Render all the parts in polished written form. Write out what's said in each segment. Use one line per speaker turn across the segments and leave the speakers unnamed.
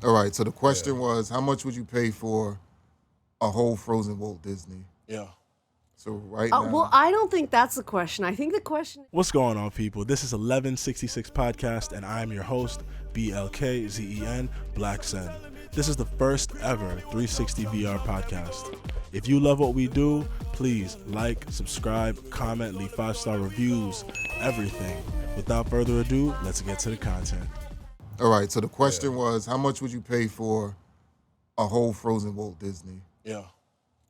All right, so the question was, how much would you pay for a whole frozen Walt Disney?
Yeah.
So right now...
Well, I don't think that's the question. I think the question...
What's going on, people? This is 1166 Podcast, and I'm your host, BLKZEN, BLKZEN. This is the first ever 360 VR podcast. If you love what we do, please like, subscribe, comment, leave 5-star reviews, everything. Without further ado, let's get to the content.
All right, so the question was, how much would you pay for a whole frozen Walt Disney?
Yeah.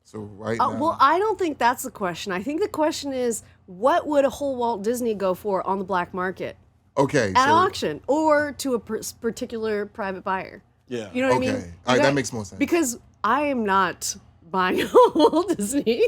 So right now...
Well, I don't think that's the question. I think the question is, what would a whole Walt Disney go for on the black market?
Okay.
At auction or to a particular private buyer.
Yeah.
You know what I mean?
Okay. All right, that makes more sense.
Because I am not buying a Walt Disney.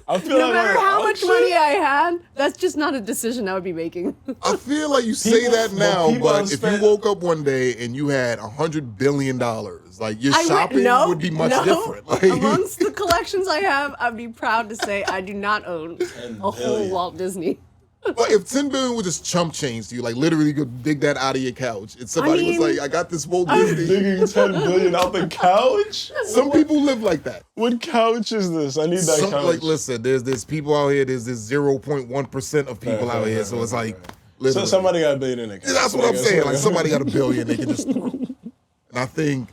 I feel
No
like
matter how much
auction?
money I had, that's just not a decision I would be making.
I feel like you say that now,
people
but
have
if
spent-
you woke up one day and you had $100 billion, like your
I
shopping would be much different. Like,
Amongst the collections I have, I'd be proud to say I do not own a whole
billion.
Walt Disney.
but if 10 billion was just chump change to you, like literally you could dig that out of your couch, and somebody was like, I got this Walt Disney.
Digging 10 billion out the couch?
Some people live like that.
What couch is this? I need that couch.
Like, listen, there's people out here, there's this 0.1% of people out here, so it's like,
So
literally.
somebody got a billion in the couch.
That's what I'm saying. Like somebody got $1 billion, they can just throw. And I think,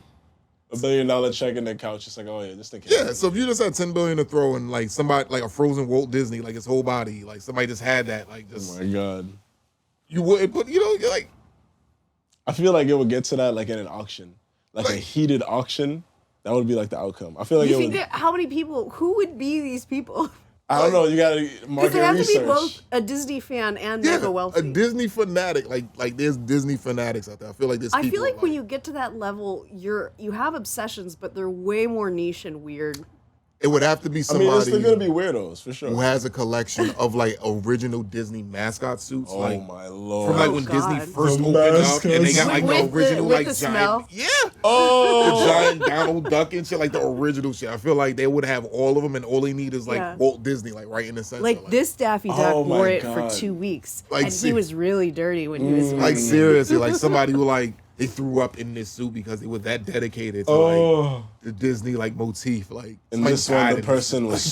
$1 billion check in the couch. It's like, oh yeah, this thing.
yeah. So if you just had 10 billion to throw and like somebody like a frozen Walt Disney, like his whole body, like somebody just had that, like
Oh
just
my god.
you wouldn't put, you're like,
I feel like it would get to that like in an auction, like a heated auction. That would be like the outcome. I feel like
You
it
think
would.
that how many people? Who would be these people?
I don't know. You gotta
Because
market
they have
research.
to be both a Disney fan and mega
a
wealthy.
Disney fanatic. Like there's Disney fanatics out there. I feel like there's.
I
people
feel like when you get to that level, you have obsessions, but they're way more niche and weird.
it would have to be
I
somebody
mean, it's still gonna be weirdos for sure.
who has a collection of like original Disney mascot suits,
Oh
like
my lord.
from like
Oh,
when
God.
Disney first
The
opened up,
mascot
and they got like
suits.
the original
With
like
the
giant,
smell?
yeah,
oh.
the giant Donald Duck and shit, like the original shit. I feel like they would have all of them, and all they need is like
Yeah.
Walt Disney, like right in the center.
Like this Daffy Duck
Oh my
wore it
God.
for 2 weeks,
Like,
and
see-
he was really dirty when he was.
Like seriously, like somebody who like they threw up in this suit because they were that dedicated to like
Oh.
the Disney like motif. Like
And
somebody
this one,
died
the
in this
person
suit.
was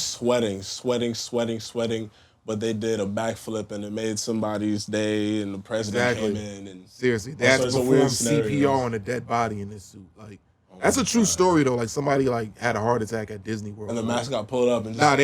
sweating, but they did a backflip and it made somebody's day, and the president
Exactly.
came in and
Seriously, they
all
had to
sorts of
perform
weird
CPR
scenarios.
on a dead body in this suit. Like that's a true story though. Like somebody like had a heart attack at Disney World.
and the mask got pulled up and just,
Nah, they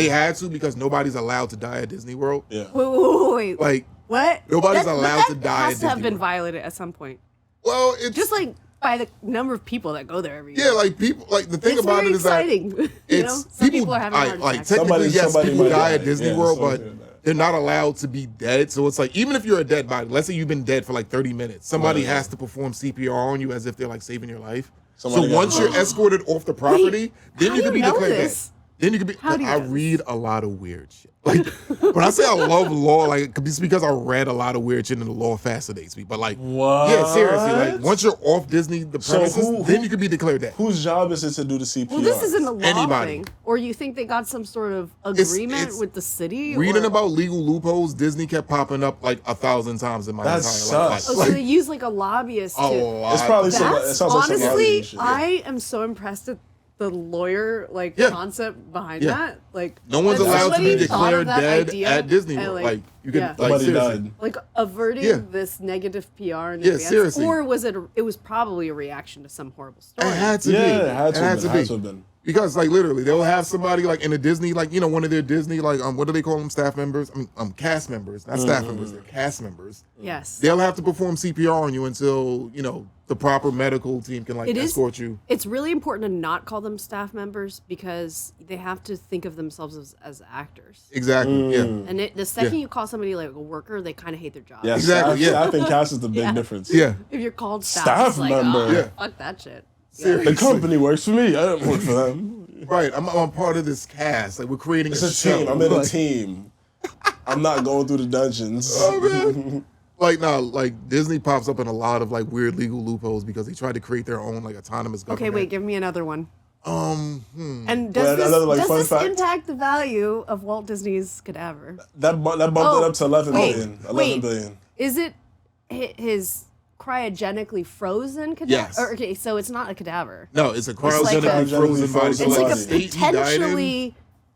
had to because nobody's allowed to die at Disney World.
yeah.
Wait.
Like,
What?
Nobody's
But
allowed to
that
die
has
at
to have
Disney
been
World.
violated at some point.
well, it's
Just like by the number of people that go there every year.
yeah, like people like the thing
It's
about
very
it is that
exciting. you
it's
know, some people are having
alright,
heart
like
attacks.
technically yes,
Somebody
people
might
die
die.
at Disney
Yeah,
World,
something
but
like that.
they're not allowed to be dead. So it's like even if you're a dead body, let's say you've been dead for like 30 minutes, somebody
Right.
has to perform CPR on you as if they're like saving your life.
Somebody
so
got-
once you're escorted off the property, then
how
you
do
can be
you know
declared
this?
dead. Then you can be.
How do you
I
know this?
read a lot of weird shit. Like when I say I love law, like it's because I read a lot of weird shit and the law fascinates me. But like,
What?
yeah, seriously, like once you're off Disney the
So
premises,
who-
then you can be declared dead.
Whose job is it to do the CPR?
Well, this isn't a law
Anybody.
thing. Or you think they got some sort of
It's-
agreement
it's-
with the city?
Reading
or...
about legal loopholes, Disney kept popping up like 1,000 times in my
That
entire life.
sucks.
Oh, so they use like a lobbyist
a
to...
lot.
It's probably some. It
That's
sounds like some
honestly,
lobbying shit.
I am so impressed at the lawyer
Yeah.
concept behind
Yeah.
that. Like
No one's
that
allowed to be
somebody thought
declared
of that
dead
idea
at Disney
and,
World. Like you can,
yeah.
like
Somebody
seriously.
died.
like averting
Yeah.
this negative PR in
Yeah,
advance,
seriously.
or was it? It was probably a reaction to some horrible story.
It had to
Yeah,
be.
it had to have been, had to have been.
Because like literally, they'll have somebody like in a Disney, like you know, one of their Disney, like what do they call them? Staff members? I mean, cast members, not staff members. They're cast members.
Yes,
They'll have to perform CPR on you until you know the proper medical team can like
It is-
escort you.
it's really important to not call them staff members because they have to think of themselves as actors.
Exactly. Yeah.
And the second
Yeah.
you call somebody like a worker, they kind of hate their job.
Yeah,
Exactly,
Staff,
yeah.
staff and cast is the big
Yeah.
difference.
Yeah.
If you're called staff,
Staff
it's like,
member.
oh,
Yeah.
fuck that shit.
Seriously.
The company works for me. I don't work for them.
Right. I'm part of this cast. Like we're creating
It's
a
a
show.
team. I'm in a
Like-
team. I'm not going through the dungeons.
Oh, man. Like no, like Disney pops up in a lot of like weird legal loopholes because they tried to create their own like autonomous government.
Okay, wait, give me another one. And
Well,
does
another, like,
this,
fun
does this
fact.
impact the value of Walt Disney's cadaver?
That bumped
Oh,
it up to 11
wait,
billion. 11
wait.
billion.
Is it his cryogenically frozen cadaver?
Yes.
Okay, so it's not a cadaver.
No, it's a
like
cryogenically
a-
frozen body.
It's
So
It's
like
like
the
a
state he died in.
potentially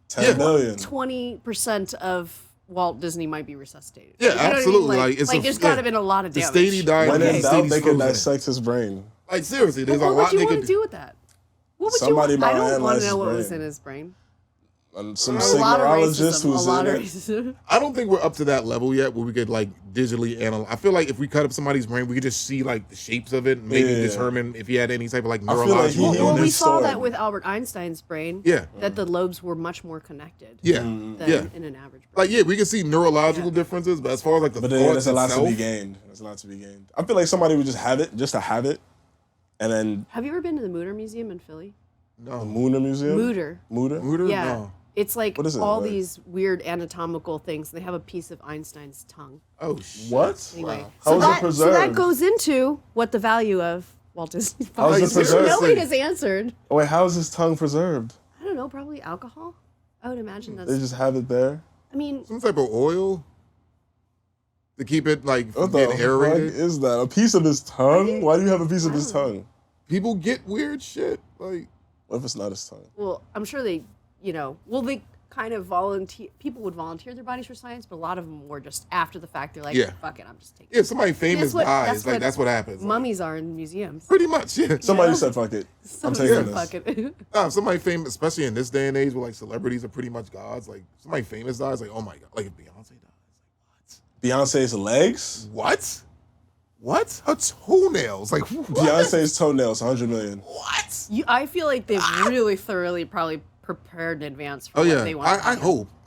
10 million.
20% of Walt Disney might be resuscitated.
Yeah,
You know what I mean?
absolutely.
Like,
Like, it's
there's got to have been a lot of
The
damage.
state he died
When
in,
in
the
doubt,
state
they
he's
can
frozen in.
dissect his brain.
Like seriously, there's a
What
lot
would
they
you want
could
to do with that? What would
Somebody
you want? I
might
don't want
analyze
to know what
his
was
brain.
in his brain.
And some
A lot of
signorologist
racism. A
who's
lot
in
of
it.
racism.
I don't think we're up to that level yet where we could like digitally analyze. I feel like if we cut up somebody's brain, we could just see like the shapes of it and maybe
Yeah.
determine if he had any type of like
I feel like
neurological
he-
Well, we
illness.
saw
story.
that with Albert Einstein's brain.
Yeah.
That the lobes were much more connected.
Yeah,
Than
yeah.
in an average brain.
Like yeah, we can see neurological
Yeah.
differences, but as far as like the
But then
thoughts
there's a lot
itself,
to be gained. There's a lot to be gained. I feel like somebody would just have it, just to have it, and then
Have you ever been to the Mutter Museum in Philly?
the
no,
Mooner Museum.
Mutter.
Mooner.
Mooter?
Yeah.
No.
It's like
What is it,
all
like?
these weird anatomical things. They have a piece of Einstein's tongue.
Oh shit.
What?
Anyway,
How is it
so that
preserved?
goes into what the value of Walt Disney's
How is
body
it
is, which
preserved?
nobody has answered.
Oh, wait, how is his tongue preserved?
I don't know, probably alcohol. I would imagine that's.
They just have it there.
I mean,
Some type of oil to keep it like
What
from
the
getting
fuck
aerated.
is that? A piece of his tongue? Why do you have a piece of his tongue?
People get weird shit. Like
What if it's not his tongue?
well, I'm sure they, they kind of volunteer. People would volunteer their bodies for science, but a lot of them were just after the fact. They're like,
Yeah.
fuck it, I'm just taking.
if somebody famous dies, like that's what happens. Like,
Mummies are in museums.
pretty much, yeah.
Somebody said, fuck it. I'm
Somebody
taking
said,
this.
fuck it.
Nah, if somebody famous, especially in this day and age where like celebrities are pretty much gods, like somebody famous dies, like oh my god, like if Beyonce dies,
Beyonce's legs?
what? What? Her toenails, like what?
Beyonce's toenails, 100 million.
What?
I feel like they've really thoroughly probably prepared in advance for
Oh
what
yeah,
they want.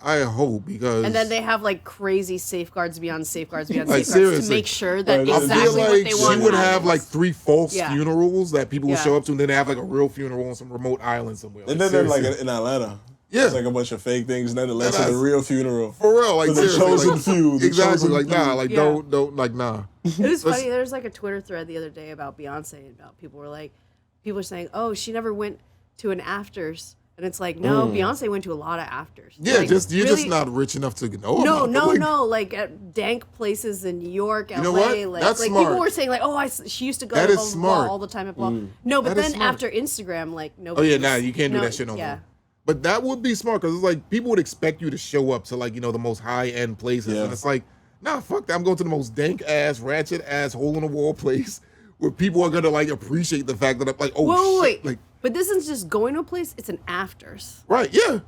I hope because
And then they have like crazy safeguards beyond safeguards beyond
Like,
safeguards to
seriously.
make sure that
Right, I feel
exactly
like
what they
she
want
would have
happens.
like 3 false
Yeah.
funerals that people would
Yeah.
show up to, and then they have like a real funeral on some remote island somewhere.
And then they're like
seriously.
in Atlanta.
Yeah.
It's like a bunch of fake things, and then it led to
Yeah,
the
that's-
real funeral.
for real, like
For the
seriously,
chosen
like,
few, the
exactly,
chosen
like nah,
few.
like
Yeah.
don't like nah.
It was funny. There was like a Twitter thread the other day about Beyonce, and about people were saying, "Oh, she never went to an afters," and it's like, no, Beyonce went to a lot of afters.
Yeah,
Like,
you're
really-
just not rich enough to know.
No,
about them.
no,
Like,
like at dank places in New York, LA.
know what?
Like,
That's
like
smart.
people were saying, like, oh, she used to go
That
to
is
blah, blah, blah
smart.
all the time at blah. No, but
That is
then
smart.
after Instagram, like,
Oh
nobody.
yeah, nah, you can't do that shit no
yeah.
more. But that would be smart because it's like people would expect you to show up to like the most high end places,
Yeah.
and it's like, nah, fuck that. I'm going to the most dank ass, ratchet ass, hole in the wall place where people are gonna like appreciate the fact that I'm like, oh
Wait,
shit,
wait.
like
But this isn't just going to a place; it's an afters.
right, yeah.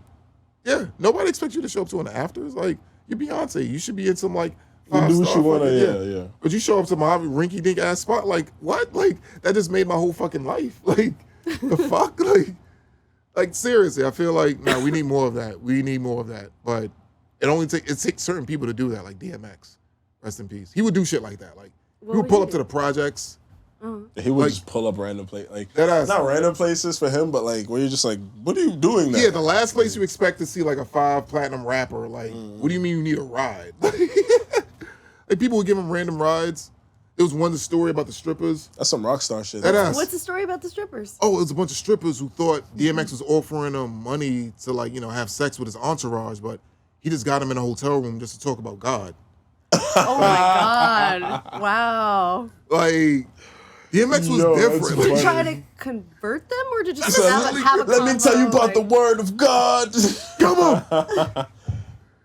Nobody expects you to show up to an afters. Like you're Beyonce, you should be in some like
You do what
5-star
you want to,
fucking-
yeah.
But you show up to my rinky dink ass spot, like what? Like that just made my whole fucking life. Like the fuck, like seriously, I feel like nah, we need more of that. We need more of that. But it takes certain people to do that, like DMX, rest in peace. He would do shit like that. Like
What
he would
would
pull
he
up
do?
to the projects.
He would
Like-
just pull up random places. Like,
That ass-
not random places for him, but like, where you're just like, what are you doing there?
Yeah, the last place you expect to see like a 5 platinum rapper. Like, what do you mean you need a ride? Like people would give him random rides. There was one story about the strippers.
That's some rock star shit.
That ass.
What's the story about the strippers?
Oh, it was a bunch of strippers who thought DMX was offering them money to like, have sex with his entourage, but he just got him in a hotel room just to talk about God.
Oh my god! Wow.
Like, DMX was
Yo, that's
different.
funny.
Like,
Try to convert them, or to just
So,
have a
let me tell you
convo,
about the
like-
word of God.
come on.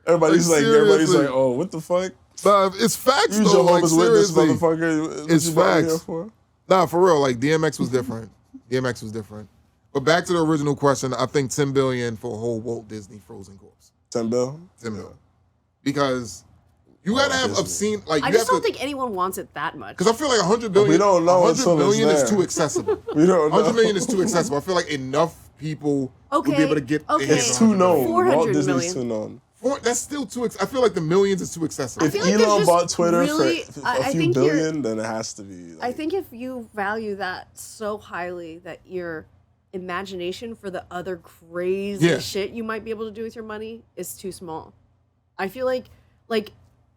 Everybody's
Like,
like, everybody's
seriously.
like, oh, what the fuck?
Nah, it's facts
You
though. Like,
Jehovah's Witness,
seriously.
motherfucker. What
It's
you brought me here
facts.
for?
Nah, for real. Like, DMX was different. DMX was different. But back to the original question, I think $10 billion for a whole Walt Disney Frozen corpse.
10 bill?
10 billion. Because you gotta have
Disney.
obscene, like,
I
you
just
have
don't
to,
think anyone wants it that much.
because I feel like 100 billion,
we don't know
100
until it's
million is
there.
too accessible.
We don't know.
100 million is too accessible. I feel like enough people would be
Okay,
able to get
okay.
their
It's
hands
too
on 100
known.
million.
400
Walt Disney's
million.
too known.
That's still too, I feel like the millions is too accessible.
I
If
feel like there's
Elon
just
bought Twitter
really-
for
I
a few
think you're-
billion, then it has to be.
I think if you value that so highly that your imagination for the other crazy
Yeah.
shit you might be able to do with your money is too small. I feel like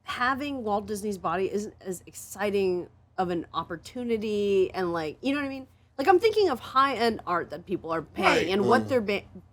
having Walt Disney's body isn't as exciting of an opportunity, and like, you know what I mean? Like, I'm thinking of high-end art that people are paying
Right.
and what they're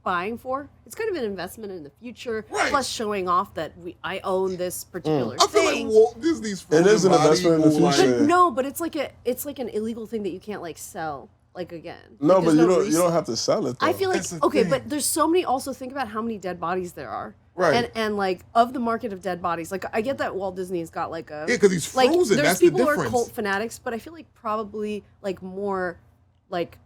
buying for. It's kind of an investment in the future,
Right.
plus showing off that I own this particular
I feel like
thing.
Walt Disney's
It is an
frozen
investment in the
body will,
future.
But no, but it's like an illegal thing that you can't like sell like again.
No,
Like,
but
there's
you don't have to sell it though.
I feel like
That's the
okay,
thing.
but there's so many. Also, think about how many dead bodies there are.
Right.
And like of the market of dead bodies, like I get that Walt Disney's got like a
Yeah, 'cause he's
like
frozen,
there's
that's the
people who are
difference.
cult fanatics, but I feel like probably like more like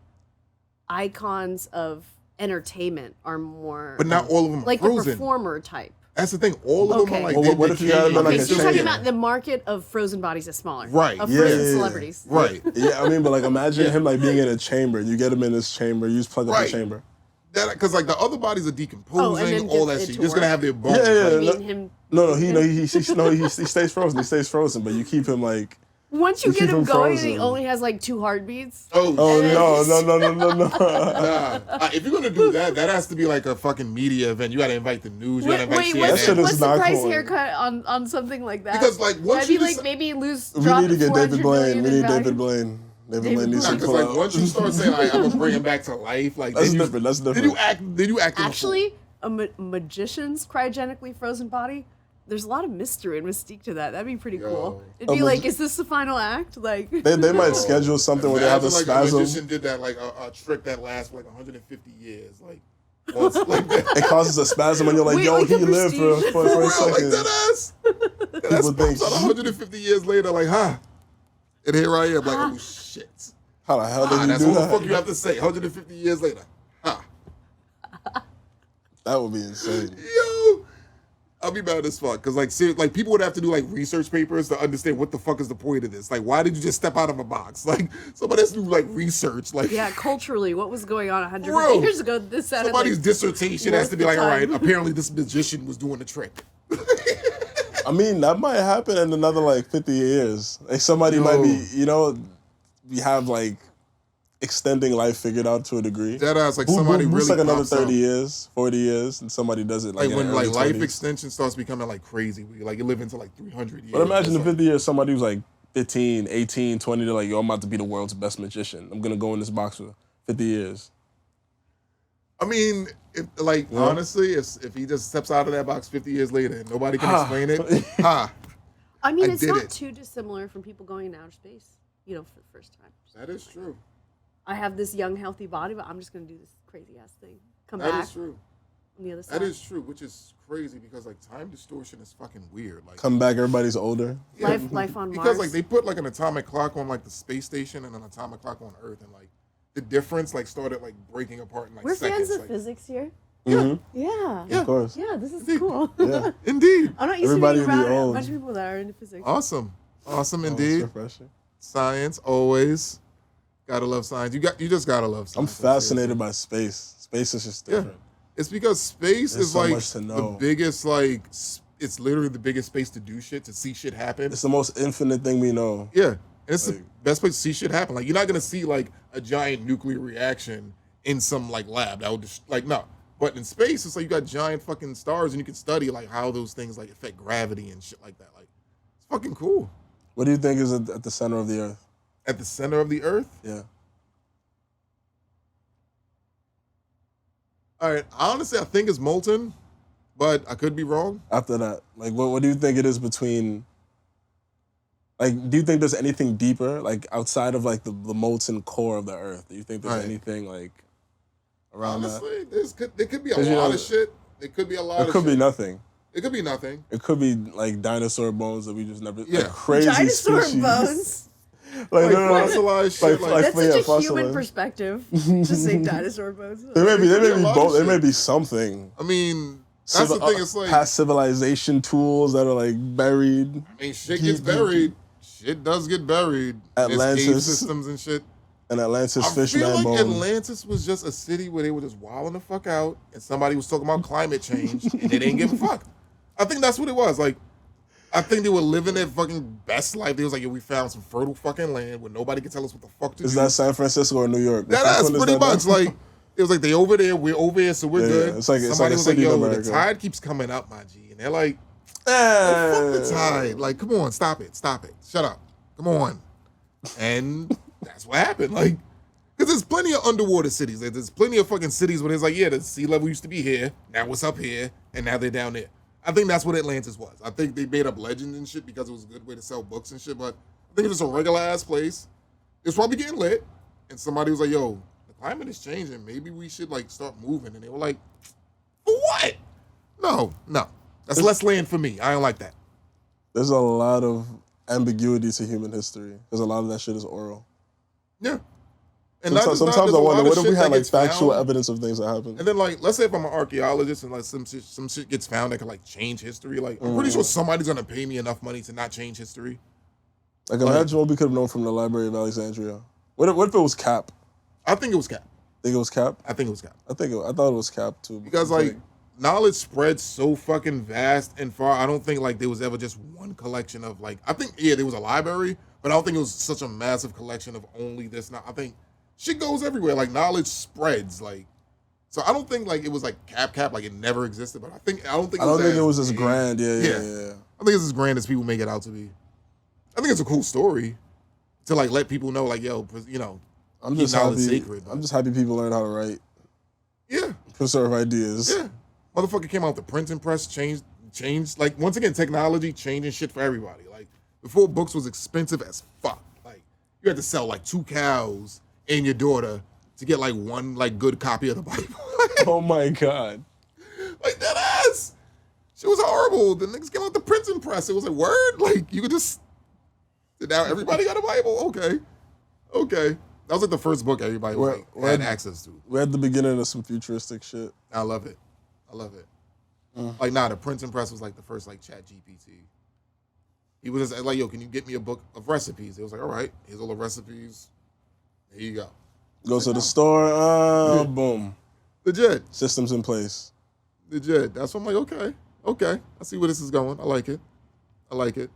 icons of entertainment are more
But not all of them are
like the
frozen.
performer type.
That's the thing. All of them
Okay.
are like.
Well, what if you had been like
Okay,
a
so you're talking
chamber?
about the market of frozen bodies is smaller.
Right,
Of
yeah,
frozen
yeah, yeah.
celebrities.
Right.
Yeah, I mean, but like imagine him like being in a chamber. You get him in this chamber. You just plug up
Right.
the chamber.
That because like the other bodies are decomposing,
Oh, and then
all
get
that
it
shit.
to
You're just gonna
work.
have their bones.
Yeah, yeah,
like-
I
yeah.
mean him.
He stays frozen. He stays frozen, but you keep him like.
Once you
You
get
keep
him
him
going, and he
frozen.
only has like 2 heartbeats.
Oh,
Oh
shit.
no.
Nah. If you're gonna do that, that has to be like a fucking media event. You gotta invite the news. You gotta
Wait,
invite
what's,
That shit
CNN.
is
what's the
not
price
cool.
haircut on something like that?
Because, like, once
I'd be
you
like
just-
maybe lose.
We
drop
need to get
400
David Blaine.
million
We
in
need
value.
David Blaine. David
David
Blaine needs
Nah,
to
Blaine.
because
pull
like
out.
once you start saying like I'm gonna bring him back to life, like
That's
then
different, that's
Then
different.
you act.
Actually, a magician's cryogenically frozen body. There's a lot of mystery and mystique to that. That'd be pretty cool. It'd be
A
like,
magi-
is this the final act? Like,
They might schedule something where they have a
Imagine, like a
spasm.
magician did that like a trick that lasts for like 150 years, like once like that.
It causes a spasm, and you're like,
Wait,
yo,
like
he
the
lived
Prestige.
for
For
a
real, like
second.
that ass. That ass
People think-
pops out 150 years later, like, and here I am, like, oh shit.
How the hell did you
That's
do
what the fuck you
that?
have to say. 150 years later,
That would be insane.
yo. I'll be mad as fuck because like people would have to do like research papers to understand what the fuck is the point of this. Like, why did you just step out of a box? Like, somebody has to do like research. Like,
yeah, culturally, what was going on 100
Bro,
years ago? This sounded
somebody's
like
dissertation has
worth
to be
the
like, all right,
time.
apparently this magician was doing the trick.
I mean, that might happen in another like 50 years. Like somebody might be, we have like extending life figured out to a degree.
That ass, like somebody
Boost
really
like another
pops up.
30 years, 40 years, and somebody does it like,
Like
in
when
their
like
early
life
20s.
extension starts becoming like crazy, where you like you live into like 300 years.
But imagine in
It's like-
50 years, somebody who's like 15, 18, 20, they're like, yo, I'm about to be the world's best magician. I'm going to go in this box for 50 years.
I mean, if like
Yeah.
honestly, if he just steps out of that box 50 years later and nobody can explain it,
I mean,
I
it's
did
not
it.
too dissimilar from people going to outer space, for the first time.
that is true.
I have this young, healthy body, but I'm just going to do this crazy ass thing. Come
That
back
is true.
on the other side.
That is true, which is crazy because like time distortion is fucking weird. Like
Come back, everybody's older.
yeah,
Life on
because
Mars.
like they put like an atomic clock on like the space station and an atomic clock on Earth, and like the difference like started like breaking apart in like
We're
seconds.
fans of
like,
physics here.
Mhm.
Yeah.
Yeah.
Of course.
Yeah, this is cool.
Yeah.
Indeed,
I'm not used
Everybody
to
be
being around a
old.
bunch of people that are into physics.
awesome
Oh,
indeed.
it's refreshing.
Science always gotta love science. You just gotta love
I'm
science.
fascinated by space. Space is just
Yeah.
different.
It's because space
There's
is
so
like
much to
the
know.
biggest like it's literally the biggest space to do shit, to see shit happen.
It's the most infinite thing we know.
Yeah, and it's the
Like-
best place to see shit happen. Like you're not gonna see like a giant nuclear reaction in some like lab that would just like no. But in space, it's like you got giant fucking stars, and you can study like how those things like affect gravity and shit like that. Like it's fucking cool.
What do you think is at the center of the Earth?
At the center of the Earth.
Yeah.
All right, honestly, I think it's molten, but I could be wrong.
After that, like, what do you think it is between? Like, do you think there's anything deeper, like outside of like the molten core of the Earth? Do you think there's
Right.
anything like around
Honestly, there could be a
'Cause, you
lot
know,
of shit. There could be a lot
that?
of
It could
shit.
be nothing.
It could be nothing.
It could be like dinosaur bones that we just never.
Yeah.
Like crazy
Dinosaur
species.
bones.
Like,
Like
no, no, no.
fossilized shit. Like,
That's
yeah,
such a
fossilized.
human perspective to say dinosaur bones.
There may be
a lot of
both. There
shit.
may be something.
I mean, that's the thing. It's like
past civilization tools that are like buried.
I mean, shit gets buried. Shit does get buried. There's cave
Atlantis.
systems and shit.
And Atlantis
I
fish
feel
man
like
bone.
Atlantis was just a city where they were just wilding the fuck out, and somebody was talking about climate change, and they didn't give a fuck. I think that's what it was. Like, I think they were living their fucking best life. They was like, yo, we found some fertile fucking land where nobody can tell us what the fuck to
Is
do.
that San Francisco or New York?
That's
Which one is
pretty
that
much
now?
like it was like they over there, we're over here, so we're
Yeah,
good.
yeah. It's like
Somebody
a
was like,
city in
yo, the
America.
tide keeps coming up, my G, and they're like, fuck the tide. Like, come on, stop it, shut up, come on. And that's what happened. Like, Because there's plenty of underwater cities. There's plenty of fucking cities where it's like, yeah, the sea level used to be here, now it's up here, and now they're down there. I think that's what Atlantis was. I think they made up legends and shit because it was a good way to sell books and shit, but I think it's just a regular ass place. It was probably getting lit, and somebody was like, yo, the climate is changing. Maybe we should like start moving. And they were like, for what? No. That's less land for me. I don't like that.
There's a lot of ambiguity to human history because a lot of that shit is oral.
Yeah. And
sometimes I wonder, what if we had like factual evidence of things that happened?
And then like, let's say if I'm an archaeologist and like some shit gets found that could like change history, like I'm pretty sure somebody's gonna pay me enough money to not change history.
Like imagine what we could have known from the Library of Alexandria. What if it was Cap?
I think it was Cap.
Think it was Cap?
I think it was Cap.
I thought it was Cap too.
Because like knowledge spreads so fucking vast and far. I don't think like there was ever just one collection of like, I think, yeah, there was a library, but I don't think it was such a massive collection of only this. Now I think shit goes everywhere. Like knowledge spreads. Like, so I don't think like it was like cap, like it never existed, but I don't think it was as
grand. Yeah.
I think it's as grand as people make it out to be. I think it's a cool story to like let people know, like, yo, you know,
I'm just happy. Sacred, I'm just happy people learn how to write.
Yeah.
Preserve ideas.
Yeah. Motherfucker came out the printing press, changed. Like once again, technology changing shit for everybody. Like before, books was expensive as fuck. Like you had to sell like 2 cows and your daughter to get like one like good copy of the Bible.
Oh my God.
Like that ass. Shit was horrible. The niggas came out the printing press. It was a word. Like you could just. Now everybody got a Bible? Okay. That was like the first book everybody had access to.
We're at the beginning of some futuristic shit.
I love it. Like, the printing press was like the first like Chat GPT. He was just like, yo, can you get me a book of recipes? It was like, all right, here's all the recipes. Here you go.
Go to the store, boom.
Legit.
Systems in place.
Legit. That's what I'm like, okay. I see where this is going. I like it.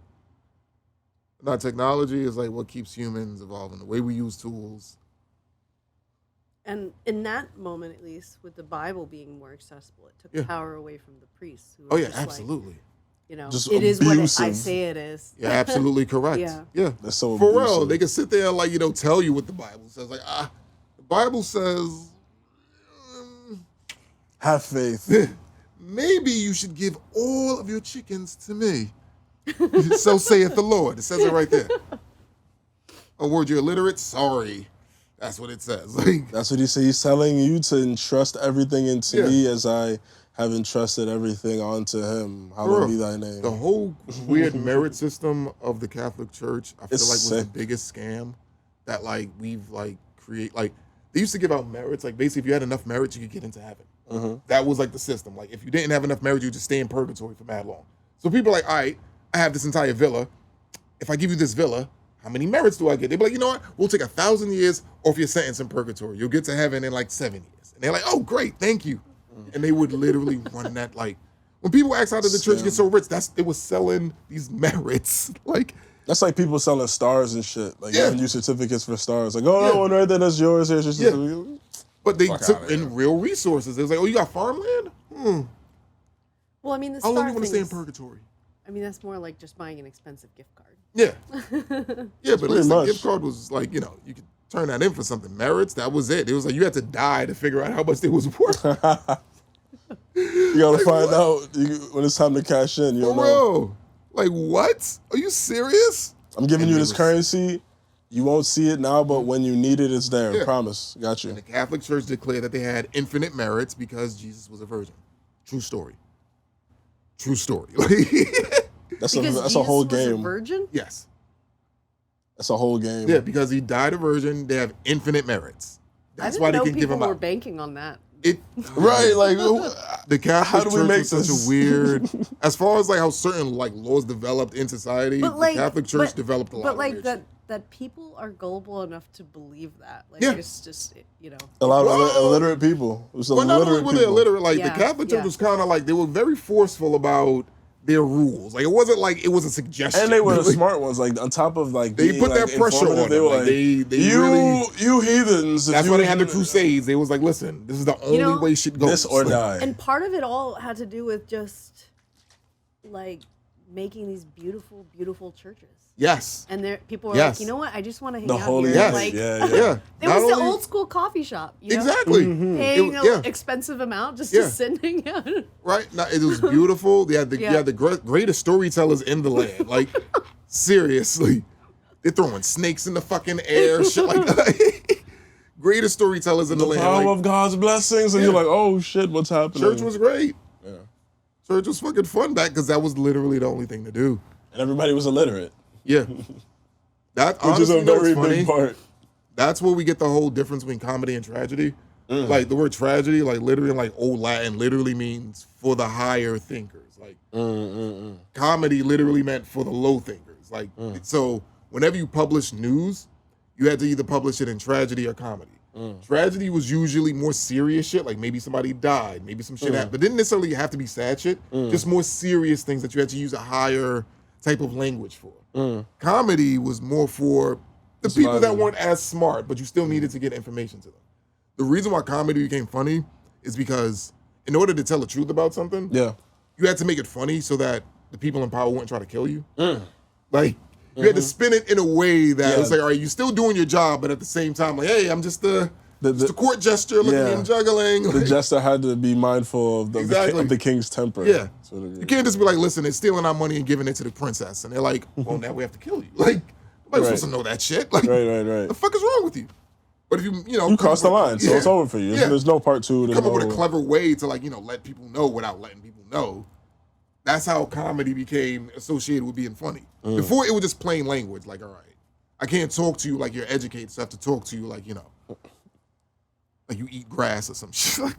Now, technology is like what keeps humans evolving, the way we use tools.
And in that moment, at least, with the Bible being more accessible, it took power away from the priests. Who
were absolutely.
Like,
just
it
abusive.
is what I say it is.
Yeah, absolutely correct. Yeah.
That's so
for
abusive.
real. They can sit there and like, tell you what the Bible says. Like, the Bible says,
have faith.
Maybe you should give all of your chickens to me. So saith the Lord. It says it right there. A word, you're illiterate? Sorry. That's what it says. Like,
that's what he says. He's telling you to entrust everything into me as I have entrusted everything onto him. Hallowed be thy name.
The whole weird merit system of the Catholic Church, I feel like was the biggest scam that like we've like create. Like they used to give out merits. Like basically if you had enough merits, you could get into heaven. That was like the system. Like if you didn't have enough merit, you just stay in purgatory for mad long. So people are like, all right, I have this entire villa. If I give you this villa, how many merits do I get? They'd be like, you know what? We'll take 1,000 years off your sentence in purgatory. You'll get to heaven in like 7 years. And they're like, oh, great, thank you. And they would literally run that like, when people ask how did the church get so rich, they were selling these merits. Like,
that's like people selling stars and shit. Like giving you certificates for stars. Like, oh, no one right there, that's yours. Here's your certificate.
But they took in real resources. It was like, oh, you got farmland?
Well, I mean, the
how long
star
do you want to stay in
thing
purgatory?
I mean, that's more like just buying an expensive gift card.
Yeah. Yeah, but at least the gift card was like, you could turn that in for something. Merits, that was it. It was like you had to die to figure out how much it was worth.
You gotta find out when it's time to cash in. You don't know.
Like, what? Are you serious?
I'm giving you this currency. You won't see it now, but when you need it, it's there. Yeah. Promise. Got you.
And the Catholic Church declared that they had infinite merits because Jesus was a virgin. True story.
That's a whole game.
Was a virgin?
Yes.
That's a whole game.
Yeah, because he died a virgin, they have infinite merits. That's why they can give him
people were banking on that.
Right, like
the Catholic Church is such a weird. As far as like how certain like laws developed in society, the Catholic Church developed a lot.
But like
of
that people are gullible enough to believe that. Like it's just
a lot of illiterate people.
Well, not only were they illiterate, like the Catholic Church was kind of like they were very forceful about their rules. Like it wasn't like it was a suggestion.
And they were the smart ones. Like on top of like
they put that pressure on them. They were like,
you heathens.
That's why they had the Crusades. They was like, listen, this is the only way shit goes.
This or die.
And part of it all had to do with just like making these beautiful, beautiful churches.
Yes.
And people were
Yes.
like, you know what? I just want to hang
The
out
holy
here.
Yes.
Like,
yeah.
Yeah.
it
Not
was the
only-
old school coffee shop. You know?
Exactly.
Paying
It-
an expensive amount just
Yeah.
to sit and hang out.
Right? No, it was beautiful. They had the
Yeah.
greatest storytellers in the land. Like, seriously. They're throwing snakes in the fucking air, shit like that. Greatest storytellers in the land.
Power
Like,
of God's blessings, and
Yeah.
you're like, oh shit, what's happening?
church was great.
Yeah.
Church was fucking fun back because that was literally the only thing to do.
And everybody was illiterate,
Yeah. That
which is
honestly,
a
you know what's
very
funny?
big part.
That's where we get the whole difference between comedy and tragedy. Like the word tragedy, like literally in like old Latin, literally means for the higher thinkers. Like comedy literally meant for the low thinkers. Like so, whenever you publish news, you had to either publish it in tragedy or comedy. Tragedy was usually more serious shit, like maybe somebody died, maybe some shit happened, but didn't necessarily have to be sad shit. Just more serious things that you had to use a higher type of language for. Comedy was more for the people that weren't as smart, but you still needed to get information to them. The reason why comedy became funny is because in order to tell the truth about something,
Yeah.
you had to make it funny so that the people in power wouldn't try to kill you. Like, you had to spin it in a way that it's like, all right, you're still doing your job, but at the same time, like, hey, I'm just a court gesture. Look at me, I'm juggling.
The
Like,
jester had to be mindful of
Exactly.
of the king's temper.
yeah.
to a degree.
You can't just be like, listen, they're stealing our money and giving it to the princess. And they're like, well, now we have to kill you. Like, nobody's supposed to know that shit. Like,
Right.
the fuck is wrong with you? But if you
You crossed the line, so it's over for you.
Yeah.
There's no part two. There's
Come up with a
no-
clever way to, like, let people know without letting people know. That's how comedy became associated with being funny. Before, it was just plain language. Like, all right, I can't talk to you like you're educated, so I have to talk to you like, like you eat grass or some shit.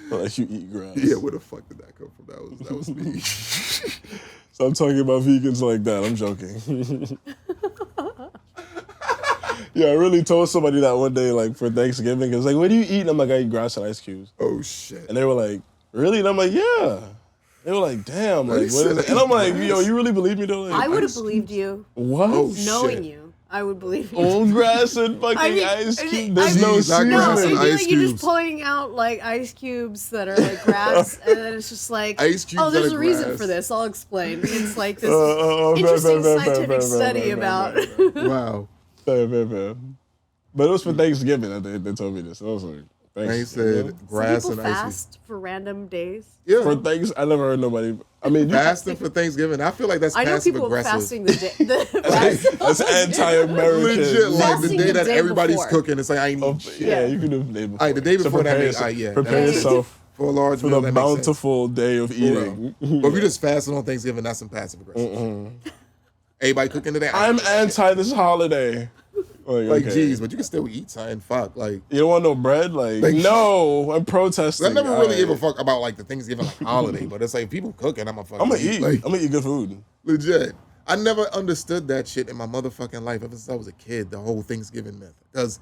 Like you eat grass.
Yeah, where the fuck did that come from? That was me.
So I'm talking about vegans like that. I'm joking. Yeah, I really told somebody that one day, like for Thanksgiving. It was like, what do you eat? And I'm like, I eat grass and ice cubes.
Oh shit.
And they were like, really? And I'm like, yeah. They were like, damn, like, what is it? And I'm like, yo, you really believe me though? Like,
I would have believed you.
what?
Oh,
Knowing
shit.
you, I would believe you.
Old grass and fucking
I mean,
ice
I
cubes.
mean,
There's
I
no
mean,
seasoning.
No,
Grass
so
and
you're
ice
just
cubes.
pulling out like ice cubes that are like grass, and then it's just like,
Ice cubes
oh, there's
that
a
are
reason
grass.
for this. I'll explain. It's like this
fair,
interesting
fair,
scientific study
fair,
about.
Wow.
Fair. But it was for Thanksgiving that they told me this. I was like,
They
thanks.
said grass
Some
and
people
ice.
fast for random days.
Yeah.
For Thanks, I never heard nobody. I mean, you,
Fasting for Thanksgiving. I feel like that's
I know
passive
people
aggressive.
fasting the day.
that's anti-American.
Legit, like the
Fasting
day
the
that
day
everybody's
before.
cooking, it's like I ain't
Oh,
eating shit.
yeah,
Yeah.
you can do the day before.
All right, the day before that
prepare
makes
yourself,
that
prepare
makes sense.
yourself
For a large
for
meal,
the
that makes sense.
bountiful day of eating.
But if you just fasting on Thanksgiving, that's some passive aggressive. Everybody cooking today.
I'm anti this holiday.
Like,
okay.
geez, but you can still eat something. Fuck, like.
You don't want no bread? Like no, I'm protesting.
I never really give a
Alright.
fuck about like the Thanksgiving like holiday, but it's like people cooking, I'm
I'm gonna eat.
Like,
I'm gonna eat good food.
legit. I never understood that shit in my motherfucking life ever since I was a kid, the whole Thanksgiving myth. Because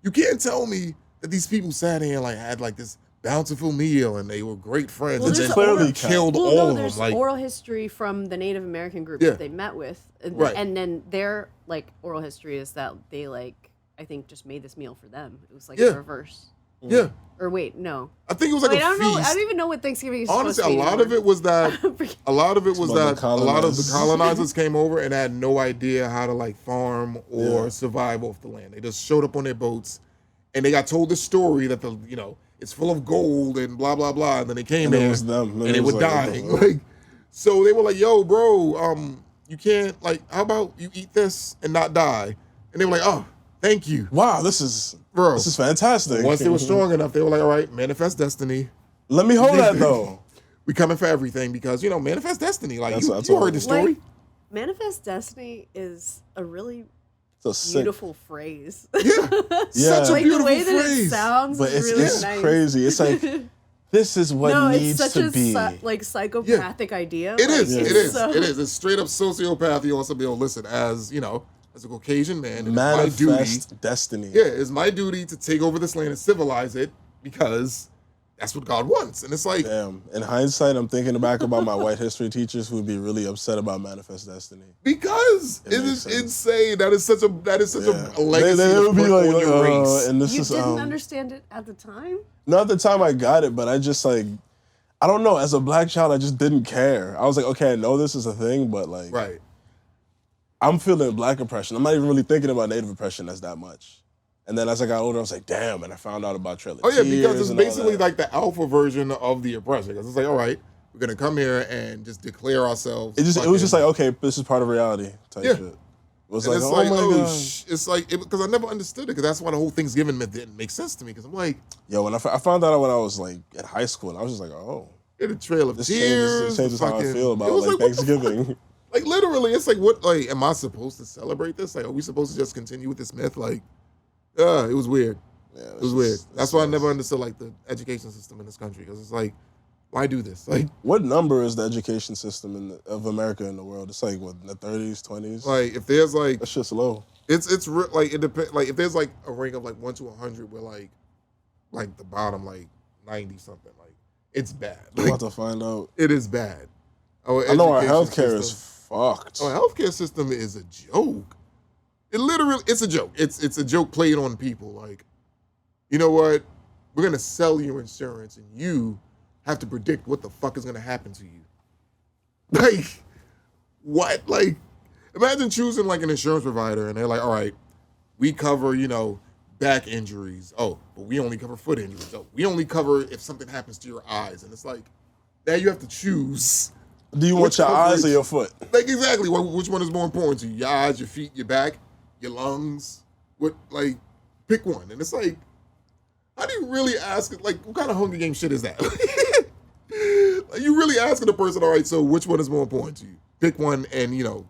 you can't tell me that these people sat here and like had like this bountiful meal and they were great friends
Well,
and
there's
then
clearly
killed
Well,
all
no,
of
there's
them. Like,
oral history from the Native American group
Yeah.
that they met with,
Right.
and then their like oral history is that they like I think just made this meal for them. It was like
Yeah.
the reverse.
yeah.
Or wait, no.
I think it was like
Wait,
a
I don't
feast.
know. I don't even know what Thanksgiving is.
Honestly, a
supposed to be
lot of it was that
anymore.
a lot of it was
about
that
the
a lot of the
colonizers.
colonizers came over and had no idea how to like farm or survive off the land. They just showed up on their boats and they got told the story that it's full of gold and blah blah blah. And then they came
And it
there
was them.
and
It
they
was
were
like,
dying. Like, so they were like, "Yo, bro, you can't like. How about you eat this and not die?" And they were like, "Oh, thank you,
Wow, this is
bro."
this is fantastic.
Once they were strong enough, they were like, "All right, manifest destiny.
Let me hold that though.
We coming for everything because manifest destiny. Like
That's-
you
that's
heard
all.
the story."
Like, Manifest destiny is a really
It's a sick,
beautiful phrase.
Yeah,
Yeah.
such a
Like the
beautiful
way that it
phrase.
sounds
but
is
it's
really
it's
nice.
crazy. It's like this is what
No,
needs
it's such
to
a
be.
like psychopathic idea.
It is.
Like,
It
it's
is.
so-
It is. It's straight up sociopathy on something. Listen, as as a Caucasian man, it's my duty.
Manifest destiny.
Yeah, it's my duty to take over this land and civilize it because that's what God wants. And it's like,
Damn. In hindsight, I'm thinking back about my white history teachers who would be really upset about manifest destiny.
because it
makes
is
sense.
insane. That is such a
Yeah.
a legacy
They
to
would be
put
like,
on your race.
and this
You
is
didn't understand it at the time?
not the time I got it, but I just like I don't know. As a black child, I just didn't care. I was like, okay, I know this is a thing, but like,
Right.
I'm feeling black oppression. I'm not even really thinking about Native oppression as that much. And then as I got older, I was like, damn, and I found out about Trail of
Oh yeah,
Tears
because it's
and all
basically
that.
like the alpha version of the oppression. Because it's like, all right, we're gonna come here and just declare ourselves.
It was just like, okay, this is part of reality type
Yeah.
shit. It was
And
like,
it's
oh
like,
my God.
it's like, because I never understood it, because that's why the whole Thanksgiving myth didn't make sense to me, because I'm like,
Yo, when I found out when I was like in high school, I was just like, oh,
yeah, the Trail of
this
Tears.
changes how I feel
it
about
was
like
what the fuck?
Thanksgiving.
Like, literally, it's like, what, like, am I supposed to celebrate this? Like, are we supposed to just continue with this myth? Like, it was weird.
Yeah,
It was weird. That's why I never understood, like, the education system in this country, because it's like, why do this? Like,
What number is the education system of America in the world? It's like, what, in the 30s, 20s?
like if there's, like,
That shit's low.
like, it depends, like, if there's, like, a rank of, like, 1 to 100 where, like, the bottom, like, 90 something, like, it's bad.
I'm
Like,
about to find out.
it is bad.
I know our
education
healthcare is
system-
fucked.
Our healthcare system is a joke. It's a joke. It's a joke played on people. Like, you know what? We're gonna sell your insurance, and you have to predict what the fuck is gonna happen to you. Like, what? Like, imagine choosing like an insurance provider, and they're like, all right, we cover, back injuries. Oh, but we only cover foot injuries. Oh, we only cover if something happens to your eyes. And it's like, now you have to choose.
Do you want
Which
your eyes or
coverage?
your foot?
Like, exactly. Which one is more important to you? Your eyes, your feet, your back, your lungs? Like, pick one. And it's like, how do you really ask, like, what kind of Hunger Game shit is that? Like, you really asking the person, all right, so which one is more important to you? Pick one and,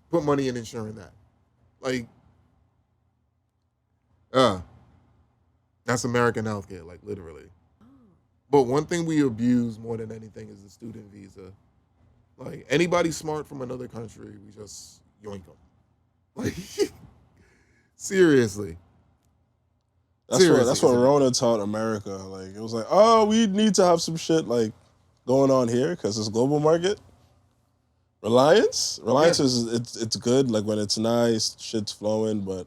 put money in insuring that. Like, that's American healthcare, like, literally. But one thing we abuse more than anything is the student visa. Like, anybody smart from another country, we just yoink them. Like, seriously.
That's what Rona taught America. Like, it was like, oh, we need to have some shit like going on here because it's global market. Reliance is it's good like when it's nice, shit's flowing, but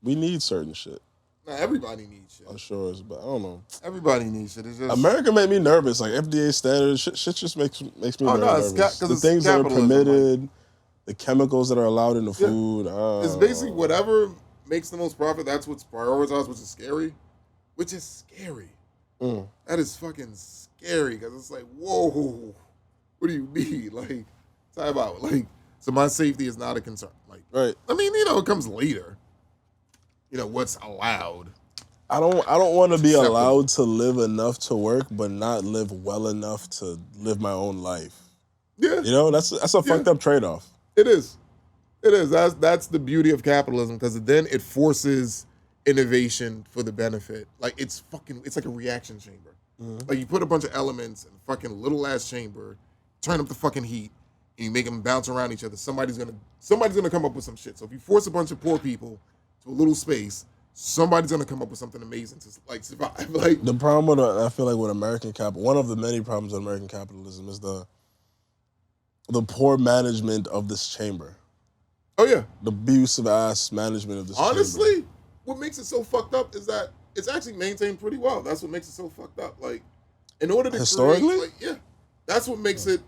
we need certain shit.
Nah, everybody needs shit.
I'm sure, but I don't know.
Everybody needs shit. It's just
America made me nervous. Like FDA standards, shit just makes me very nervous.
Because
The
it's
things that are
capitalism,
permitted, the chemicals that are allowed in the
Yeah.
food.
It's basically whatever makes the most profit. That's what's prioritized, which is scary. Which is scary.
Mm.
That is fucking scary because it's like, whoa, what do you mean? Like, talk about like, so my safety is not a concern. Like,
Right.
I mean, it comes later. What's allowed.
I don't want to be
Acceptable.
allowed to live enough to work, but not live well enough to live my own life.
Yeah,
That's a fucked up trade off.
it is. It is. That's the beauty of capitalism because then it forces innovation for the benefit. Like it's like a reaction chamber.
Mm-hmm.
Like you put a bunch of elements in a fucking little ass chamber, turn up the fucking heat, and you make them bounce around each other. Somebody's gonna come up with some shit. So if you force a bunch of poor people to a little space, somebody's gonna come up with something amazing to like survive. Like
The problem I feel like with American capital, one of the many problems with American capitalism is the poor management of this chamber.
oh yeah,
The abusive ass management of this chamber.
honestly, what makes it so fucked up is that it's actually maintained pretty well. That's what makes it so fucked up. Like, in order to
Historically?
create, yeah, that's what makes it.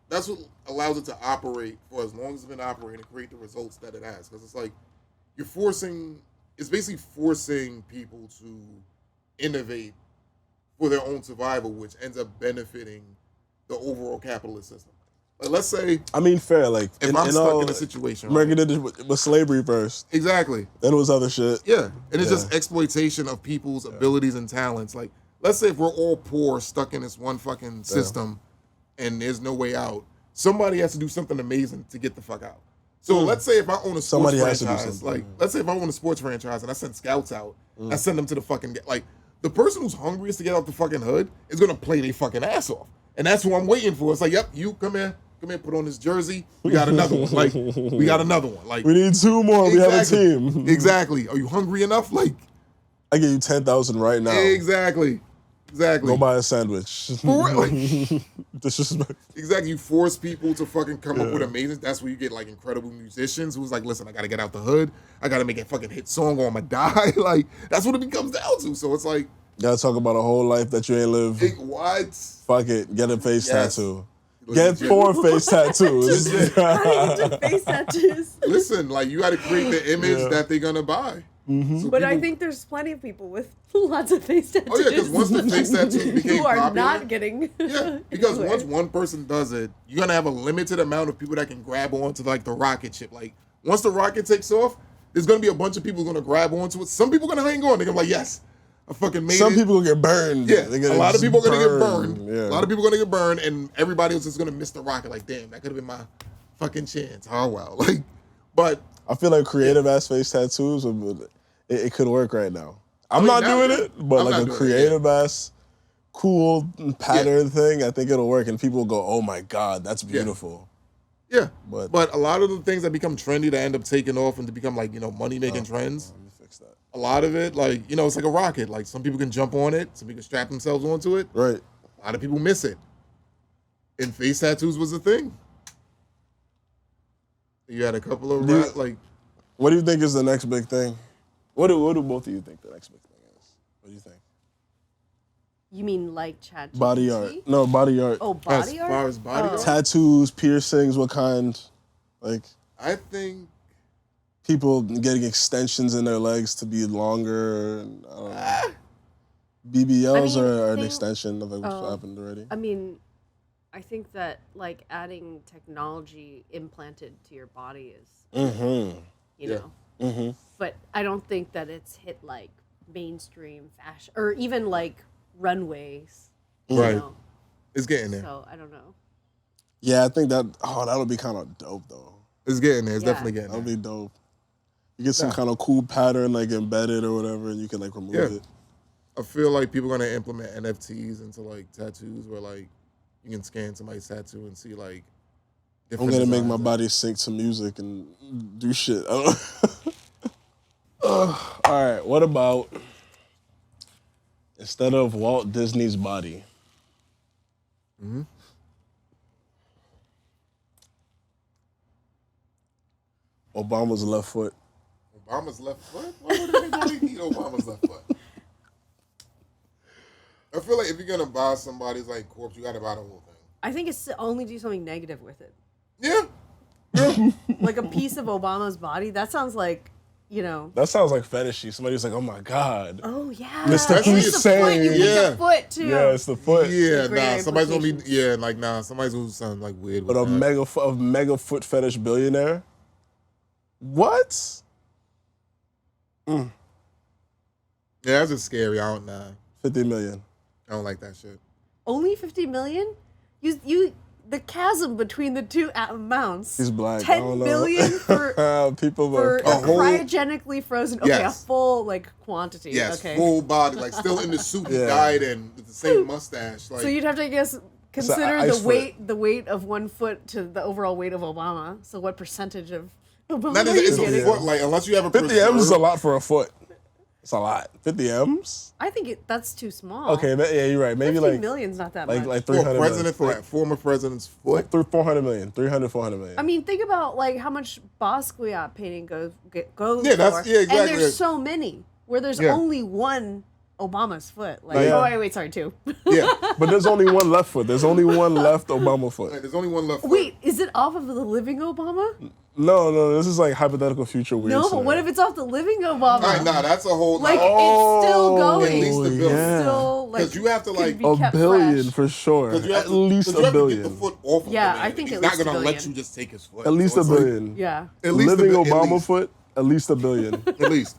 That's what allows it to operate for as long as it's been operating and create the results that it has. Because it's like it's basically forcing people to innovate for their own survival, which ends up benefiting the overall capitalist system. Like, let's say
I mean, fair. Like,
if I'm stuck in a situation,
America
right?
did it with slavery first.
Exactly.
Then it was other shit.
Yeah, and it's
Yeah.
just exploitation of people's abilities and talents. Like, let's say if we're all poor, stuck in this one fucking system, and there's no way out, somebody has to do something amazing to get the fuck out. So let's say if I own a sports
Somebody has to do
franchise,
something.
like, let's say if I own a sports franchise and I send scouts out, I send them to the fucking, like, the person who's hungriest to get out the fucking hood is gonna play their fucking ass off. And that's who I'm waiting for. It's like, yep, you come here, put on this jersey. We got another one. Like, we got another one. Like,
We need two more. We have a team.
Exactly. Are you hungry enough? Like,
I give you 10,000 right now.
exactly.
Go buy a sandwich.
For real. Like,
Disrespect.
exactly. You force people to fucking come up with amazing. That's where you get like incredible musicians who's like, listen, I gotta get out the hood. I gotta make a fucking hit song or I'm gonna die. Like, that's what it becomes down to. So it's like,
Gotta talk about a whole life that you ain't lived.
What?
Fuck it. Get a face tattoo.
Legit.
Get 4 face tattoos.
into face tattoos.
Listen, like you got to create the image that they're gonna buy.
Mm-hmm.
So
But I
people-
think there's plenty of people with lots of face tattoos.
Oh yeah, because once the face tattoos became
who are
popular,
not getting.
yeah, because
anywhere.
once one person does it, you're gonna have a limited amount of people that can grab onto like the rocket ship. Like once the rocket takes off, there's gonna be a bunch of people gonna grab onto it. Some people are gonna hang on. They're gonna be like, yes, I fucking made
Some
it.
people get burned.
Yeah,
They're gonna
a lot of
just
people are gonna get
burn.
burned.
Yeah.
A lot of people are gonna get burned, and everybody else is gonna miss the rocket. Like, damn, that could have been my fucking chance. Oh well, like, but
I feel like creative ass face tattoos, it could work right now. I'm not
now,
doing
yeah.
it, but
I'm
like
not
a
doing it,
creative ass, cool pattern thing, I think it'll work, and people will go, "Oh my god, that's beautiful."
yeah,
But-
but a lot of the things that become trendy that end up taking off and to become like money making trends.
Let me fix that.
A lot of it, like it's like a rocket. Like some people can jump on it, some people can strap themselves onto it.
Right.
A lot of people miss it. And face tattoos was a thing. You had a couple of like.
What do you think is the next big thing? What do both of you think the next big thing is? What do you think?
You mean like chat?
Body art. No, body art.
Oh,
As
body art.
far as body art,
Tattoos, piercings, what kind? Like
I think
people getting extensions in their legs to be longer. And, I don't know. BBLs
I mean,
are an
thing-
extension of what's happened already.
I mean, I think that like adding technology implanted to your body is,
Mm-hmm.
you know,
Mm-hmm.
but I don't think that it's hit like mainstream fashion or even like runways. you
Right.
know?
it's getting there.
So I don't know.
Yeah, I think that'll be kind of dope though.
It's getting there. It's
Yeah.
definitely getting
That'll
there.
be dope. You get some kind of cool pattern like embedded or whatever, and you can like remove
Yeah.
it.
I feel like people are gonna implement NFTs into like tattoos where like you can scan somebody's tattoo and see like.
I'm
different
gonna make
designs
my
of it.
body sync to music and do shit. I don't all right, what about instead of Walt Disney's body?
Mm-hmm.
Obama's left foot.
Obama's left foot? Why would anybody need Obama's left foot? I feel like if you're gonna buy somebody's like corpse, you gotta buy the whole thing.
I think it's to only do something negative with it.
Yeah.
Like a piece of Obama's body. That sounds like,
That sounds like fetishy. Somebody's like, oh my God.
oh yeah,
Mr.
And it's the foot.
Hussein.
You pick
Yeah.
the foot too.
Yeah, it's the foot.
Yeah,
Great
somebody's gonna be
implications.
somebody's gonna sound like weird.
But
With
a
that.
mega foot fetish billionaire? What?
Yeah, that's just scary. I don't know.
50 million.
I don't like that shit.
Only 50 million? You the chasm between the two amounts.
He's black. I
10
don't know.
million for
People
for
were.
A whole-
cryogenically frozen. Okay,
Yes.
a full like quantity.
Yes,
okay.
full body, like still in the suit he
Yeah.
died in with the same mustache. Like
So you'd have to, I guess, consider
ice
the weight of 1 foot to the overall weight of Obama. So what percentage of Obama
that
are
is
you
it's a
getting?
foot. Like unless you have a
50 M's is a
preserve-
lot for a foot. It's a lot. 50 M's?
I think that's too small.
Okay, yeah, you're right. Maybe
50
like
million's not that
like
much.
like
for a
300
president
million.
for a former president's foot.
400 million. 300, 400 million.
I mean, think about like how much Basquiat painting goes
Yeah, that's-
for.
yeah, exactly.
And there's so many where there's
Yeah.
only one Obama's foot. Like,
Yeah.
oh wait, sorry, two.
Yeah,
But there's only one left foot. There's only one left Obama
like,
foot.
there's only one left. Foot.
Wait, is it off of the living Obama?
No, this is like hypothetical future weird.
No, but
scenario.
what if it's off the living Obama?
All right, nah, that's a whole.
Like
nah,
it's still going.
At least the bill.
yeah.
Still like
'Cause you have to,
could
like,
be
a
kept
billion
fresh.
for sure.
'Cause you have
At
to-
least
'cause
a
you have to
billion.
get the foot off of
Yeah,
the man.
I think
He's
at
not
least a
gonna let
billion.
you just take his foot.
At least
So
a
it's like-
billion.
Yeah.
At least
Living
at
Obama
least.
foot, at least a billion.
At least.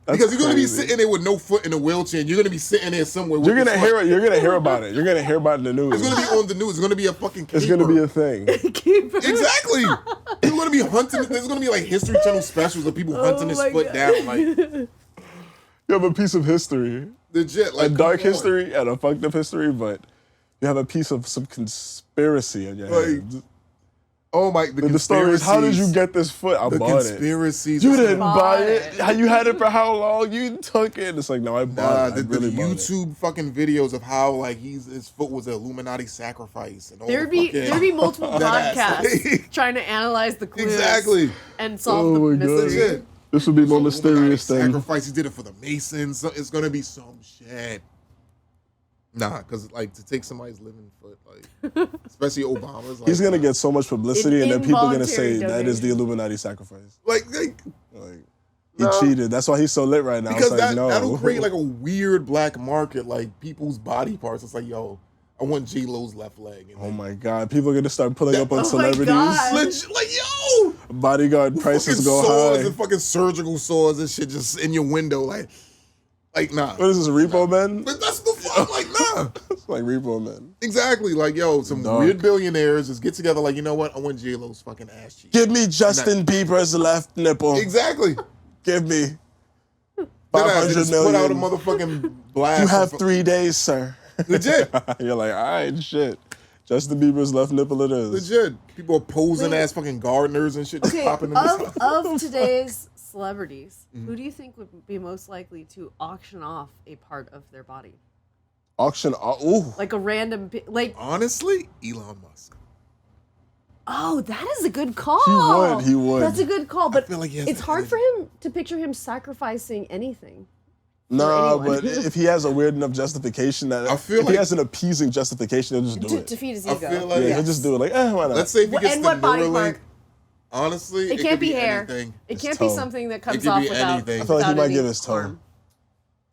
Because you're gonna be
crazy.
sitting there with no foot in a wheelchair, and you're gonna be sitting there somewhere. With
You're
your
gonna
foot.
hear it. You're gonna hear about it. You're gonna hear about it in the news.
It's gonna be on the news. It's gonna be a fucking.
It's gonna be a
caper.
thing.
Keep
Exactly. You're gonna be hunting. There's gonna be like History Channel specials of people hunting his
my
foot
God.
down. Like
You have a piece of history,
legit. Like
a dark
come on.
history and a fucked up history, but you have a piece of some conspiracy in your
Like,
hands.
Oh my!
The story is, how did you get this foot? I
the
bought it.
conspiracies?
You
and
didn't
stuff.
buy
Bought
it.
it.
How you had it for how long? You took it. It's like, no, I bought
Nah,
it. I
the
really bought it.
YouTube fucking videos of how like his foot was an Illuminati sacrifice and all
There'd
the
be
fucking-
there'd be multiple
That ass.
podcasts trying to analyze the clues
Exactly.
and solve
Oh
the
my God.
mystery.
Legit.
This would be more
Some Illuminati
mysterious than.
sacrifice. He did it for the Masons. So it's gonna be some shit. Nah, because like to take somebody's living foot, like especially Obama's, like,
He's gonna get so much publicity, and then people are gonna say
involuntary
that is the Illuminati sacrifice.
like
He cheated. That's why he's so lit right now.
because
It's like, no.
that'll create like a weird black market, like people's body parts. It's like, yo, I want J-Lo's left leg. And
Oh my God! People are gonna start pulling up on
Oh my
celebrities.
God.
legit, like, yo,
Bodyguard prices
fucking
go
swords
high.
and fucking surgical swords and shit just in your window, like nah.
What is this, Repo Man?
But that's the fuck, like, nah.
It's like Repo Man.
Exactly, like, yo, some
Dark.
weird billionaires just get together, like, you know what? I want J-Lo's fucking ass cheek.
Give me Justin Bieber's left nipple.
Exactly.
Give me
Then I
500
just put out a
million.
motherfucking blast.
You have 3 days, sir.
Legit.
You're like, all right, shit. Justin Bieber's left nipple it is.
Legit. People are posing
Wait.
as fucking gardeners and shit, just
Okay,
popping in the
of today's celebrities,
Mm-hmm.
who do you think would be most likely to auction off a part of their body?
Auction. Ooh.
Like a random, like,
Honestly, Elon Musk.
oh, that is a good call.
He would.
That's a good call, but
feel like he has
it's
the
hard for
energy.
him to picture him sacrificing anything.
Nah,
anyone.
but if he has a weird enough justification, that
I feel
if he
like-
has an appeasing justification, he'll just do it.
To feed his
I
ego.
feel like-
Yeah, he'll just do it. Like, why not?
Let's say if he
Wh-
gets
and
the
what body
Neuralink,
part?
honestly,
It can't
could
be hair.
anything.
It
His
can't
toe.
be something that comes
could
off
be
without.
anything. I
feel like he
without
might
any
give his toe.
harm.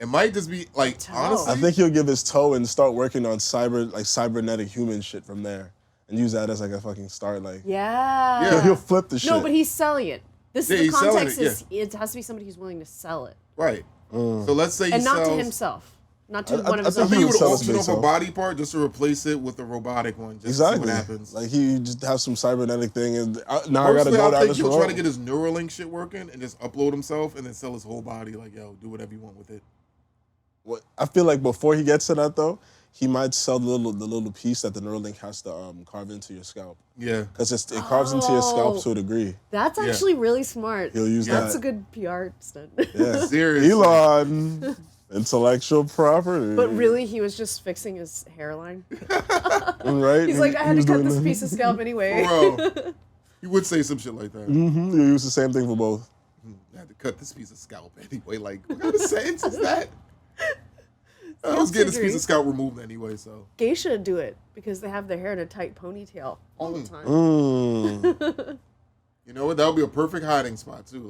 It might just be like,
Toe.
honestly,
I think he'll give his toe and start working on cybernetic human shit from there, and use that as like a fucking start. Like,
Yeah.
he'll flip the shit.
No, but he's selling it. This
Yeah,
is the
he's selling
context.
it,
Is it has to be somebody who's willing to sell it,
right. So let's say he
and not
sells,
to himself, not to
I-
one of
I
his
think
own.
He
he
would
would sell us
auction
big
off a
toe.
body part just to replace it with a robotic one. Just
exactly.
to see what happens.
Like he just have some cybernetic thing, and now I gotta
Personally,
go
I
down
think
this
he'll
road.
try to get his Neuralink shit working and just upload himself and then sell his whole body. Like, yo, do whatever you want with it.
I feel like before he gets to that though, he might sell the little piece that the Neuralink has to carve into your scalp,
Yeah.
because it carves into your scalp
Oh.
to a degree.
That's
Yeah.
actually really smart.
He'll use
That's
that.
a good PR stunt.
Yeah.
Seriously.
Elon, intellectual property.
But really, he was just fixing his hairline.
right?
He's like, I had
He
to
was
cut
doing
this
that.
piece of scalp anyway.
Bro, he would say some shit like that.
He'll use the same thing for both.
I had to cut this piece of scalp anyway. Like, what kind of sentence is that? I was getting this piece of scalp removed anyway, so.
Geisha do it because they have their hair in a tight ponytail all the time.
You know what? That would be a perfect hiding spot, too.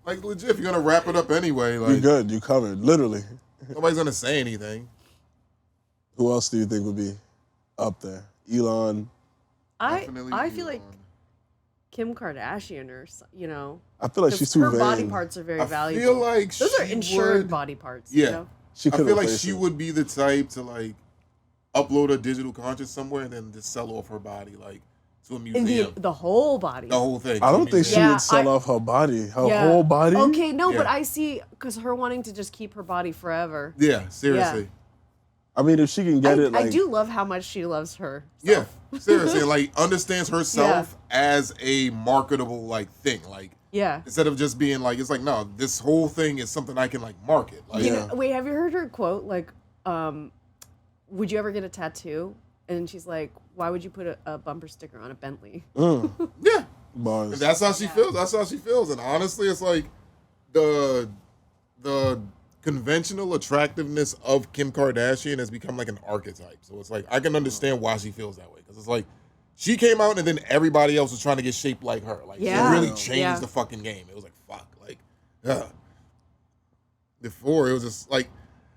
Like legit, if you're going to wrap it up anyway,
You're
like,
good. You covered. Literally.
nobody's going to say anything.
Who else do you think would be up there? Elon.
Definitely
I feel like
Elon.
Kim Kardashian or you know,
I feel like
'cause
she's too
her
vain.
body parts are very
I
valuable.
feel like
Those are
she
insured
would-
body parts.
Yeah.
You know?
She
I
could
feel like
replace
she
it.
would be the type to like upload a digital conscious somewhere and then just sell off her body like to a
In
museum.
the whole body.
The whole thing.
I
to a
don't think she
museum.
Yeah,
would sell
I-
off her body. Her
Yeah.
whole body?
Okay, no, but
Yeah.
I see because her wanting to just keep her body forever.
Yeah, seriously.
I mean, if she can get it, like...
I do love how much she loves her.
Yeah, seriously. And, like understands herself as a marketable like thing. Like
Yeah.
instead of just being like, it's like, no, this whole thing is something I can like market. Like,
You know, wait, have you heard her quote? Like, would you ever get a tattoo? And she's like, why would you put a bumper sticker on a Bentley?
yeah.
Bars.
And that's how she feels. That's how she feels. And honestly, it's like the conventional attractiveness of Kim Kardashian has become like an archetype. So it's like I can understand why she feels that way because it's like she came out and then everybody else was trying to get shaped like her. Like
Yeah.
she really changed
Yeah.
the fucking game. It was like fuck. Like before it was just like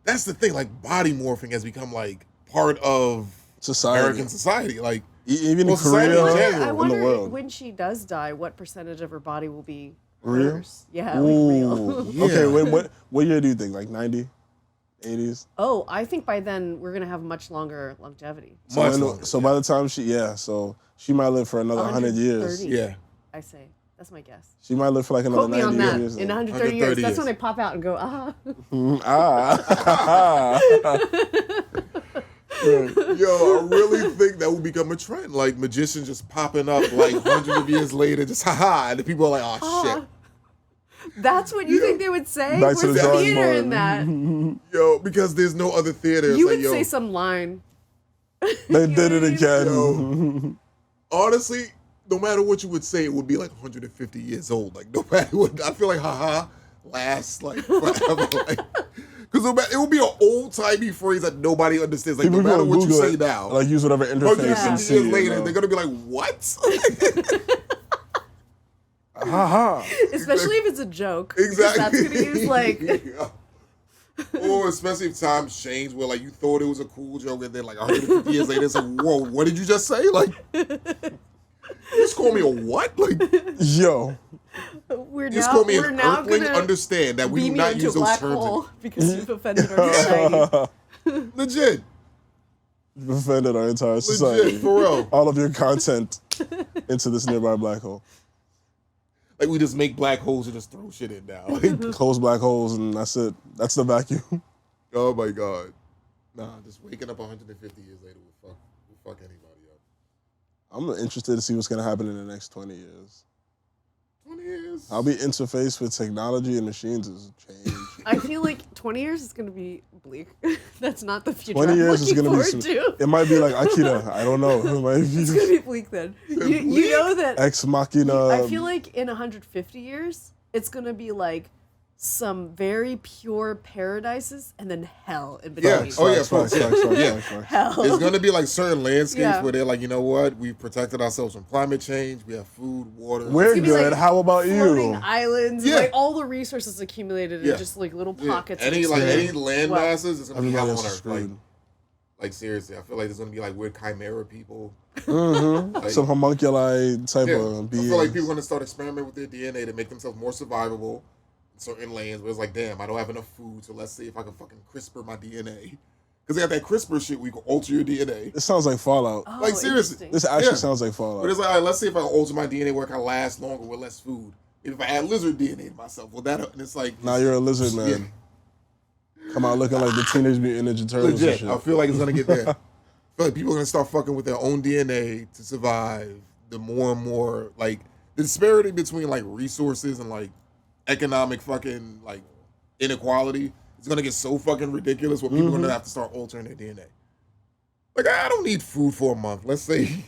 that's the thing. Like body morphing has become like part of
Society.
American society. Like
Even in
Well, society
Korea,
in general.
I
in
wonder
the world.
when she does die, what percentage of her body will be
Real?
hers? Yeah, like real.
Ooh.
Yeah.
Okay, what year do you think? Like 90? 80s?
Oh, I think by then we're gonna have much longer longevity.
So,
Much
when-
longer,
so by the time so she might live for another 100 years.
130.
yeah.
I say. That's my guess.
She might live for like another
Quote me
90
on that.
years.
In 130 years,
130
that's
years.
when I pop out and go, ah.
Yo, I really think that will become a trend. Like magicians just popping up like hundreds of years later, just haha, and the people are like, oh shit.
That's what you think they would say?
Back to
Where's
the
the
drawing
theater
board.
in that?
Yo, because there's no other theater. It's
You
like,
would
yo,
say some line.
They did it again.
honestly, no matter what you would say, it would be like 150 years old. Like no matter what, I feel like haha lasts like forever. Like, because Because it will be an old-timey phrase that nobody understands. Like,
People
no matter what you
Google
say
it,
now.
like use whatever interface and
150
see
years
it,
later,
you know?
they're going to be like, what?
Ha
Especially if it's a joke.
Exactly.
That's going to use, like...
Or especially if times change where, like, you thought it was a cool joke and then, like, 150 years later, it's like, whoa, what did you just say? Like, you just call me a what? Like,
Yo.
We're
just
now,
call me
we're
an
now
earthling.
gonna
Understand that we do
beam you
not
into
use
a
those
black
terms.
hole because you've offended our society.
Legit.
You've offended our entire society.
Legit, for real.
All of your content into this nearby black hole.
Like, we just make black holes and just throw shit in now. Like,
Close black holes and that's it. That's the vacuum.
oh, my God. Nah, just waking up 150 years later will fuck anybody up.
I'm interested to see what's going to happen in the next 20 years.
20 years?
I'll be interfaced with technology and machines has changed.
I feel like 20 years is going to be bleak. That's not the future
20
I'm
years is
looking
going to
forward
be
to.
It might be like Akira. I don't know. It might
It's
be
going to be bleak then. You know that...
Ex Machina.
I feel like in 150 years, it's going to be like some very pure paradises and then hell in between.
Yeah. Oh, yeah,
Facts.
Hell.
There's going to be, like, certain landscapes
Yeah.
where they're like, you know what? We've protected ourselves from climate change. We have food, water.
We're
gonna be
good.
like
How about
Floating
you?
islands,
Yeah.
and like all the resources accumulated
Yeah.
in just like little
Yeah.
pockets.
Any
of
any land
Well,
masses, it's going to be hell on
Everybody else is
Earth.
screwed.
Like, seriously, I feel like there's going to be, like, weird chimera people.
Mm-hmm. Some homunculi type
Yeah,
of
I
beings.
feel like people are going to start experimenting with their DNA to make themselves more survivable in certain lands where it's like, damn, I don't have enough food, so let's see if I can fucking CRISPR my DNA. Because they got that CRISPR shit where you can alter your DNA.
It sounds like Fallout.
Oh,
Like, seriously.
interesting.
This actually
Yeah.
sounds like
But
Fallout.
it's like, all right, let's see if I can alter my DNA where I can last longer with less food. If I add lizard DNA to myself, well, that, and it's like...
Now you're a lizard man.
Yeah.
Come out looking like the Teenage Mutant Ninja Turtles and
Legit.
shit.
I feel like it's going to get there. I feel like people are going to start fucking with their own DNA to survive. The more and more, like, the disparity between, like, resources and, like, economic fucking, like, inequality is going to get so fucking ridiculous where people are going to have to start altering their DNA. Like, I don't need food for a month. Let's see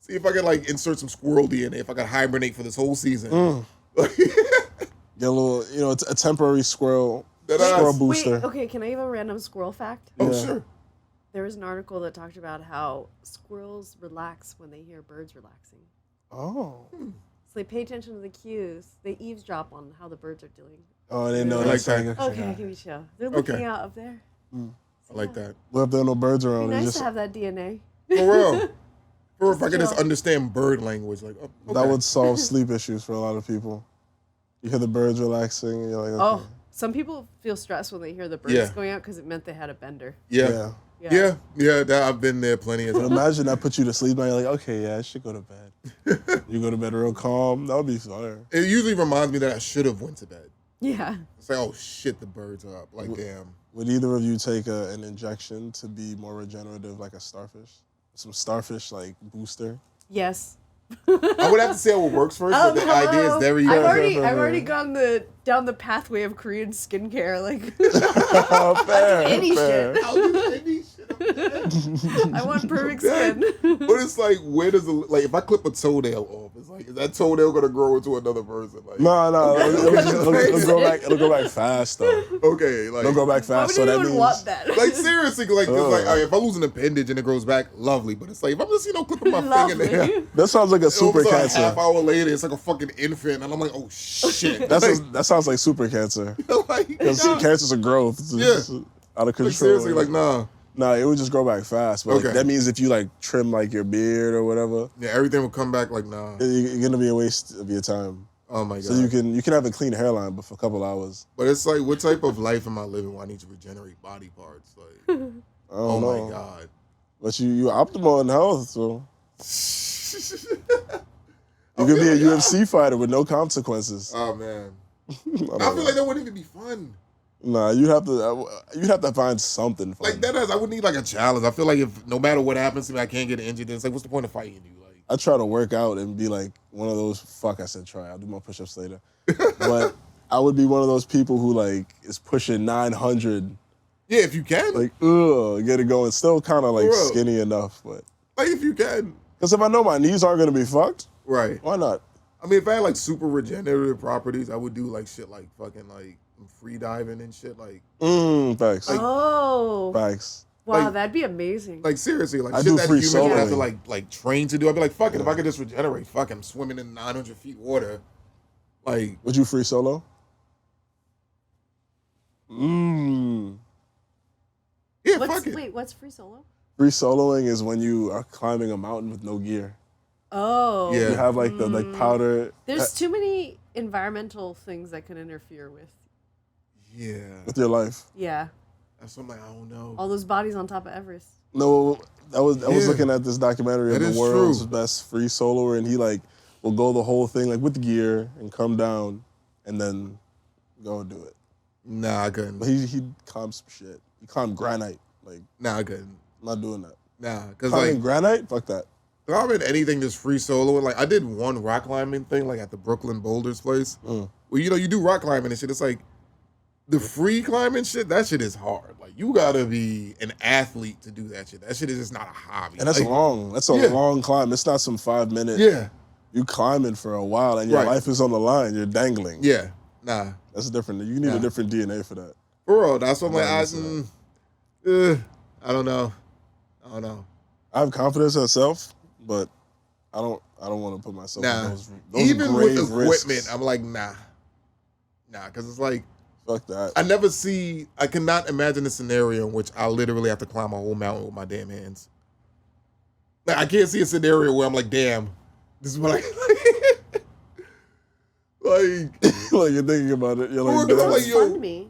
if I can, like, insert some squirrel DNA, if I can hibernate for this whole season.
Get a little, you know, a temporary squirrel
That
booster.
Wait, okay, can I give a random squirrel fact?
Oh,
Yeah.
sure.
There was an article that talked about how squirrels relax when they hear birds relaxing.
Oh.
So they pay attention to the cues. They eavesdrop on how the birds are doing.
Oh, I didn't know
I
that.
like that.
Okay, I'll give you a show. They're looking
Okay.
out up there.
I like that.
What if there are no birds
It'd
around?
be
It's
nice
just,
to have that DNA.
For real. Or if I could just
chill.
understand bird language, like, oh, okay.
That would solve sleep issues for a lot of people. You hear the birds relaxing, and you're like, okay.
Oh, some people feel stressed when they hear the birds
Yeah.
going out because it meant they had a bender.
Yeah.
Yeah.
Yeah, that I've been there plenty of
But
times.
imagine that put you to sleep, and you're like, okay, yeah, I should go to bed. You go to bed real calm. That would be fire.
It usually reminds me that I should have went to bed.
Yeah.
It's like, oh shit, the birds are up. Like, damn.
Would either of you take an injection to be more regenerative, like a starfish? Some starfish, like, booster?
Yes.
I would have to see how it works first, but the
Hello.
idea is very
I've already gone down the pathway of Korean skincare. Like,
Oh, fair,
any
fair.
shit.
I'll do any shit. I'm dead.
I want perfect
Dead.
skin.
But it's like, where does like if I clip a toenail off, it's like, is that toenail gonna grow into another person? Like,
No, it'll go back. It'll go back fast though.
okay, like
It'll go back
Why
fast.
would
So that
anyone
means
want that?
like seriously, like, 'cause, like all right, if I lose an appendage and it grows back, lovely. But it's like if I'm just clipping my
Lovely.
fingernail,
that sounds like a super
over a
cancer.
half hour later, it's like a fucking infant, and I'm like, oh shit.
That sounds like super cancer.
like,
Because
nah.
cancer's a growth. It's just out of control.
Like, seriously, like nah.
Nah, it would just grow back fast. But like,
Okay.
that means if you like trim like your beard or whatever,
Yeah, everything will come back like nah.
you're gonna be a waste of your time.
Oh my god.
So you can have a clean hairline, but for a couple hours.
But it's like, what type of life am I living where I need to regenerate body parts? Like,
I don't
oh
know.
my god.
But you're optimal in health, so
I
you could be a
feel like-
UFC fighter with no consequences.
Oh man.
I
I
don't
feel
know.
like that wouldn't even be fun.
Nah, you'd have to find something fun.
Like that is, I would need like a challenge. I feel like if no matter what happens to me, I can't get injured. Then it's like, what's the point of fighting you? Like,
I try to work out and be like one of those. Fuck, I said try. I'll do my push-ups later. But I would be one of those people who like is pushing 900.
yeah, if you can,
Like, get it going. Still kind of like
Bro.
skinny enough, but
like if you can,
because if I know my knees aren't gonna be fucked,
right?
why not?
I mean, if I had like super regenerative properties, I would do like shit like fucking like free diving and shit. Like,
Facts. Facts.
Wow,
Like,
that'd be amazing.
like seriously, like
I
shit
do
that
free
humans would have to
soloing.
like train to do. I'd be like, fuck it, if I could just regenerate, fuck, I'm swimming in 900 feet water. Like,
would you free solo?
Yeah, fuck it.
Wait, what's free solo?
Free soloing is when you are climbing a mountain with no gear.
Oh.
Yeah.
You have like the like powder.
There's too many environmental things that can interfere with.
Yeah.
With your life.
Yeah.
That's what I'm like, I don't know.
All those bodies on top of Everest.
No, I was looking at this documentary
That
of
is
the world's
true.
best free soloer, and he like will go the whole thing like with gear and come down and then go and do it.
Nah, I couldn't.
But he climbed some shit. He climbed granite. Like,
Nah, I couldn't.
I'm not doing that.
Nah, because
Climbing
like,
granite? Fuck that.
climbing anything that's free soloing, like I did one rock climbing thing like at the Brooklyn Boulders place. Well, you know, you do rock climbing and shit. It's like the free climbing shit, that shit is hard. Like you gotta be an athlete to do that shit. That shit is just not a hobby.
And that's
like,
long. That's a long climb. It's not some 5 minute.
Yeah.
You climbing for a while and your life is on the line. You're dangling.
Yeah. Nah.
That's different. You need a different DNA for that.
For real, that's what I'm like, I don't know.
I have confidence in myself, but I don't want to put myself in
Nah.
those
Even with
grave
equipment,
risks.
I'm like, nah, because it's like,
Fuck that.
I cannot imagine a scenario in which I literally have to climb a whole mountain with my damn hands. Like, I can't see a scenario where I'm like, damn, this is what I like.
Like you're thinking about it. You're like,
It's
damn.
like,
It's
yo,
fun to me.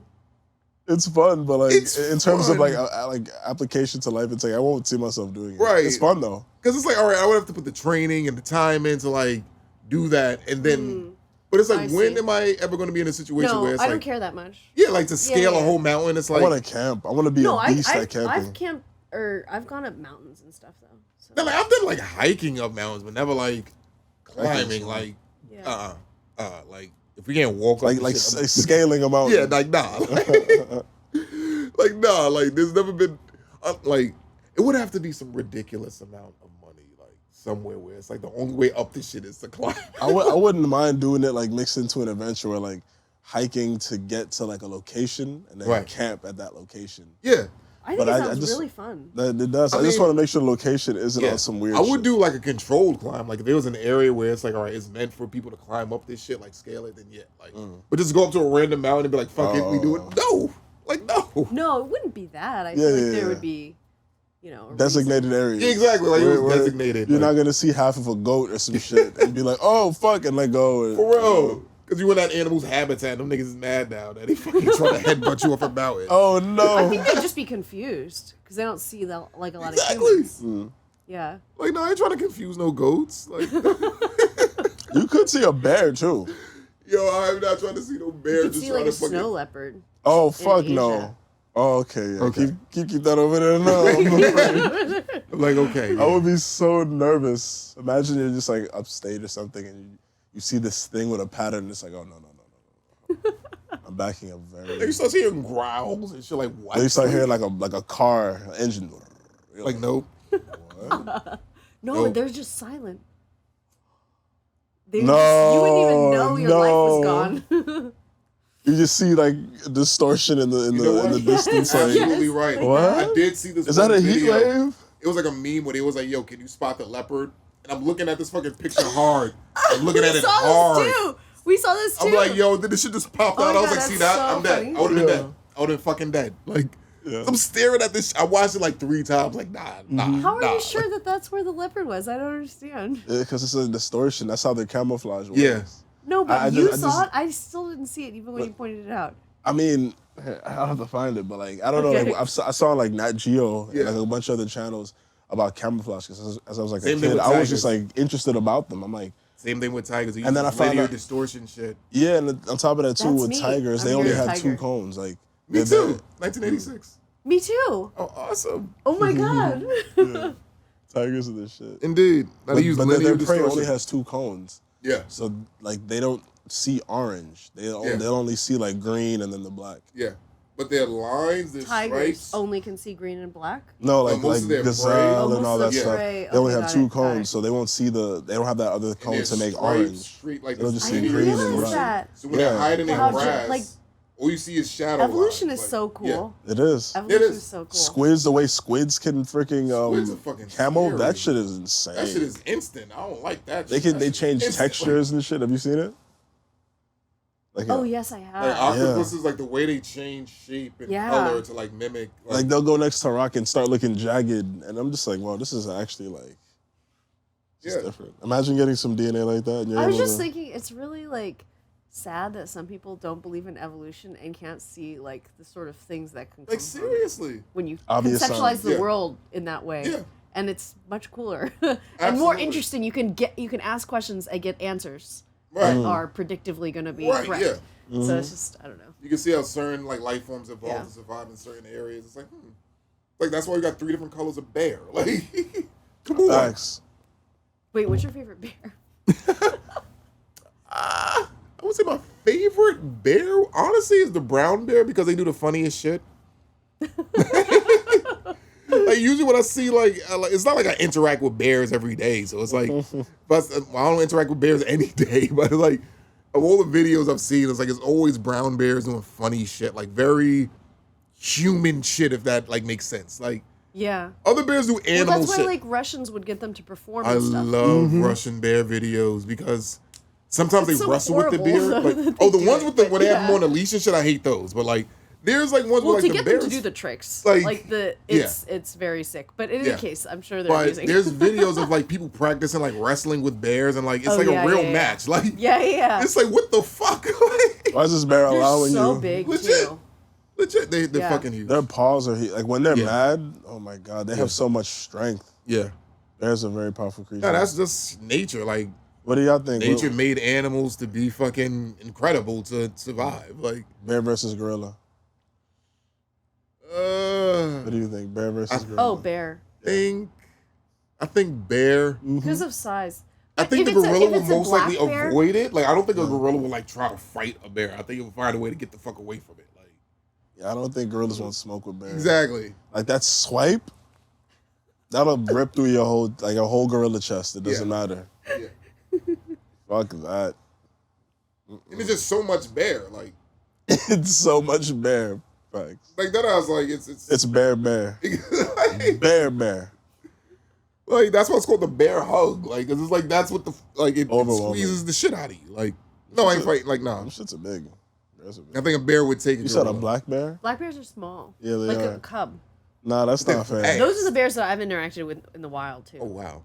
It's fun, but like
It's
in terms of
fun.
like application to life, it's like I won't see myself doing it.
Right.
It's fun though.
because it's like, all right, I would have to put the training and the time in to like do that, and then. But it's like,
I
when
see.
am I ever going to be in a situation
No,
where it's
I
like,
don't care that much.
yeah, like to scale
yeah.
a whole mountain, it's
I
like,
want to camp. I want to be
No,
a beast at camping.
I've camped or I've gone up mountains and stuff though. So.
no, like, I've done like hiking up mountains, but never like climbing,
so.
like,
Yeah.
like if we can't walk
like
up
like
the shit,
scaling a mountain.
yeah, like nah, like nah, like there's never been, like it would have to be some ridiculous amount of money, like somewhere where it's like the only way up this shit is to climb.
I wouldn't mind doing it like mixed into an adventure where like hiking to get to like a location and then
Right.
camp at that location.
Yeah,
I think
but
it
I
sounds
just-
really fun.
That it does. I just
mean-
want to make sure the location isn't
yeah.
on some weird
I would
shit.
do like a controlled climb, like if there was an area where it's like, all right, it's meant for people to climb up this shit, like scale it, then yeah, like, but just go up to a random mountain and be like, fuck it, we do it. No, like no.
No, it wouldn't be that. I
Yeah,
feel like
yeah,
there
yeah.
would be, a reason.
Designated areas.
Yeah, exactly, like, it was
Where
designated,
You're
like-
not gonna see half of a goat or some shit and be like, oh fuck, and let go. And,
For real. Because you in that animal's habitat, them niggas is mad now that they fucking trying to headbutt you off a mountain.
Oh no.
I think they'd just be confused because they don't see that like a lot
Exactly.
of humans. Yeah.
Like, no, I ain't trying to confuse no goats. Like,
You could see a bear too.
yo, I'm not trying to see no bear
You could
just
see
trying
like a
to fucking...
snow leopard.
Oh fuck
Asia.
no. Oh, okay, yeah.
Okay.
Keep that over there. No.
I'm like, okay.
I would be so nervous. Imagine you're just like upstate or something and you see this thing with a pattern and it's like, oh no. I'm backing up
Like,
very.
you start hearing growls and shit like, what?
Then you start hearing like a car an engine. You're
Like, nope.
what?
No,
Nope.
they're just silent. They
No,
just, you wouldn't even know your life was
no.
gone.
You just see like distortion in the
You know what?
in the distance. Like,
Absolutely right.
What?
I did see this
is that
one
a heat
video.
wave?
It was like a meme where it was like, yo, can you spot the leopard? And I'm looking at this fucking picture hard. I'm looking at it hard.
We saw this too.
I'm like, yo, this shit just popped
Oh
out.
my
I was
God,
like, see
that's
that?
so
I'm dead.
funny.
I would have been
Yeah.
dead. I would have been fucking dead. Like,
Yeah.
I'm staring at this. I watched it like 3 times. Like, nah.
How are
nah.
you sure that that's where the leopard was? I don't understand.
Because it's a distortion. That's how the camouflage works.
Yeah.
No, but
I
you
just-
saw it. I still didn't see it, even when you pointed it out.
I mean, I'll have to find it, but like I don't know.
Okay.
Like, I saw like Nat Geo
Yeah.
and like a bunch of other channels about camouflage. Because as I was like
Same
a
thing
kid,
with
I was just
tigers.
like interested about them. I'm like,
Same thing with tigers.
And then I found
linear
out-
distortion shit.
yeah. And on top of that too,
That's
with
me.
tigers,
I'm
they only
very
have
tiger.
2 cones. Like
Me
they're-
too. 1986.
Me too.
Oh, awesome.
Oh my god.
yeah. Tigers are the shit.
Indeed. Now they use
But
linear
their prey
distortion.
only has 2 cones,
Yeah.
so like they don't see orange. They'll
Yeah.
only see like green and then the black.
Yeah. But their lines, their
Tigers
stripes.
only can see green and black.
No,
most
like
of their
gazelle
prey-
and all that
most of
stuff.
their prey.
They only
Okay,
have
got
2
it, got
cones,
it.
so they won't see they don't have that other
And
cone
their
to make
stripes
orange.
straight like
They'll
a
just
I
see
didn't
green and
realize
red.
that.
So when they're hiding in
Wow,
grass,
like-
all you see is shadow
Evolution
lines.
is
Like,
so cool.
It is.
Evolution
It is.
is so cool.
Squids, the way squids can freaking
Squids are fucking
camo,
scary.
that shit is insane.
That shit is instant. I don't like that.
They
shit.
can
That
they
shit
change
is instant.
textures and shit. Have you seen it? Like,
Oh yes, I have.
Like octopuses, like the way they change shape and
Yeah.
color to like mimic.
like they'll go next to a rock and start looking jagged, and I'm just like, wow, this is actually like, it's
Yeah.
different. Imagine getting some DNA like that. And you're
I was
able
just
to-
thinking, it's really like sad that some people don't believe in evolution and can't see like the sort of things that can come
like
from
seriously.
when you
Obvious
conceptualize
signs.
the
Yeah.
world in that way.
Yeah.
And it's much cooler and more
Absolutely.
interesting. You can ask questions and get answers
Right.
that are predictively going to be
Right,
correct.
yeah.
So it's just, I don't know.
You can see how certain like life forms evolve
Yeah.
to survive in certain areas. It's like, like that's why we got 3 different colors of bear. Like, come on.
Facts.
Wait, what's your favorite bear?
I would say my favorite bear, honestly, is the brown bear because they do the funniest shit. Like usually when I see like it's not like I interact with bears every day, so it's like, but I don't interact with bears any day. But like of all the videos I've seen, it's like it's always brown bears doing funny shit, like very human shit, if that like makes sense. Like
Yeah.
other bears do
Well,
animal
that's why
shit.
like Russians would get them to perform
I
and stuff.
love Russian bear videos because sometimes
It's
they
so
wrestle with the
horrible
bear. Like,
that
oh,
they
the
do
ones
it,
with the
but
when they have
yeah.
them on a leash and shit, I hate those. But like, there's like ones
Well,
with
to
like
get
the bears.
them to do the tricks,
like-
like the
Yeah.
it's very sick. But in any
Yeah.
case, I'm sure they're
But
using.
there's videos of like people practicing like wrestling with bears and like it's
Oh,
like
yeah,
a real
yeah, yeah.
match. Like
yeah.
it's like what the fuck? Like,
Why is this bear
They're
allowing
so
you?
big
Legit.
too.
legit, they're
Yeah.
fucking huge.
Their paws are like when they're
Yeah.
mad. Oh my god, they have so much strength.
Yeah,
Bears are very powerful creatures.
no, that's just nature. Like
What do y'all think?
nature made animals to be fucking incredible to survive. Like
Bear versus gorilla. What do you think? Bear versus gorilla.
Oh, bear.
I think bear.
Because of size.
I
But
think
if
the
it's a-
gorilla
if
will
it's a
most likely
black bear-
avoid it. Like I don't think a gorilla will like try to fight a bear. I think it will find a way to get the fuck away from it. Like
Yeah, I don't think gorillas want to smoke with bears.
exactly.
Like that swipe, that'll rip through your whole like a whole gorilla chest. It doesn't matter.
Yeah.
Fuck that.
And it's just so much bear. Like
It's so much bear. Facts.
that I was like
It's bear.
like,
Bear.
like that's why it's called the bear hug. Like 'cause it's like that's what the like it
Overwhelming.
squeezes the shit out of you. Like no, I ain't fighting. Like
Them
nah.
shits are big. Bears are
I
big.
think a bear would take.
You said a black bear?
Black bears are small.
Yeah, they
like
are.
a cub.
Nah, that's not fair.
Hey.
Those are the bears that I've interacted with in the wild too.
Oh wow.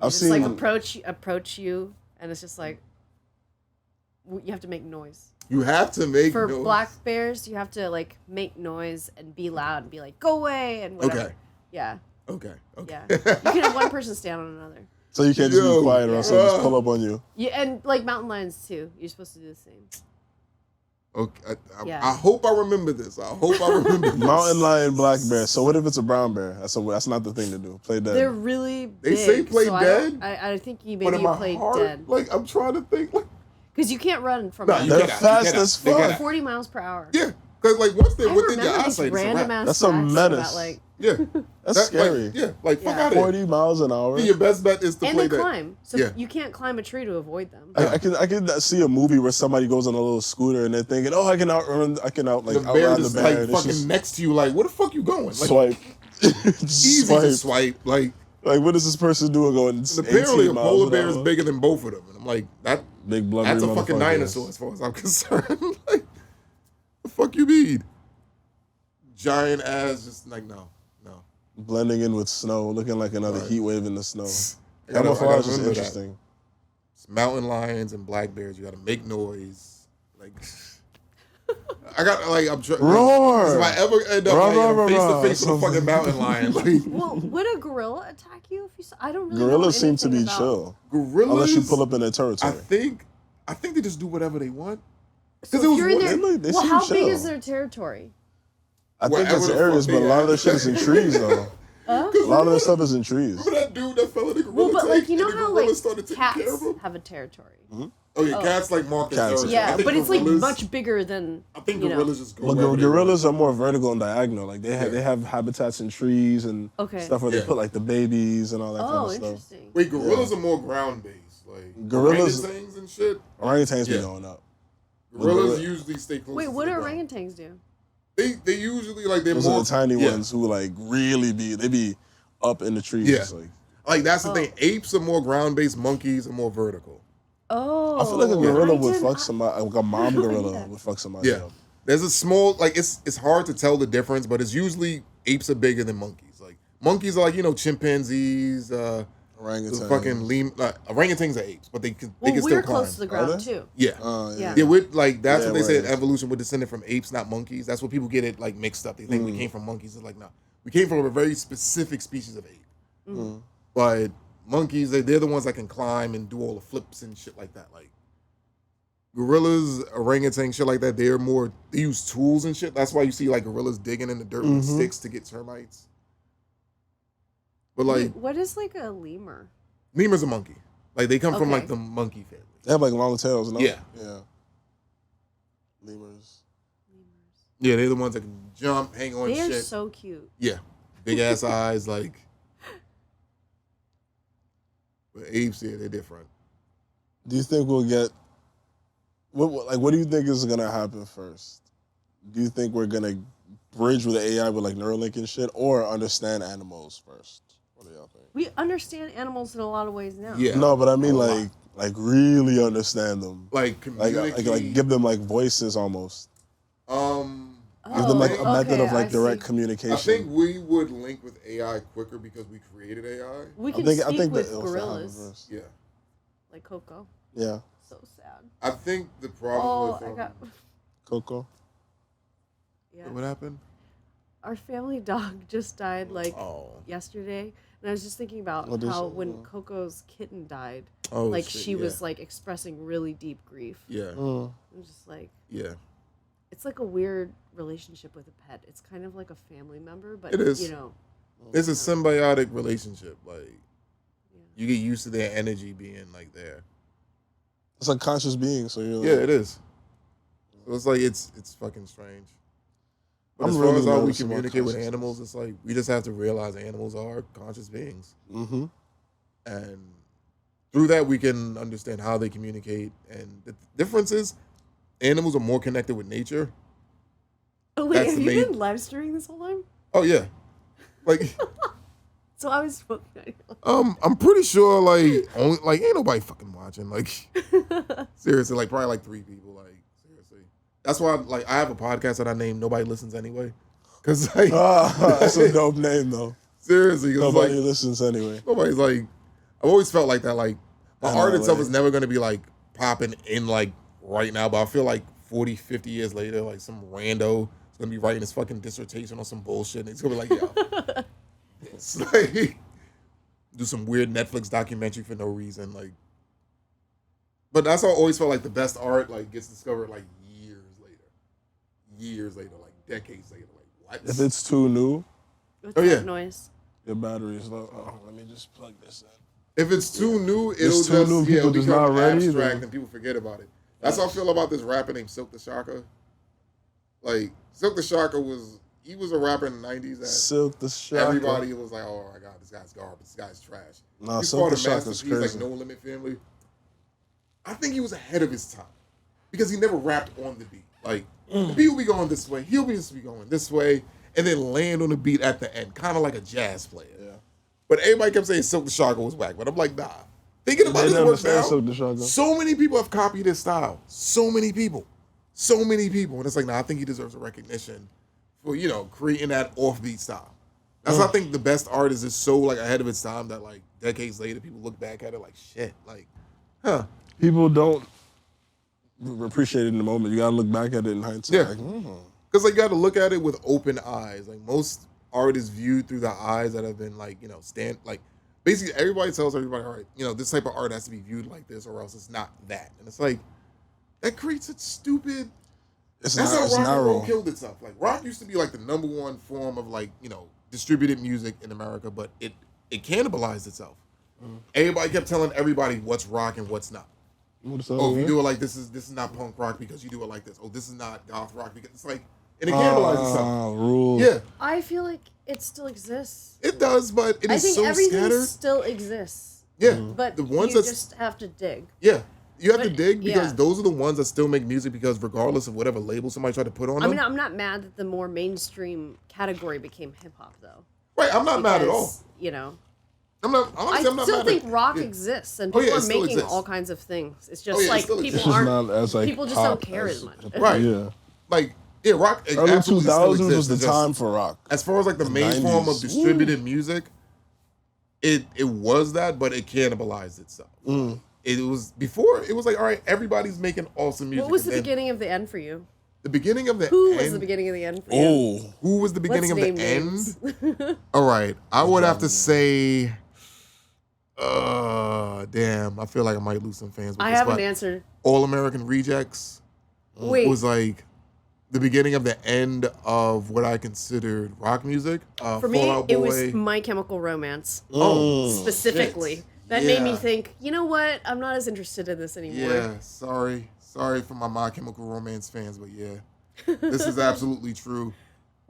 I've
just
seen
like approach you, and it's just like you have to make noise.
You have to make
For
noise.
black bears, you have to like make noise and be loud and be like, "Go away!" and whatever.
Okay.
Yeah,
Okay.
yeah. You can have one person stand on another.
So you can't just
Yo,
be quiet or else they'll just pull up on you.
Yeah, and like mountain lions too. You're supposed to do the same.
Okay.
Yeah.
I hope I remember this. I hope I remember this.
Mountain lion, black bear. So what if it's a brown bear? That's not the thing to do. Play dead.
They're really
They
big.
say play
so
dead?
I think you
But
maybe
in
you
my
play
heart,
dead
like I'm trying to think. Like,
because you can't run from
no,
them.
you
They're
cannot,
fast
you cannot,
as
they
fuck.
cannot.
40 miles per hour.
Yeah, because like once they're
I
within your
remember these
eyesight, it's a
random
wrap.
ass
That's a
facts
menace.
about, like,
Yeah,
That's
That,
scary.
Like, yeah, like fuck
Yeah.
out of
40 miles an hour.
Your best bet is to
and
play
they
that.
climb, so
Yeah.
you can't climb a tree to avoid them.
I can see a movie where somebody goes on a little scooter and they're thinking, "Oh, I can outrun,
The bear
outrun the
just
bear."
like
and it's
fucking
just
next to you. Like, where the fuck you going? Like,
swipe,
easy
swipe.
to swipe. Like,
Like, what is this person doing going?
and apparently
18
a
miles
polar
an
bear is
hour?
bigger than both of them. And I'm like,
Big blubbery
that's a fucking
motherfuckers.
dinosaur as far as I'm concerned. Like, the fuck you mean? Giant ass, just like no.
Blending in with snow, looking like another
Right.
heat wave in the snow.
I gotta
Camouflage is
remember that.
interesting.
It's mountain lions and black bears. You gotta make noise. Like, I got like I'm trying.
Roar!
If I ever end up
Roar,
like
roar,
face to
roar,
face with a fucking mountain lion, like
Well, would a gorilla attack you if you saw? I don't really know
Gorillas seem to be
anything about-
chill,
gorillas.
unless you pull up in their
I
territory.
think they just do whatever they want.
So
Because it
if
was
you're in
one-
their,
they
well,
seem
how
chill.
big is their territory?
I think
wherever
it's
the fuck
areas,
they
but a lot of
at.
their shit is in trees, though.
Huh?
A lot of their stuff is in trees.
Remember that dude that fell in the gorilla
Well, but like
tank
you know
and the
how
gorilla
like
started taking care of
cats
him?
have a territory.
Oh yeah, cats like marked as
Cats.
vertical.
Yeah, but it's like
gorillas-
much bigger than.
I think
you know.
gorillas just go.
But
wherever they
gorillas
want.
are more vertical and diagonal. Like they have habitats in trees and
Okay.
stuff where they put like the babies and all that kind
Oh,
of stuff.
interesting.
Wait, gorillas are more ground based. Like
Gorillas-
orangutans and shit.
Orangutans be
Yeah.
going up.
Gorillas usually stay close.
Wait, what
to
do
the ground.
orangutans do?
They usually like they're
Those
more
are the tiny ones who like really be up in the trees.
Yeah.
Like
that's the thing. Apes are more ground based. Monkeys are more vertical.
Oh.
I feel like a gorilla would
didn't-
fuck somebody. Like a mom gorilla
Yeah.
would fuck somebody
Yeah.
up.
There's a small like it's hard to tell the difference, but it's usually apes are bigger than monkeys. Like monkeys are like chimpanzees,
Orangutan.
fucking orangutans are apes, but they can
Well,
still
we're
climb.
close to the ground
they?
too.
Yeah.
Yeah.
Yeah, we're like that's
Yeah,
what they say.
right.
Evolution we're descended from apes, not monkeys. That's what people get it like mixed up. They think we came from monkeys. It's like no, we came from a very specific species of ape. But monkeys, they're the ones that can climb and do all the flips and shit like that. Like gorillas, orangutan, shit like that. They use tools and shit. That's why you see like gorillas digging in the dirt with sticks to get termites. But like
Wait, what is like a lemur?
lemur's a monkey. Like they come from like
Okay.
the monkey family.
They have like long tails, no?
Yeah.
Yeah. Lemurs.
Yeah, they're the ones that can jump, hang on
They are
shit.
so cute.
Yeah, big ass eyes, like. But apes, yeah, they're different.
Do you think we'll get what do you think is gonna happen first? Do you think we're gonna bridge with the AI with like Neuralink and shit, or understand animals first? What do y'all think?
We understand animals in a lot of ways now.
Yeah,
No, but I mean like really understand them.
like communicate.
Like give them like voices almost. Give them like a
Oh,
method of
okay,
like
I
direct
see.
communication.
I think we would link with AI quicker because we created AI.
We
I
can
think
speak with
that it'll happen
gorillas,
first.
Yeah,
like Coco.
Yeah.
So sad.
I think the problem
Oh,
with
I got.
Coco.
Yeah.
what happened?
Our family dog just died like
Oh,
yesterday, and I was just thinking about
What is
how
it?
when Coco's kitten died,
oh,
like
shit,
she
yeah.
was like expressing really deep grief.
Yeah,
Mm.
I'm just like,
yeah.
it's like a weird relationship with a pet. It's kind of like a family member, but
It is.
you know,
It's a symbiotic relationship. Like
yeah.
you get used to their energy being like there.
It's like conscious being, so you're like,
Yeah, it is. So it's like it's fucking strange. But
I'm
as far
really
as how we
nervous about
communicate with
consciousness.
animals, it's like we just have to realize animals are conscious beings,
Mm-hmm.
and through that we can understand how they communicate. And the difference is, animals are more connected with nature.
Oh wait,
That's
have
the
you
main-
been live streaming this whole time?
Oh yeah, like
So I was smoking.
I'm pretty sure like only like ain't nobody fucking watching. Like seriously, like probably like 3 people. Like seriously, that's why like I have a podcast that I named Nobody Listens Anyway, because like
That's a dope name though.
seriously, 'cause,
Nobody
like,
listens anyway.
nobody's like, I've always felt like that. Like, my
I know,
art itself
like-
is never going to be like popping in like right now, but I feel like 40, 50 years later, like some rando is going to be writing his fucking dissertation on some bullshit. And he's going to be like, yo, it's like, do some weird Netflix documentary for no reason. Like, but that's how I always felt like the best art like gets discovered like years later, like decades later. Like, what?
If it's too new,
What's
Oh, yeah.
that noise?
your battery is low. Oh, let me just plug this in.
If it's too new, it'll
It's too new, people
it'll
just
become
not ready,
abstract
then-
and people forget about it. That's how I feel about this rapper named Silk the Shocker. Like Silk the Shocker was a rapper in the 90s that
Silk the Shocker.
everybody was like, oh my god, this guy's garbage, this guy's trash.
Nah,
He's
Silk
part
the
of
Shocker's
Masterpiece,
crazy.
like No Limit Family. I think he was ahead of his time because he never rapped on the beat. Like the beat will be going this way, he'll be going this way, and then land on the beat at the end, kind of like a jazz player.
Yeah.
But everybody kept saying Silk the Shocker was whack. But I'm like, nah. Thinking about
They
his
didn't
work
understand
now,
Silk the Shocker.
so many people have copied his style. So many people. And it's like, nah, I think he deserves a recognition for, creating that offbeat style. That's why I think the best artist is so like ahead of its time that like decades later people look back at it like shit. Like, huh.
People don't appreciate it in the moment. You gotta look back at it in hindsight.
Yeah.
Like,
Because like you got to look at it with open eyes. Like most art is viewed through the eyes that have been like, basically everybody tells everybody, all right, this type of art has to be viewed like this or else it's not that. And it's like, that creates a stupid...
it's
That's how rock and roll
narrow.
killed itself. Like rock used to be like the number one form of like, distributed music in America, but it cannibalized itself. Everybody kept telling everybody what's rock and what's not. Oh, if you do it like this is not punk rock because you do it like this. Oh, this is not goth rock because it's like, and it cannibalizes something.
Rules.
Yeah,
I feel like it still exists.
it does, but it
I
is
think
so
everything
scattered.
still exists.
Yeah,
But
the ones
you
that
just have to dig.
yeah, you have to
But-
dig because
yeah.
those are the ones that still make music because regardless of whatever label somebody tried to put on
I
them.
mean, I'm not mad that the more mainstream category became hip hop, though.
Right, I'm not mad at all.
Because, you know,
I'm not. Honestly, I'm not
still
mad
think
at,
rock
yeah.
exists, and
Oh,
people
yeah, it
are
still
making
exists.
all kinds of things. It's
Oh,
just
yeah, it
like
still
people
exists.
It's just
aren't.
not as like
People just don't
pop
care as much.
Right.
Yeah.
Like, yeah, rock
Early
absolutely still
2000s was
exists.
the
It's just-
time for rock.
As far as like the
The
main form of
90s.
distributed music, it was that, but it cannibalized itself. It was before. It was like, all right, everybody's making awesome music.
What was the
and then
beginning of the end for you?
The beginning of the
Who
end.
was the beginning of the end for you?
Oh,
Who was the beginning
Let's
of the
name
end?
names.
All right, I would have to say, damn, I feel like I might lose some fans. With
I
this,
haven't
but
answered.
All American Rejects
Wait,
was like the beginning of the end of what I considered rock music.
for
Fall
me,
Out
it
Boy.
was My Chemical Romance
Oh,
specifically.
shit.
That made me
Yeah.
think. You know what? I'm not as interested in this anymore.
Yeah, sorry for my Chemical Romance fans, but yeah, this is absolutely true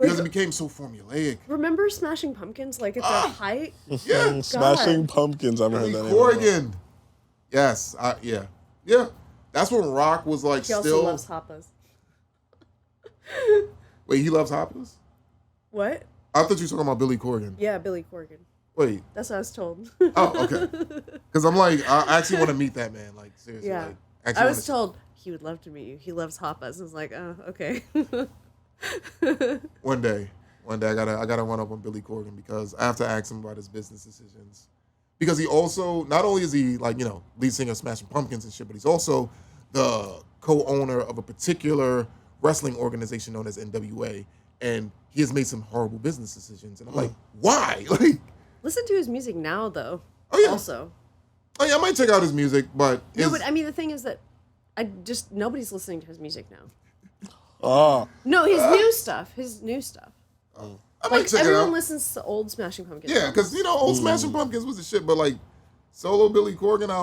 because it became so formulaic.
Remember Smashing Pumpkins? Like at their height.
Yeah,
Smashing Pumpkins. I've heard that name.
Corrigan. Yes, yeah. That's when rock was like
He also
still.
loves Hoppas.
Wait, he loves hoppers?
What?
I thought you were talking about Billy Corgan.
Yeah, Billy Corgan.
Wait.
That's what I was told.
Oh, okay. Because I'm like, I actually want to meet that man. Like, seriously.
Yeah.
Like, actually
I was
wanna-
told he would love to meet you. He loves Hoppas. I was like, oh, okay.
One day, I gotta run up on Billy Corgan because I have to ask him about his business decisions. Because he also, not only is he like, lead singer of Smashing Pumpkins and shit, but he's also the co-owner of a particular wrestling organization known as NWA. And he has made some horrible business decisions. And I'm like, why? Like,
Listen to his music now, though.
Oh, yeah.
Also.
oh yeah, I might check out his music, but
No, but I mean, the thing is that nobody's listening to his music now.
Oh,
No, his new stuff. His new stuff.
I might
Like,
check it
everyone
out.
listens to old Smashing Pumpkins.
Yeah, because old Smashing Pumpkins was the shit, but like solo Billy Corgan, I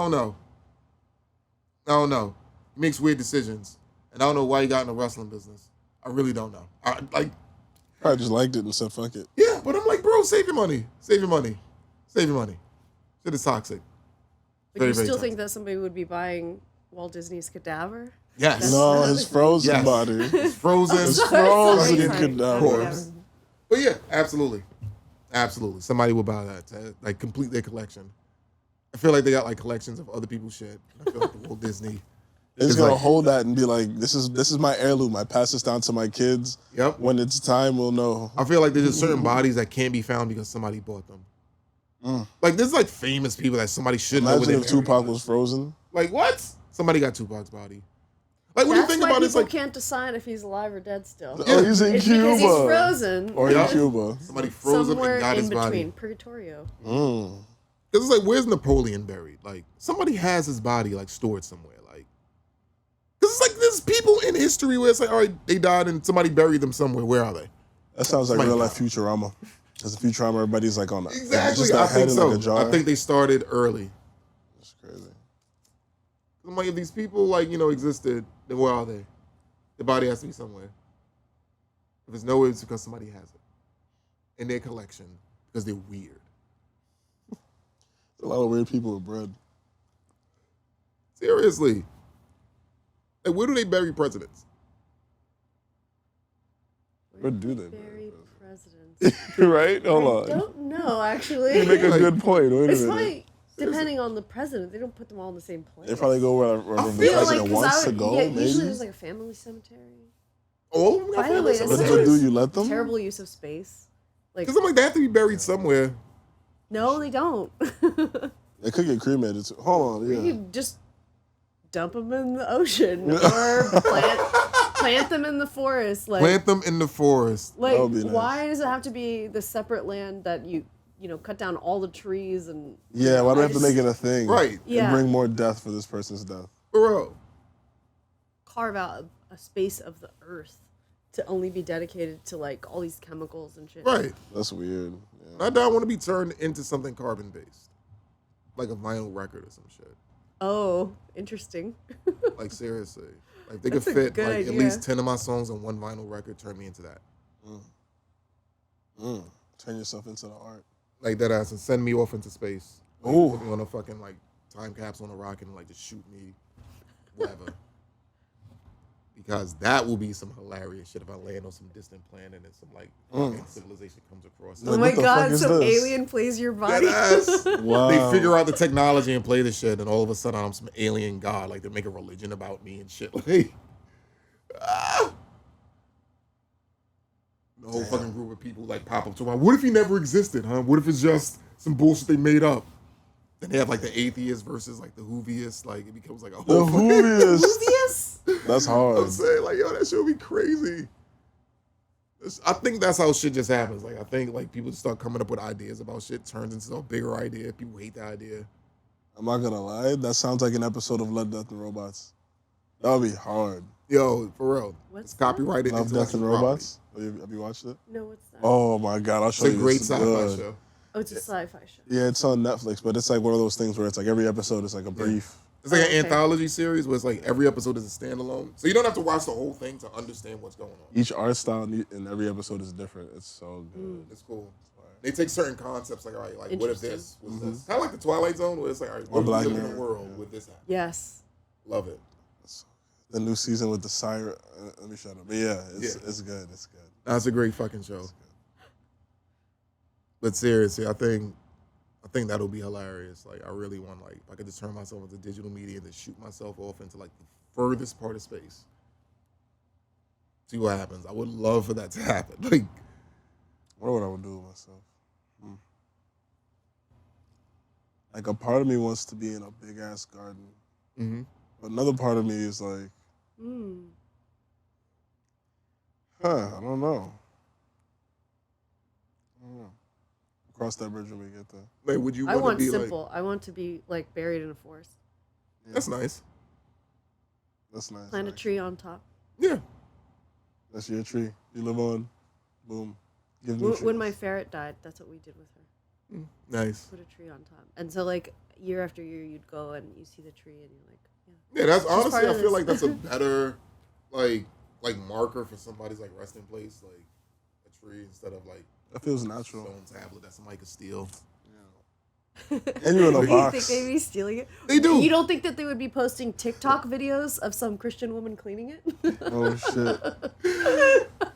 don't know. He makes weird decisions, and I don't know why he got in the wrestling business. I really don't know.
I just liked it and said, fuck it.
Yeah, but I'm like, bro, save your money. Shit is toxic.
But
Very,
you
very
still
toxic.
think that somebody would be buying Walt Disney's cadaver?
Yes,
No, his frozen
Yes.
body.
it's frozen.
Frozen
Sorry.
cadaver.
But yeah, absolutely. Somebody will buy that to like complete their collection. I feel like they got like collections of other people's shit. I feel like the Walt Disney.
They're just
It's
gonna
like-
hold that and be like, this is my heirloom. I pass this down to my kids.
Yep.
When it's time, we'll know.
I feel like there's just certain bodies that can't be found because somebody bought them. Like there's like famous people that somebody should know.
Imagine
where
if
they're
Tupac
buried.
was frozen.
Like what? Somebody got Tupac's body. Like what do you
That's
think
why
about
people
it? It's like
can't decide if he's alive or dead still.
Oh, he's in
It's
Cuba.
because he's frozen
Or
Yeah.
in Cuba.
somebody froze him
somewhere
and got
in
his
between.
body.
Purgatorio.
Mm.
Because it's like, where's Napoleon buried? Like somebody has his body like stored somewhere. Like, because it's like there's people in history where it's like, all right, they died and somebody buried them somewhere. Where are they?
That sounds like
Somebody
real life
died.
Futurama. Because the Futurama, everybody's like on that.
Exactly.
Just
I
their head
think
in
so.
like a jar.
I think they started early.
That's crazy.
I'm like, if these people like existed, then where are they? The body has to be somewhere. If it's nowhere, it's because somebody has it in their collection because they're weird.
A lot of weird people with bread.
Seriously. Like, where do they bury presidents?
Where do they
Bury
bury
presidents.
Right? Hold
I
on.
don't know, actually.
You make a
Like-
good point. Wait a
It's
minute.
probably depending on the president. They don't put them all in the same place.
They probably go where
I
the
feel
president
'cause
wants to go,
yeah,
maybe.
usually there's like a family cemetery.
All of them got
By the
family
way,
But
that's
cemeteries?
do you let them?
Terrible use of space. Like,
Because I'm like, they have to be buried somewhere.
no, they don't.
They could get cremated too. Hold on, yeah.
You just dump them in the ocean or plant them in the forest. Like,
Plant them in the forest.
like
That would be nice.
why does it have to be the separate land that you cut down all the trees and
Yeah, why do we have to
just
make it a thing?
Right.
Yeah.
And bring more death for this person's death.
Bro.
carve out a space of the earth to only be dedicated to like all these chemicals and shit?
Right.
That's weird. Yeah.
I don't want to be turned into something carbon based. Like a vinyl record or some shit.
Oh, interesting.
Like seriously, like they
That's
could
a
fit
good
like at
idea.
least 10 of my songs on one vinyl record. Turn me into that.
Turn yourself into the art.
Like that ass and send me off into space. Like,
Ooh.
put me on a fucking like time capsule on a rocket and like just shoot me, whatever. Because that will be some hilarious shit if I land on some distant planet and some like fucking civilization comes across.
Oh
Like,
my
what the fuck
god,
is
some
this?
alien plays your body.
That ass.
Wow.
They figure out the technology and play the shit, and all of a sudden I'm some alien god. Like they make a religion about me and shit. Like, the whole fucking group of people like pop up to me. What if he never existed, huh? What if it's just some bullshit they made up? Then they have like the atheist versus like the Whoviest. Like it becomes like a
The
whole fucking.
Whoviest. That's hard.
I'm saying like, yo, that shit would be crazy. I think that's how shit just happens. Like I think like people just start coming up with ideas about shit, turns into a bigger idea. People hate the idea.
I'm not gonna lie. That sounds like an episode of Love, Death, and Robots. That would be hard.
Yo, for real.
What's
It's copyrighted.
Love, Death, and
intellectual property.
Robots. Have you watched it?
No, what's that?
Oh my god, I'll show
It's a
you.
great
It's
sci-fi
good.
show.
Oh, it's a sci-fi show.
Yeah, it's on Netflix, but it's like one of those things where it's like every episode is like a brief.
It's like
Oh,
an
okay.
anthology series where it's like every episode is a standalone. So you don't have to watch the whole thing to understand what's going on.
Each art style in every episode is different. It's so good.
It's cool. They take certain concepts like, all right, like what if this was
Mm-hmm.
this? Kind of like the Twilight Zone where it's like, all right, what if
Black
we live in a
Mirror.
world with this happen?
Yes.
Love it.
The new season with the siren. Let me shut up. But yeah, it's good. It's good.
That's a great fucking show. But seriously, I think that'll be hilarious. Like I really want like if I could just turn myself into digital media and then shoot myself off into like the furthest part of space. See what happens. I would love for that to happen. Like
I wonder what I would do with myself. Like a part of me wants to be in a big ass garden. But another part of me is like, I don't know. Cross that bridge when we get there.
Like, would you
I
want
want
to be
simple. I want to be like buried in a forest.
like? That's nice.
That's nice.
Plant a
actually.
tree on top.
Yeah.
That's your tree. You live on. Boom. Give new
When
trees.
my ferret died, that's what we did with her.
Nice.
Put a tree on top. And so like year after year, you'd go and you see the tree and you're like,
Yeah, that's
part
honestly. I
of
feel
this.
like that's a better, like marker for somebody's like resting place, like a tree instead of like
That feels
a
natural.
stone tablet that somebody could steal.
And you're in a
You
box.
think they'd be stealing it?
They do.
You don't think that they would be posting TikTok videos of some Christian woman cleaning it?
Oh shit.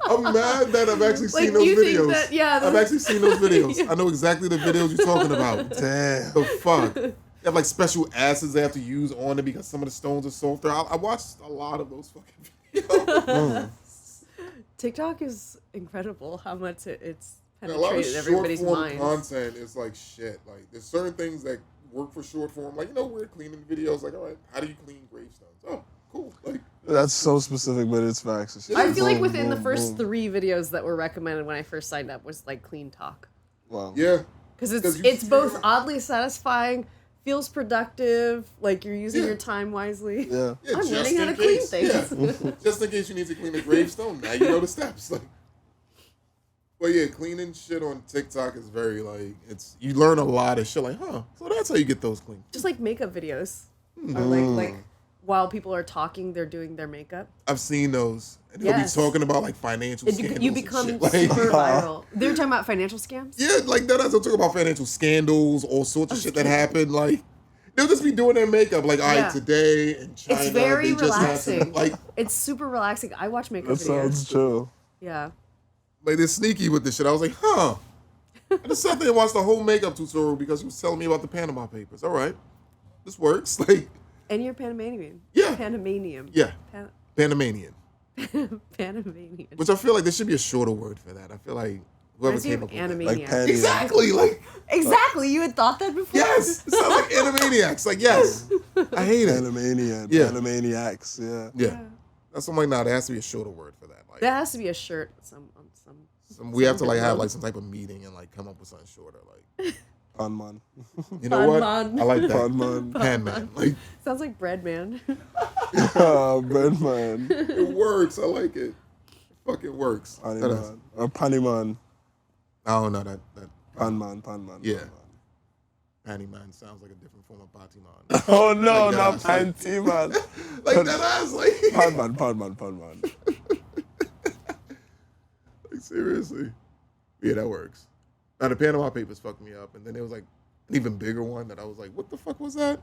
I'm mad that I've actually
Like,
seen those
you think
videos.
that- yeah,
I've
those-
actually seen those videos. I know exactly the videos you're talking about.
Damn.
The fuck. They have like special acids they have to use on it because some of the stones are softer. I watched a lot of those fucking videos.
TikTok is incredible how much it's
And a lot of
penetrated
short
everybody's
form
minds.
content is like shit. Like there's certain things that work for short form. Like we're cleaning videos. Like all right, how do you clean gravestones? Oh, cool. Like
That's so specific, but it's facts. It's just
I feel like
boom,
within the
boom,
first
boom.
3 videos that were recommended when I first signed up was like clean talk.
Wow.
yeah,
Because
'Cause you
it's both
feel-
oddly satisfying, feels productive, like you're using
Yeah.
your time wisely.
Yeah.
yeah.
I'm
just
learning how
in
to clean
case.
things.
Yeah. Just in case you need to clean a gravestone, now you know the steps. Like, but yeah, cleaning shit on TikTok is very like you learn a lot of shit. Like, huh? So that's how you get those clean.
Just like makeup videos.
Hmm.
Or like while people are talking, they're doing their makeup.
I've seen those. And they'll
Yes.
be talking about like financial scandals.
You
and
become
shit. Like,
super viral. They're talking about financial scams?
yeah, like that. They'll talk about financial scandals, all sorts of shit that happened. Like they'll just be doing their makeup. Like, all right,
Yeah.
today in China,
It's very
they just had some,
relaxing.
like
It's super relaxing. I watch makeup
That
videos.
sounds chill.
Yeah.
they're sneaky with this shit. I was like, huh. I just sat there and watched the whole makeup tutorial because he was telling me about the Panama Papers. All right, this works. Like,
And you're Panamanian.
Yeah.
Panamanian.
yeah, Panamanian.
Panamanian.
Which I feel like there should be a shorter word for that. I feel like whoever
Reminds me
came
of
up with that.
Animaniacs.
Like Panty.
Exactly, like
Exactly. You had thought that before?
yes, it sounds like Animaniacs. Like yes, I hate it.
Panamanian.
Yeah.
Panamaniacs. Yeah.
Yeah, that's I'm like, nah, there has to be a shorter word for that. Like
That has to be a shirt on some
we have to like have like some type of meeting and like come up with something shorter. Like
Panman.
you know what?
Panman.
I like that.
Panman.
Pan man, like
sounds like bread man.
Breadman.
it works. I like it. It fucking works. That is-
Paniman. Or Paniman.
I don't know that.
Panman.
Yeah. Pantyman sounds like a different form of Batiman.
Oh no,
Like
not
that.
panty man.
Like that ass, like.
Podman.
Like, seriously. Yeah, that works. Now, the Panama Papers fucked me up, and then there was like an even bigger one that I was like, what the fuck was that?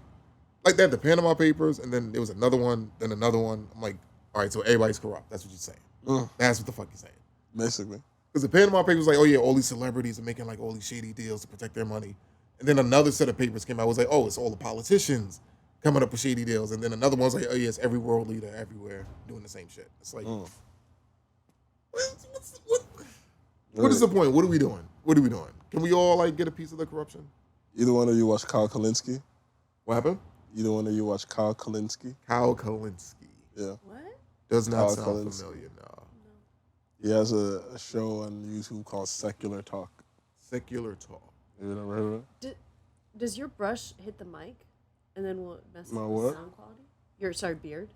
Like, they had the Panama Papers, and then there was another one, then another one. I'm like, all right, so everybody's corrupt. That's what you're saying. That's what the fuck you're saying.
Basically.
Because the Panama Papers was like, oh yeah, all these celebrities are making like all these shady deals to protect their money. And then another set of papers came out, was like, oh, it's all the politicians coming up with shady deals. And then another one was like, oh yeah, it's every world leader everywhere doing the same shit. It's like, what is the point? What are we doing? What are we doing? Can we all like get a piece of the corruption?
Either one of you watch Kyle Kalinske?
What happened?
Either one of you watch Kyle Kalinske?
Kyle Kalinske.
Yeah.
What?
Does not
Kyle
sound
Kalinske.
familiar, no.
He has a show on YouTube called Secular Talk.
Secular talk.
You never heard of it?
Does your brush hit the mic, and then will it mess
My
with
what?
the sound quality? Your beard.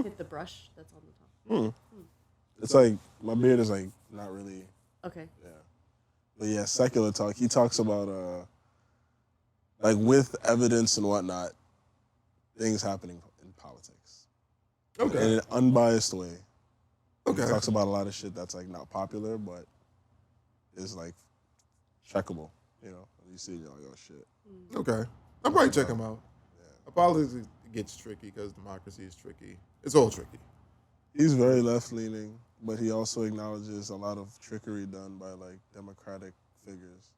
Hit the brush that's on the top.
It's like, my beard is like, not really,
Okay.
yeah. But yeah, Secular Talk, he talks about, like with evidence and whatnot, things happening in politics.
Okay.
In an unbiased way.
Okay.
He talks about a lot of shit that's like not popular, but is like checkable. You know, you see, you're like, oh shit.
Okay. I'll probably check him out. Yeah. Politics gets tricky because democracy is tricky. It's all tricky.
He's very left leaning, but he also acknowledges a lot of trickery done by like democratic figures.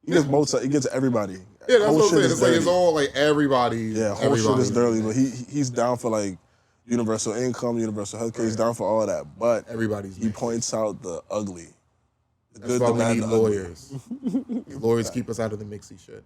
He gets both sides. He gets everybody.
Yeah, that's
Whole
what I'm
shit
saying.
is
It's like
dirty.
it's all like everybody.
Yeah, whole shit is dirty, but he's down for like universal income, universal healthcare. He's down for all of that, but
Everybody's
he
mixed.
points out the ugly. The
That's
good,
why
the
we
bad,
need
the ugly.
lawyers. Lawyers keep us out of the mixy shit.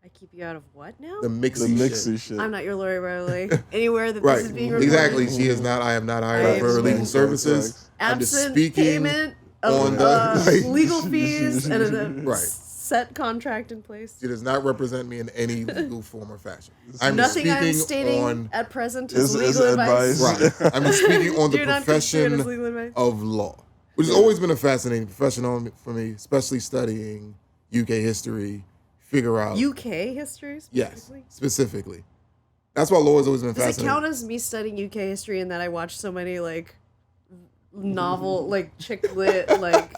I keep you out of what now?
The mixy,
The mixy shit.
I'm not your lawyer, Riley. Anywhere that
Right.
this is being recorded.
Exactly. She is not. I am not hired
I
for her
am
legal
not.
services. I'm just
Absent
speaking
payment of
on the
legal fees and a
Right.
set contract in place.
She does not represent me in any legal form or fashion. I'm
Nothing I'm
speaking
stating
on
at present
Is
is legal advice.
advice.
right. I'm speaking on the
Do not construe it as
profession
legal advice.
of law, which has always been a fascinating profession for me, especially studying UK history. Figure out
UK history
yes,
specifically?
specifically. That's why law has always been
Does it
fascinating.
count as me studying UK history and that I watch so many like novel, like chick lit, like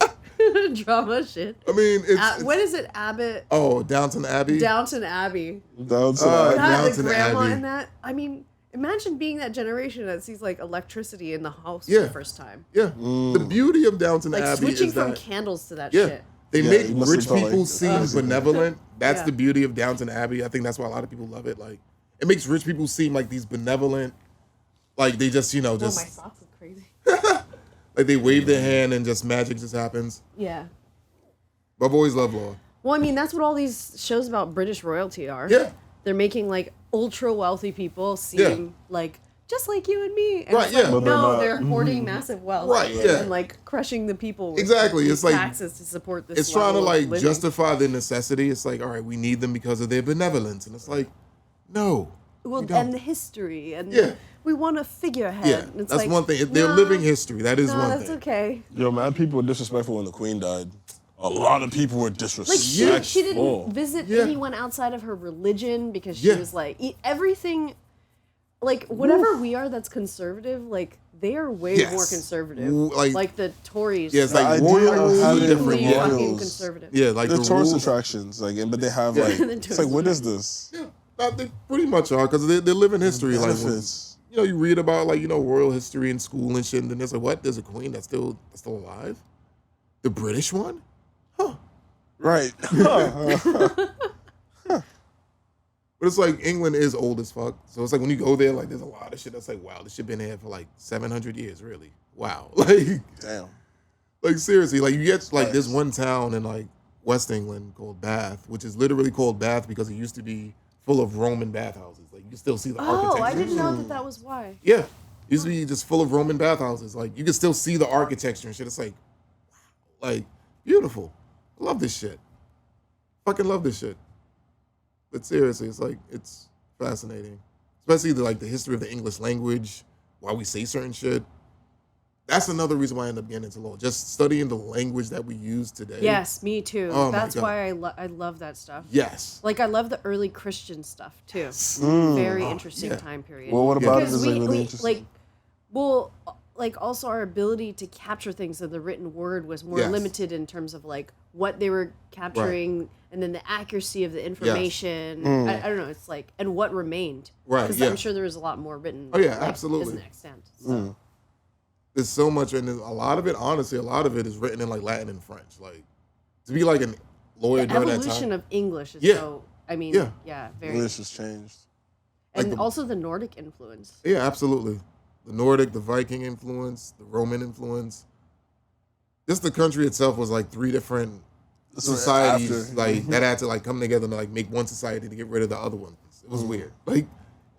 drama shit?
I mean, it's
What is it, Abbott?
oh, Downton Abbey.
Downton Abbey.
Down to
Uh,
that.
God, the
Downton
grandma
Abbey.
in that. I mean, imagine being that generation that sees like electricity in the house for
Yeah.
the first time.
Yeah, the beauty of Downton
Like
Abbey
switching
is
from
that
candles to that
yeah,
shit.
they
Yeah,
make
you must
rich
have felt
people
like-
seem benevolent. That's
Yeah.
the beauty of Downton Abbey. I think that's why a lot of people love it. Like, it makes rich people seem like these benevolent, like they just
Oh, my
just
socks look crazy.
like they wave their hand and just magic just happens.
Yeah.
But I've always loved law.
Well, I mean, that's what all these shows about British royalty are.
Yeah.
They're making like ultra wealthy people seem like just like you and me. And
Right,
it's like,
yeah. But
they're
no,
not.
they're hoarding massive wealth.
Right, yeah.
And like crushing the people with
Exactly,
these
it's like-
taxes to support this.
It's trying to
level of
like
living.
justify their necessity. It's like, all right, we need them because of their benevolence, and it's like, no.
Well,
we don't.
and the history, and
Yeah.
we want a figurehead.
Yeah,
and it's
that's
like,
one thing. If they're
nah,
living history, that is
nah,
one
that's
thing.
okay.
Yo, man, people were disrespectful when the Queen died. A lot of people were
Like
disrespectful.
she didn't visit
Yeah.
anyone outside of her religion because she
Yeah.
was like everything, like whatever we are that's conservative, like they are way
Yes.
more conservative.
Like-
Like the Tories.
Yeah, it's
The
like
idea
royal
of
rules are
having
different.
really
Yeah.
fucking
royals.
conservative.
Yeah, like
The
the
tourist
rules.
attractions, like, but they have
Yeah.
like,
The
it's like, what is this?
Yeah, they pretty much are because they're living history. Like, when,
Benefits.
you know, you read about like royal history in school and shit, and then there's like, what? There's a queen that's still alive? The British one? Huh?
Right.
But it's like England is old as fuck, so it's like when you go there, like there's a lot of shit that's like, wow, this shit been here for like 700 years, really. Wow,
Damn.
like seriously, like you get like this one town in like West England called Bath, which is literally called Bath because it used to be full of Roman bathhouses. Like you can still see the architecture.
Oh, I didn't know that was why.
Yeah, it used to be just full of Roman bathhouses. Like you can still see the architecture and shit. It's like, wow, like beautiful. I love this shit. Fucking love this shit. But seriously, it's like it's fascinating, especially the history of the English language, why we say certain shit. that's another reason why I end up getting into law. Just studying the language that we use today.
Yes, me too.
Oh my
That's
God.
why I love that stuff.
Yes.
Like I love the early Christian stuff too. Very interesting time period.
Well, what about it
Because
is like really interesting?
like also our ability to capture things in the written word was more
Yes.
limited in terms of like what they were capturing and then the accuracy of the information. I don't know. It's like, and what remained.
Right,
Because
yeah.
I'm sure there was a lot more written.
Oh, yeah,
like,
absolutely.
Isn't extent. So.
There's so much, and a lot of it, honestly, a lot of it is written in like Latin and French. Like to be like a lawyer
The
during that
evolution
time.
of English is
Yeah.
so. I mean,
Yeah.
very.
English has changed.
And
like
also the Nordic influence.
Yeah, absolutely. The Nordic, the Viking influence, the Roman influence. Just the country itself was like 3 different societies that had to like come together to like make one society to get rid of the other ones. It was weird. Like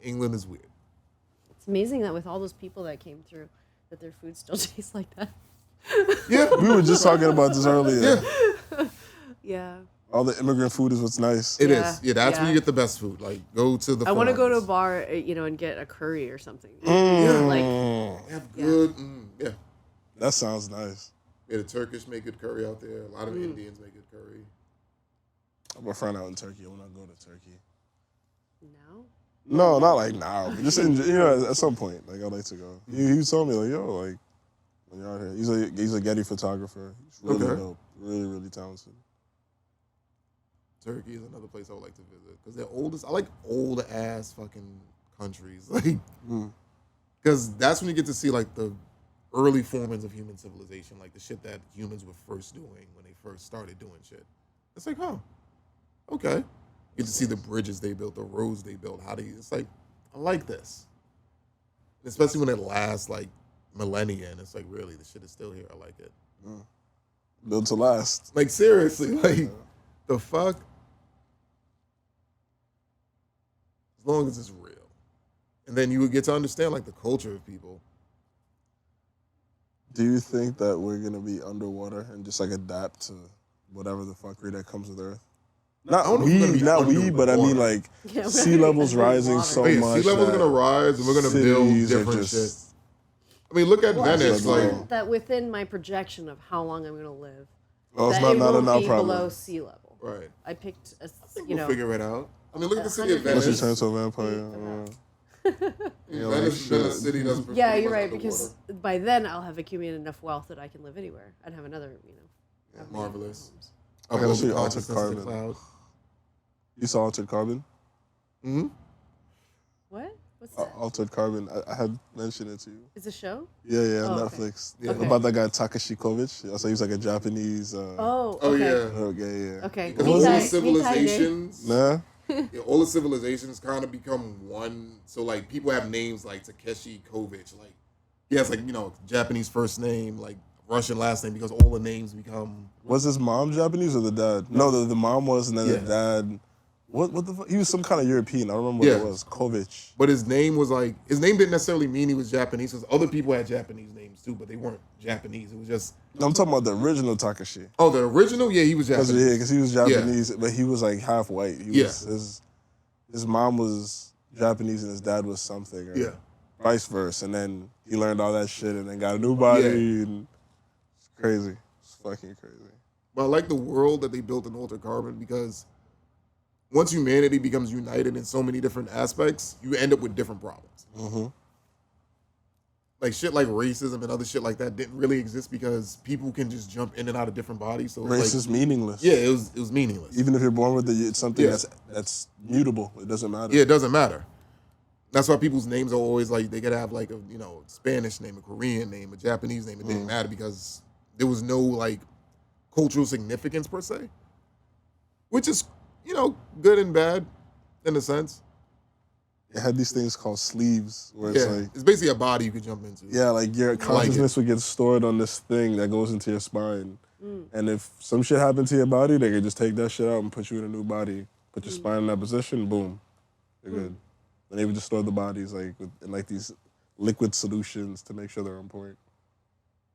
England is weird.
It's amazing that with all those people that came through, that their food still tastes like that.
Yeah.
We were just talking about this earlier.
Yeah.
Yeah.
All the immigrant food is what's nice.
It
Yeah,
is. Yeah, that's where
yeah.
you get the best food. Like go to the
I want to go to a
farms.
bar, and get a curry or something.
Yeah.
Like,
They have good yeah.
That sounds nice.
Yeah, the Turkish make good curry out there. A lot of Indians make good curry.
I'm a friend out in Turkey. I want to go to Turkey.
no.
No, not like now, but just at some point. Like I'd like to go. He told me like, yo, like when you're out here, he's a Getty photographer. He's really dope, really talented.
Turkey is another place I would like to visit because they're oldest. I like old ass fucking countries, like because that's when you get to see like the early formings of human civilization, like the shit that humans were first doing when they first started doing shit. It's like, okay. You get to see the bridges they built, the roads they built. It's like, I like this, especially when it lasts like millennia, and it's like really the shit is still here. I like it.
Built to last.
Like seriously, like the fuck. As long as it's real, and then you would get to understand like the culture of people.
Do you think that we're gonna be underwater and just like adapt to whatever the fuckery that comes with Earth? Not
don't know if we're gonna be
we, but I mean
underwater.
like
Yeah, we're
sea
gonna be
levels rising
underwater.
so
Oh, yeah,
much.
sea levels are
that
gonna rise, and we're gonna build
cities are
different
just-
shit. I mean, look at
Well, I
Venice.
just
Like,
learned that within my projection of how long I'm going to live,
Oh, it's
that it
not
won't
our
be
problem.
below sea level.
right?
I picked a,
We'll figure it out. I mean, look at the city of
100
Unless you
Venice.
turn to a vampire.
Venice has been a city that's been
Yeah,
pretty
you're
much
right, because by then I'll have accumulated enough wealth that I can live anywhere. I'd have another, have many
marvelous.
homes.
I gotta see
Overconsciousness
Altered
of the
Carbon.
cloud.
You saw Altered Carbon?
Mm-hmm.
What? What's that?
Altered Carbon. I had mentioned it to you.
It's a show?
Yeah,
Oh, okay.
Netflix.
Yeah.
Okay.
About that guy Takashi Kovic. So he's like a Japanese.
Oh,
Oh
okay.
yeah.
Okay, yeah.
Okay.
Because all the
Hentai-
civilizations,
Nah.
yeah, all the civilizations kind of become one. So like people have names like Takeshi Kovic, like he has like Japanese first name, like Russian last name, because all the names become.
Was his mom Japanese or the dad? No, the mom was, and then the dad. What the fuck? He was some kind of European. I don't remember what it
Yeah.
was. Kovic.
But his name didn't necessarily mean he was Japanese, because other people had Japanese names too, but they weren't Japanese. It was just
No, I'm talking about the original Takashi.
the original. Yeah, he was Japanese.
Because he was Japanese, but he was like half white. He was, his mom was Japanese and his dad was something. Or
Yeah.
Vice versa. And then he learned all that shit and then got a new body.
Yeah.
And it's crazy. It's fucking crazy.
But I like the world that they built in Altered Carbon, because once humanity becomes united in so many different aspects, you end up with different problems.
Mm-hmm.
Like shit like racism and other shit like that didn't really exist because people can just jump in and out of different bodies. So
Race
it's
is meaningless.
yeah, it was meaningless.
Even if you're born with it's something
Yeah.
that's mutable. It doesn't matter.
Yeah, it doesn't matter. That's why people's names are always like they could have like a Spanish name, a Korean name, a Japanese name. It didn't matter because there was no like cultural significance per se, which is good and bad in a sense.
It had these things called sleeves where it's like
it's basically a body you could jump into.
yeah, like your consciousness would get stored on this thing that goes into your spine. And if some shit happened to your body, they could just take that shit out and put you in a new body, put your spine in that position, boom, you're good. And they would just store the bodies like in like these liquid solutions to make sure they're on point.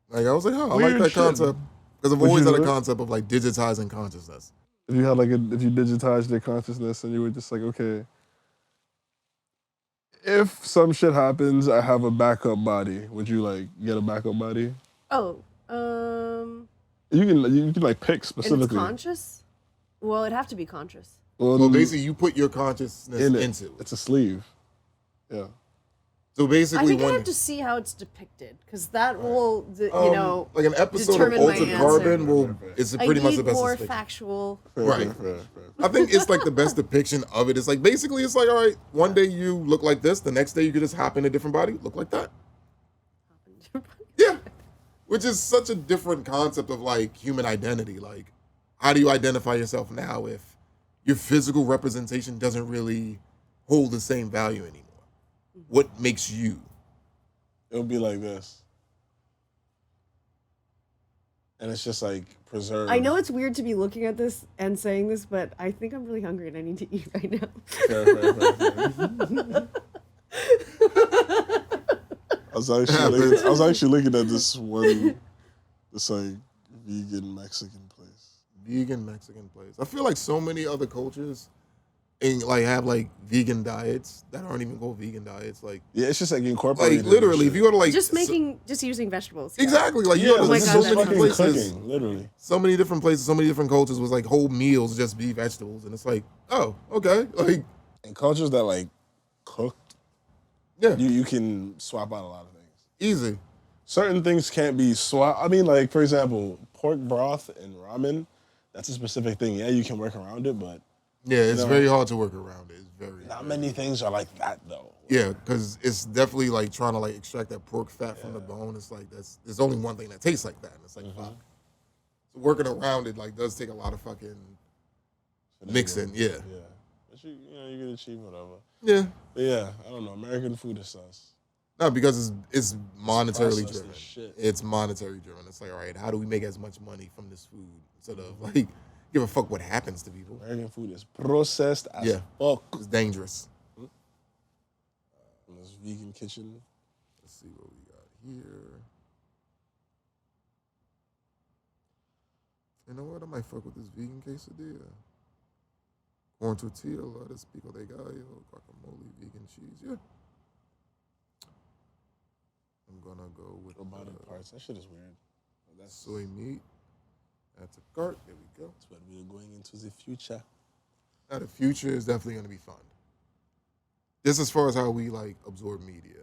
Like I was like, I like
Weird
that
shit.
concept because I've
Would
always
you
had a
do it?
concept of like digitizing consciousness.
If you had if you digitized your consciousness and you were just like, okay, if some shit happens, I have a backup body. Would you like get a backup body?
Oh,
You can like pick
and
specifically.
it's conscious? Well, it'd have to be conscious.
Well, basically, you put your consciousness
in it.
into it.
It's a sleeve. Yeah.
So
I
basically,
think I have to see how it's depicted, because that will,
like an episode of
determine my
Altered
answer.
Carbon will is
I
pretty much
need
the best
more
depiction.
factual.
Right.
Fair.
I think it's like the best depiction of it. It's like basically, it's like, all right, one day you look like this, the next day you could just hop in a different body, look like that. Yeah, which is such a different concept of like human identity. Like, how do you identify yourself now if your physical representation doesn't really hold the same value anymore? What makes you?
It'll be like this. And it's just like preserved.
I know it's weird to be looking at this and saying this, but I think I'm really hungry and I need to eat right now.
Fair. I was actually looking at this like vegan Mexican place.
Vegan Mexican place. I feel like so many other cultures have like vegan diets that aren't even called vegan diets. Like,
yeah, it's just like incorporated.
Like literally, if you go to like
just using vegetables. Yeah.
exactly, like you
Yeah,
go to
my
so
God,
many
that's
places,
cooking, literally.
so many different places, so many different cultures was like whole meals just be vegetables, and it's like, oh, okay, like
And cultures that like cooked,
yeah,
you can swap out a lot of things.
easy.
Certain things can't be swapped. I mean, like for example, pork broth and ramen. That's a specific thing. Yeah, you can work around it, but
Yeah, it's very hard to work around it. It's very
not many things are like that though.
Yeah, because it's definitely like trying to like extract that pork fat from the bone. It's like there's only one thing that tastes like that, and it's like fuck. So working around it like does take a lot of fucking mixing. Yeah,
Yeah. But you can achieve whatever.
yeah.
But yeah, I don't know. American food is sus.
No, because it's monetarily
processed
driven.
as shit.
It's monetary driven. It's like, all right, how do we make as much money from this food instead of like give a fuck what happens to people?
American food is processed as
Yeah.
fuck.
It's dangerous.
In this vegan kitchen.
Let's see what we got here. You know what? I might fuck with this vegan quesadilla. Corn tortilla, lettuce, pico de gallo, guacamole, vegan cheese. Yeah. I'm gonna go with
Robotic parts. That shit is weird. That's
soy meat. Add to cart. There we go.
what we are going into the future.
Now the future is definitely gonna be fun. Just as far as how we like absorb media.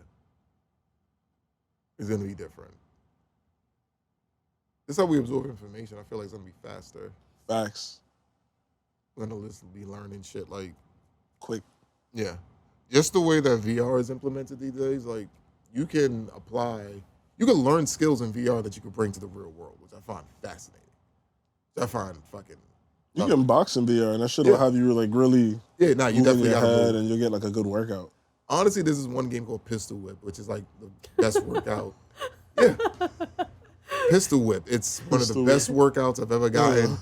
It's gonna be different. This is how we absorb information. I feel like it's gonna be faster.
Facts.
We're gonna be learning shit like
Quick.
yeah. Just the way that VR is implemented these days, like you can learn skills in VR that you can bring to the real world, which I find fascinating. I find fucking
You can box in VR and that shit will have you like really
yeah, nah, you
moving
definitely
your
gotta
head
move.
and you'll get like a good workout.
Honestly, this is one game called Pistol Whip, which is like the best workout. Yeah. Pistol Whip. It's one of the best workouts I've ever gotten.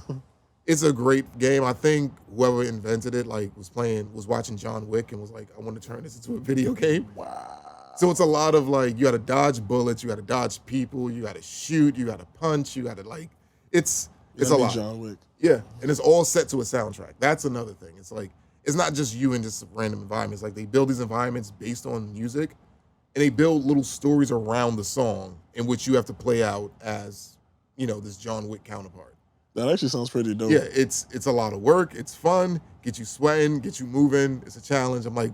It's a great game. I think whoever invented it like was watching John Wick and was like, I want to turn this into a video game.
Wow.
So it's a lot of like you gotta dodge bullets, you gotta dodge people, you gotta shoot, you gotta punch, you gotta like it's a lot.
John Wick.
Yeah. And it's all set to a soundtrack. That's another thing. It's like it's not just you in just random environments. Like they build these environments based on music and they build little stories around the song in which you have to play out as, this John Wick counterpart.
That actually sounds pretty dope.
Yeah, it's a lot of work. It's fun, get you sweating, get you moving. It's a challenge. I'm like,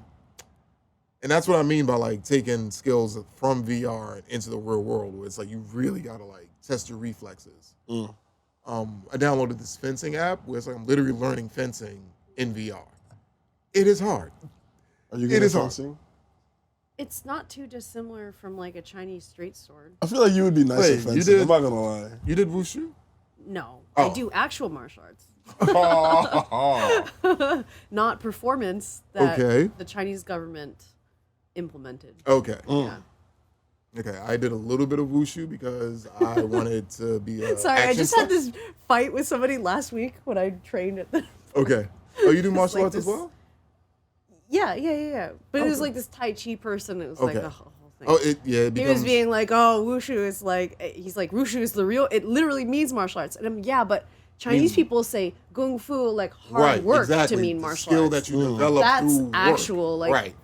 and that's what I mean by like taking skills from VR into the real world where it's like you really gotta like test your reflexes. I downloaded this fencing app where it's like I'm literally learning fencing in VR. It is hard.
Are you good at fencing?
It's not too dissimilar from like a Chinese straight sword.
I feel like you would be nice
Wait,
at
you
fencing.
did-
I'm not gonna lie.
You did wushu?
No,
Oh.
I do actual martial arts, not performance that
Okay.
the Chinese government implemented.
Okay.
Yeah.
Okay, I did a little bit of wushu because I wanted to be a
Sorry, I
action
just
star.
had this fight with somebody last week when I trained at the.
Okay. Oh, you do martial
like
arts as
this-
well?
Yeah. But it was like this Tai Chi person. It was like
Okay.
a whole thing.
Oh, it
He
becomes
was being like, "Oh, wushu is like," he's like, "Wushu is the real." It literally means martial arts, and but Chinese people say kung fu like hard
right,
work
exactly.
to mean
The
martial
skill
arts.
that you develop
That's
through work.
actual, like-
right.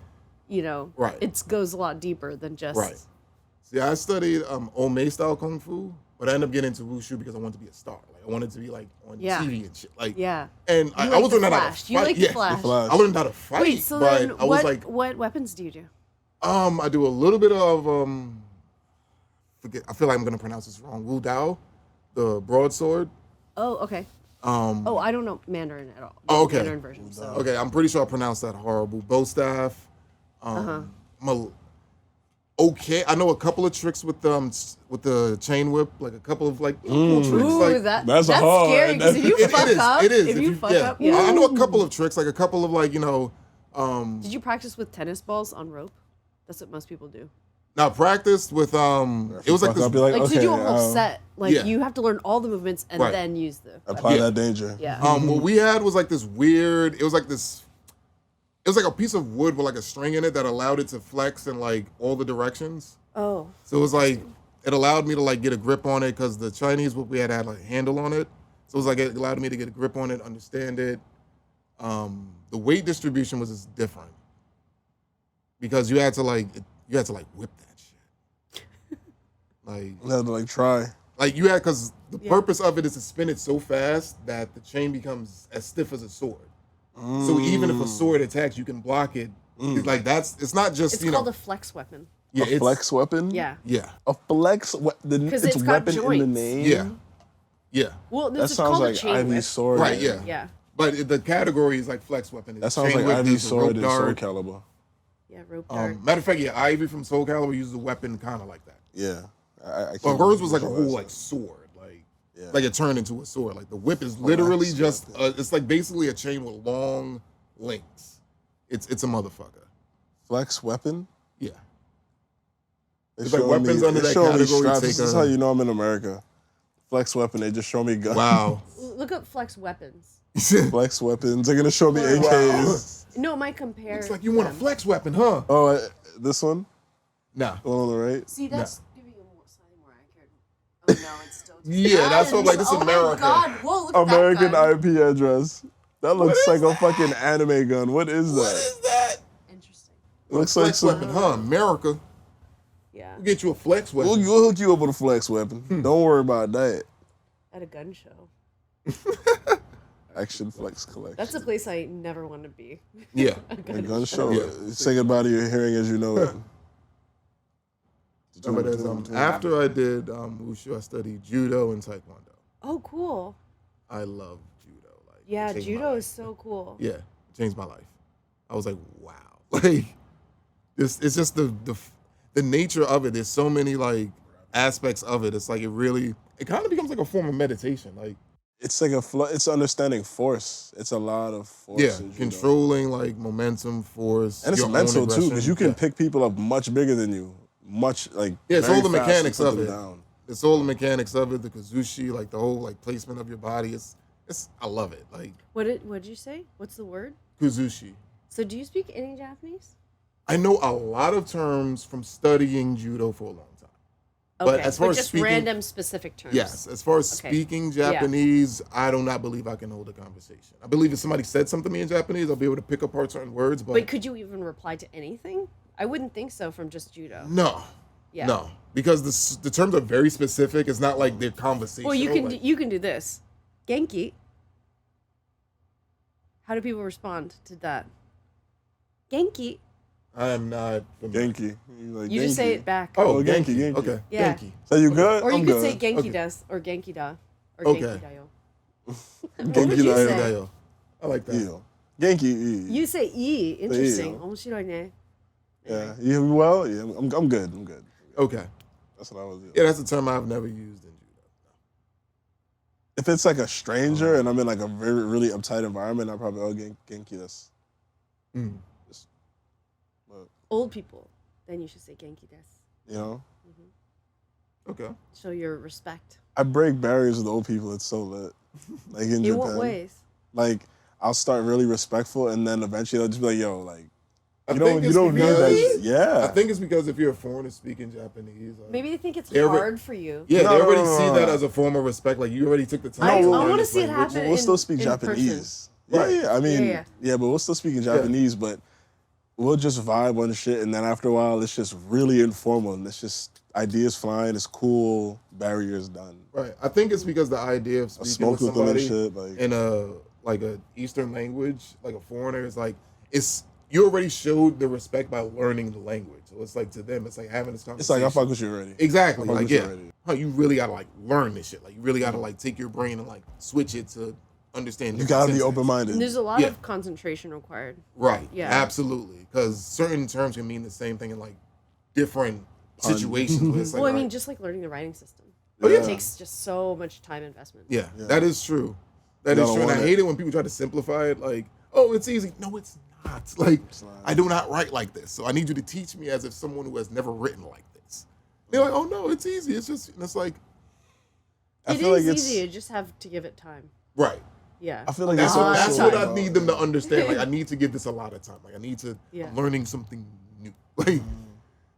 you know,
Right.
it goes a lot deeper than just.
Right. See, I studied Ome style kung fu, but I ended up getting into wushu because I wanted to be a star. Like I wanted to be like on TV and shit. Like and I was learning how to fight.
You like the Flash.
I learned how to fight.
Wait, so
but
then
I was like,
what weapons do you do?
I do a little bit of I feel like I'm gonna pronounce this wrong. Wu Dao, the broadsword.
Oh, okay. I don't know Mandarin at all.
Oh, okay.
Mandarin version. So.
Okay, I'm pretty sure I pronounced that horrible. Bow staff. Okay, I know a couple of tricks with the chain whip, like a couple of like cool tricks.
Ooh,
like,
that's scary because if you fuck up, if you fuck up,
I know a couple of tricks, like a couple of like
Did you practice with tennis balls on rope? That's what most people do.
Now practiced with it was like this.
Like to do a whole set, like you have to learn all the movements and then use the
apply that danger.
Yeah.
What we had was like this weird. It was like a piece of wood with like a string in it that allowed it to flex in like all the directions.
Oh.
So it was like it allowed me to like get a grip on it because the Chinese what we had like a handle on it. So it was like it allowed me to get a grip on it, understand it. The weight distribution was just different because you had to like whip that shit. Like
You had to like try.
Like you had because the purpose of it is to spin it so fast that the chain becomes as stiff as a sword. So even if a sword attacks, you can block it. It's like it's not just
it's called a flex weapon.
Yeah,
a flex weapon.
Yeah.
A flex weapon.
Because
it's
got
weapon
joints.
in the name.
Yeah.
Well,
That
it's
sounds
called
like
a chain
Ivy
whip.
sword.
Right. Yeah.
Yeah.
But the category is like flex weapon.
That sounds
chain
like
whip,
Ivy
there's a
sword
rope
and
dart.
Soul Calibur.
Yeah, rope dart.
Matter of fact, Ivy from Soul Calibur uses a weapon kind of like that.
Yeah.
But hers was like a whole like sword. Like it turned into a sword. Like the whip is literally just it's like basically a chain with long links. It's a motherfucker.
Flex weapon?
Yeah.
It's
like weapons under that category.
This is how you know I'm in America. Flex weapon, they just show me guns.
Wow.
Look up flex weapons.
Flex weapons, they're gonna show me AKs.
No, it might compare.
Looks like you want a flex weapon, huh?
Oh, this one?
Nah.
The one on the right?
See, that's giving you slightly more accurate. Oh no, it's still.
Yeah, that's what I'm like. This is America.
Oh my God! Whoa, look at
American
that gun.
IP address. That looks like a fucking anime gun. What is that?
What is that?
Interesting.
Looks like
Flex weapon, huh? America.
Yeah.
We'll get you a flex weapon.
We'll hook you up with a flex weapon. Don't worry about that.
At a gun show.
Action Flex Collection.
That's a place I never want to be.
Yeah.
A
A gun show.
Yeah.
Say goodbye to your hearing as you know it.
After I did wushu, I studied judo and taekwondo.
Oh, cool.
I love judo. Like,
Yeah,
it changed my
judo
life.
is so cool.
Yeah, it changed my life. I was like, wow. Like, it's just the nature of it. There's so many like aspects of it. It's like it kind of becomes like a form of meditation. Like,
It's like it's understanding force. It's a lot of force.
yeah,
in judo.
controlling like momentum, force,
And it's
your own
mental too,
aggression.
because you can pick people up much bigger than you. Much like
it's
very
all the
fast
mechanics
and put
of
them
it.
down.
It's all the mechanics of it, the kazushi, like the whole like placement of your body. It's I love it. Like
What did you say? What's the word?
kazushi.
So do you speak any Japanese?
I know a lot of terms from studying judo for a long time.
Okay,
But as far as
just
speaking,
random specific terms.
yes, as far as
Okay.
speaking Japanese, I do not believe I can hold a conversation. I believe if somebody said something to me in Japanese, I'll be able to pick apart certain words. But
Wait, could you even reply to anything? I wouldn't think so from just judo.
no,
Yeah.
no, because the terms are very specific. It's not like they're conversational.
Well,
like,
you can do this. Genki. How do people respond to that? Genki.
I am not familiar.
Genki. Like,
You just say it back.
Oh,
Genki,
Genki.
Genki.
Okay,
Yeah.
Genki.
So you good?
Or you
I'm
could
good.
say Genki
Okay.
des or Genki da or
Okay.
Genki dayo.
Genki
What would you
da yo.
say?
Dayo. I like that.
Eel. Genki. Eel.
You say "e." Interesting.
eel.
面白いね.
Yeah. You hear me well? Yeah. I'm good. I'm good.
Okay.
That's what I was doing.
Yeah, that's a term I've never used in judo.
If it's like a stranger and I'm in like a very really uptight environment, I'll probably Genki this.
Mm.
Old people, then you should say Genki des.
You know?
Okay.
Show your respect.
I break barriers with old people. It's so lit. Like in
In
Japan.
what ways?
Like I'll start really respectful and then eventually they'll just be like, yo, like
I
you
think it's
don't need that.
because-
Yeah.
I think it's because if you're a foreigner speaking Japanese, like,
Maybe they think it's
They're re-
hard for you.
yeah,
No,
they
no,
already
no,
see
no,
that
no.
as a form of respect. Like you already took the time.
I
to
wanna
learn this
see it
language.
happen.
We'll still
in-
speak
in
Japanese.
Right.
Yeah, I mean,
Yeah.
yeah, but we'll still speak in Japanese. But we'll just vibe on shit, and then after a while, it's just really informal, and it's just ideas flying. It's cool. Barriers done.
Right. I think it's because the idea of speaking with
with them and
somebody
shit, like,
in a Eastern language, like a foreigner, is like you already showed the respect by learning the language. So it's like to them, it's like having this
it's
conversation.
like I fuck with you already.
Exactly.
I fuck
Like
with you
yeah,
already.
huh, you really gotta like learn this shit. Like you really gotta like take your brain and like switch it to understand.
You gotta be
senses.
open minded.
And there's a lot of concentration required.
Right.
Yeah.
Absolutely. Because certain terms can mean the same thing in like different situations. Where it's like,
Well, I mean,
right.
just like learning the writing system.
Oh, yeah.
It takes just so much time investment.
Yeah,
Yeah.
that is true. That
You
is
gotta
true. And I
want it.
hate it when people try to simplify it. Like, oh, it's easy. No, it's not. Like,
not.
I do not write like this. So I need you to teach me as if someone who has never written like this. They're like, oh no, it's easy. It's just, and it's like,
I
It
feel
is
like it's.
easy. You just have to give it time.
right.
Yeah.
I feel like
That's,
it's
what,
also,
that's what I need them to understand. Like, I need to give this a lot of time. Like, I need to,
Yeah.
I'm learning something new. Like,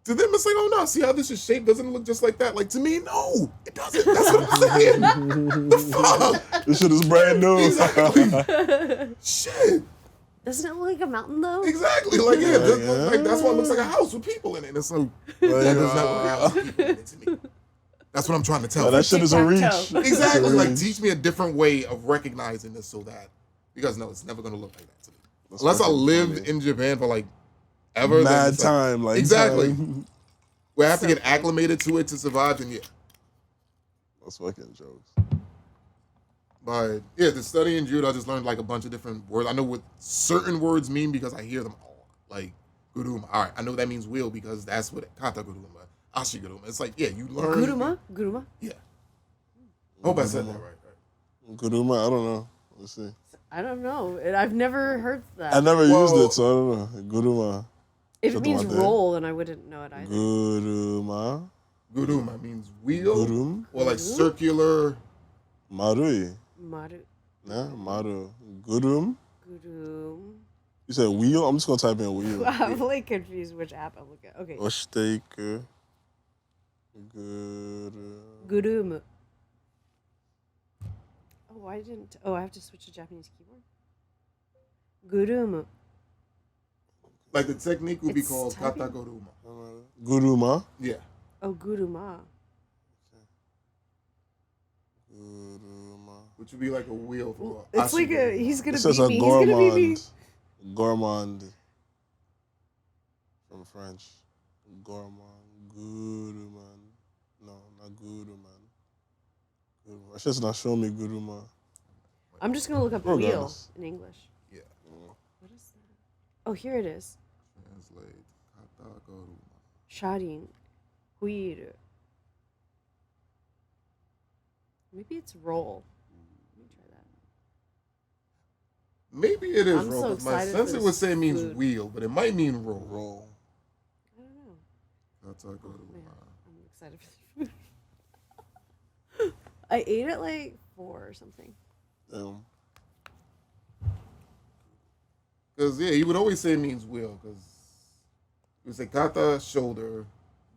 to them, it's like, oh no, see how this is shaped? Doesn't it look just like that? Like, to me, no, it doesn't. That's what I'm saying. The fuck?
This shit is brand new.
Exactly. Shit.
Doesn't it look like a mountain though?
Exactly. Like, yeah, like, that's why it looks like a house with people in it. And it's like, that does not look like a house with people in it to me. That's what I'm trying to tell
Oh,
you.
that shit is a reach.
Tic-tac-toe.
Exactly.
It's a
Like,
reach.
teach me a different way of recognizing this so that, because no, it's never going to look like that to me.
That's
Unless I
fucking
lived
funny.
in Japan for like ever. then
Mad
it's like-
time. Like,
Exactly.
time.
Where I have to get acclimated to it to survive, then yeah.
That's fucking jokes.
But yeah, the studying judo, I just learned like a bunch of different words. I know what certain words mean because I hear them all. Like guruma. All right, I know that means wheel because that's what kata guruma, ashi guruma. It's like, yeah, you learn.
Guruma?
Yeah. I hope I said that right.
Guruma, I don't know. Let's see.
I don't know. I've never heard that.
I never
Well-
used it, so I don't know. Guruma.
If it
something
means
like that.
roll, then I wouldn't know it either.
Guruma.
Guruma means wheel
Gurum.
or like circular.
Marui.
Maru.
Yeah, Maru. Gurum.
Gurum.
You said wheel? I'm just gonna type in wheel.
I'm like confused which app I'm looking at. Okay.
Oshiteiku. Guru.
Gurum. Oh, I have to switch to Japanese keyboard? Gurum.
Like the technique would be
It's
called
typing?
kata guruma.
Guruma.
Yeah.
Oh, Guruma.
Guruma.
Which would be like a wheel for
It's like
ashi
he's gonna
It says
beat
a
me. He's gonna beat me.
gourmand. Gourmand. From French. Gourmand. Guruman. No, not Guruman. Guruma. It's just not showing me Guruma.
I'm just gonna look up wheel
Regardless.
in English.
Yeah.
What is that? Oh, here it is.
Translate kata guruma.
Sharin. Wheel. Maybe it's roll. Let me try that.
Maybe it is
I'm
roll.
so
'Cause my
excited for
sensei
this
would say it means
food.
wheel, but it might mean roll.
Roll.
I don't know.
Kata guruma.
Man, I'm excited for this food. I ate at like 4 or something.
Damn.
Because, yeah, he would always say it means wheel. Because he would say kata, shoulder,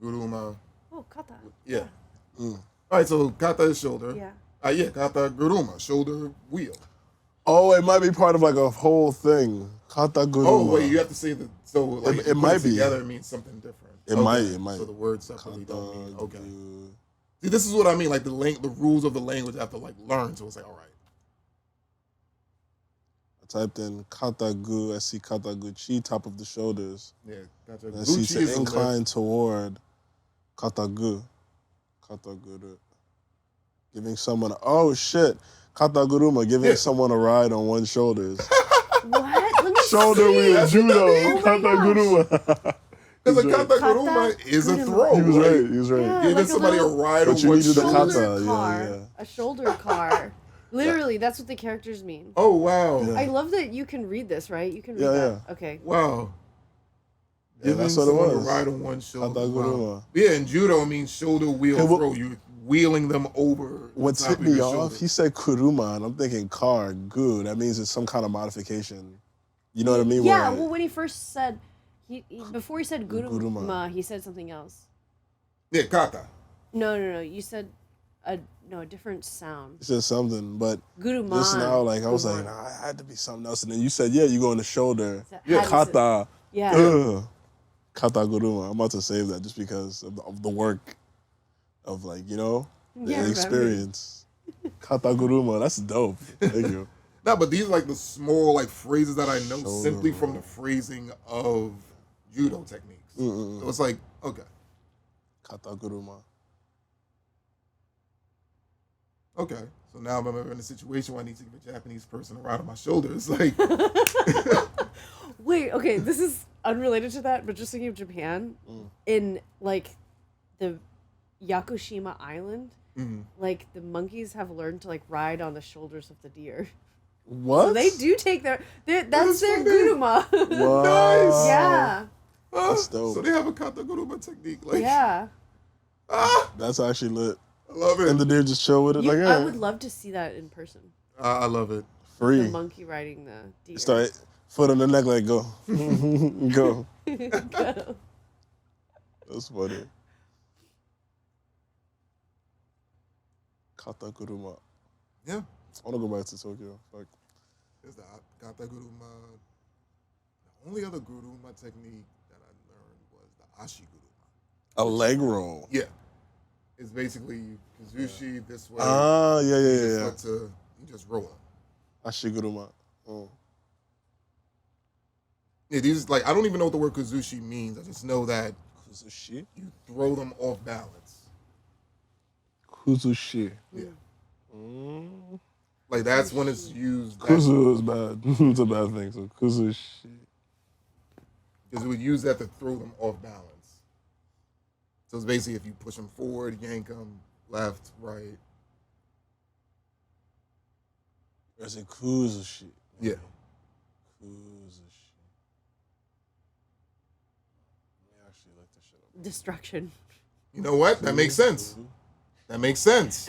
guruma.
Oh, kata.
Yeah.
Mm.
All right, so kata is shoulder.
Yeah.
Yeah, kata, guruma, shoulder, wheel.
Oh, it might be part of like a whole thing. Kata Guruma.
Oh, wait, you have to say that. So, like, if you
it
put
might be.
together, it means something different.
It might.
So the words separately don't mean.
Kata
Okay.
Gu-
See, this is what I mean. Like, the rules of the language I have to, like, learn. So it's like, all right.
I typed in Katagu. I see Kataguchi, top of the shoulders.
Yeah, kata.
And I see
Gucci
to
is the
incline toward Katagu. Kataguru. Giving someone, oh shit. Kataguruma, giving
Yeah.
someone a ride on one's shoulders.
What? Let me
Shoulder
see.
wheel
That's what
judo.
that means.
Kataguruma.
Because a
He's
kata
right.
guruma is a
Kata
throw.
He was
like,
right. He was right.
Yeah.
Giving
like a
somebody a
little
ride
But
on
you
one
needed a
shoulder.
kata.
Shoulder
yeah,
car.
yeah.
A shoulder car. Literally, that's what the characters mean.
Oh, wow.
Yeah.
I love that you can read this, right? You can read
Yeah,
that. Okay.
Wow.
Yeah,
Giving
that's what it
someone a
was.
ride on one shoulder. Wow.
Kataguruma.
Yeah, and judo means shoulder wheel
Hey, what-
throw. You're wheeling them over.
What's
top
hit
of
me
your
off,
shoulder.
he said kuruma, and I'm thinking car, good. That means it's some kind of modification. You know what I mean?
Yeah,
Where-
well, when he first said, before he said guruma,
Guruma.
he said something else.
Yeah, kata.
No. You said a different sound.
he said something, but
Guruma.
just now, like, I was like,
Guruma.
nah, it had to be something else. And then you said, yeah, you go in the shoulder.
That
Yeah,
had to-
Kata.
Yeah.
Kataguruma. I'm about to save that just because of the work of like, you know, the
Yeah,
experience. Kataguruma, that's dope. Thank you.
No, but these are like the small like phrases that I know
Shoulder
simply from
roll.
the phrasing of judo techniques. So it's like, okay.
Kataguruma.
Okay. So now I'm in a situation where I need to give a Japanese person a ride on my shoulders. Like,
Wait, okay, this is unrelated to that, but just thinking of Japan, in like the Yakushima Island, like the monkeys have learned to like ride on the shoulders of the deer.
What?
So they do take that's their
funny.
guruma.
Wow.
Nice.
Yeah.
That's dope.
So they have a kataguruma technique. Like,
Yeah.
That's actually lit.
I love it.
And the deer just chill with it. Like,
I would love to see that in person.
I love it.
The
free.
monkey riding the deer.
Start foot on the neck, like go. Go. That's funny. Kataguruma.
Yeah.
I want to go back to Tokyo. Fuck.
There's the kataguruma. The only other guruma technique that I learned was the ashiguruma.
A leg roll.
Yeah. It's basically kazushi this way.
Ah, yeah.
You just roll them.
Ashiguruma. Oh.
Yeah, these like I don't even know what the word kazushi means. I just know that
Kuzushi?
you throw them off balance.
Kuzushi.
Yeah.
Mm.
Like that's when it's used.
Kuzu is bad. It's a bad thing. So kuzushi.
Because it would use that to throw them off balance. So it's basically if you push them forward, yank them left, right.
Or is it kuzushi?
Yeah.
Kuzushi. Let me actually look this shit up.
Destruction.
You know what? That makes sense. That makes sense.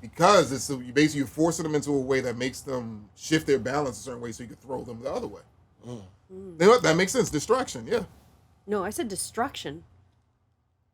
Because it's so you basically you're forcing them into a way that makes them shift their balance a certain way so you can throw them the other way. You know what? That makes sense. Distraction, yeah.
No, I said destruction.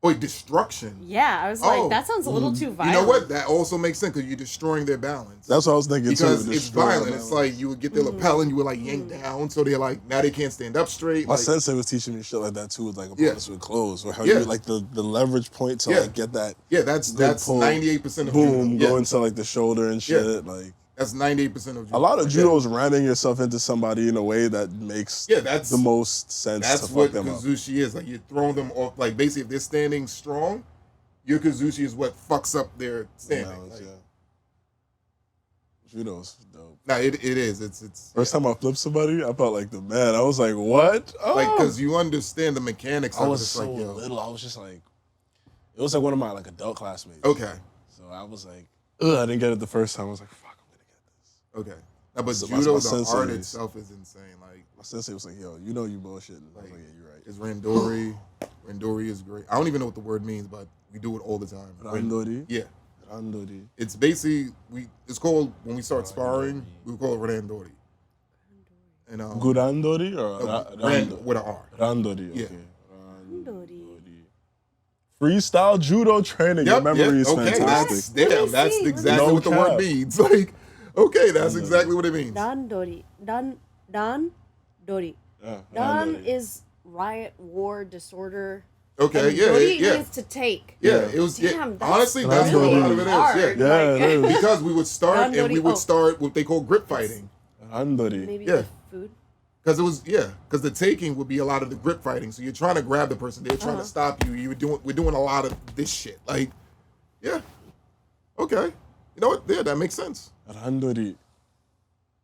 Wait, destruction.
Yeah, I was
Oh.
like, that sounds a little too
You
violent.
know what? That also makes sense because you're destroying their balance.
That's what I was thinking
Because
too.
it's violent. It's like you would get their lapel and you would like yank down, so they're like now they can't stand up straight.
My
Like,
sensei was teaching me shit like that too, with like
Yeah.
opponents with clothes, or how
Yeah.
you like the leverage point to
Yeah.
like get that
yeah, that's
good pull.
98% of
boom,
judo.
go
Yeah,
into like the shoulder and shit.
Yeah.
Like
that's 98% of judo.
a lot of
Yeah.
judo is ramming yourself into somebody in a way that makes
Yeah, that's
the most sense
That's
to
what
fuck them up.
kazushi is. Like you're throwing them off. Like basically, if they're standing strong, your kazushi is what fucks up their standing.
Balance,
Like,
yeah. Judo's dope.
Nah, it is. It's
First time I flipped somebody, I felt like the man. I was like, what? Oh.
like because you understand the mechanics.
I
of
was
it. It's
so
like, yo,
little. I was just like, it was like one of my like adult classmates.
okay,
So I was like, ugh, I didn't get it the first time. I was like, fuck, I'm gonna get this.
okay. Now, but
So
judo,
my
the
sensei
art
is-
itself is insane. Like
My sensei was like, yo, you know you bullshitting. I was
Like,
like, yeah, you're right.
it's randori. Randori is great. I don't even know what the word means, but we do it all the time.
Randori?
Yeah.
Randori.
It's basically it's called when we start sparring, we call it randori. And
Gurandori or
with an R.
Randori?
Yeah.
Okay.
Randori.
Freestyle judo training. Your memory is
okay,
fantastic.
that's
Let me see.
exactly
No
what the word
cap.
means. Like, okay, that's exactly what it means.
Dandori. Dori.
Yeah,
Dan
randori.
is riot, war, disorder.
Okay,
and
yeah,
Dori
yeah.
means to take.
Yeah, it was.
Damn, that's
honestly, that's what a lot of it is.
hard.
Yeah,
Yeah,
Like,
it is.
because we would start and we
Randori,
would
oh.
start what they call grip fighting.
Randori.
Maybe
Yeah.
with food.
Because because the taking would be a lot of the grip fighting. So you're trying to grab the person, they're trying to stop you. We're doing a lot of this shit. Like, yeah, okay, you know what? Yeah, that makes sense.
Randori.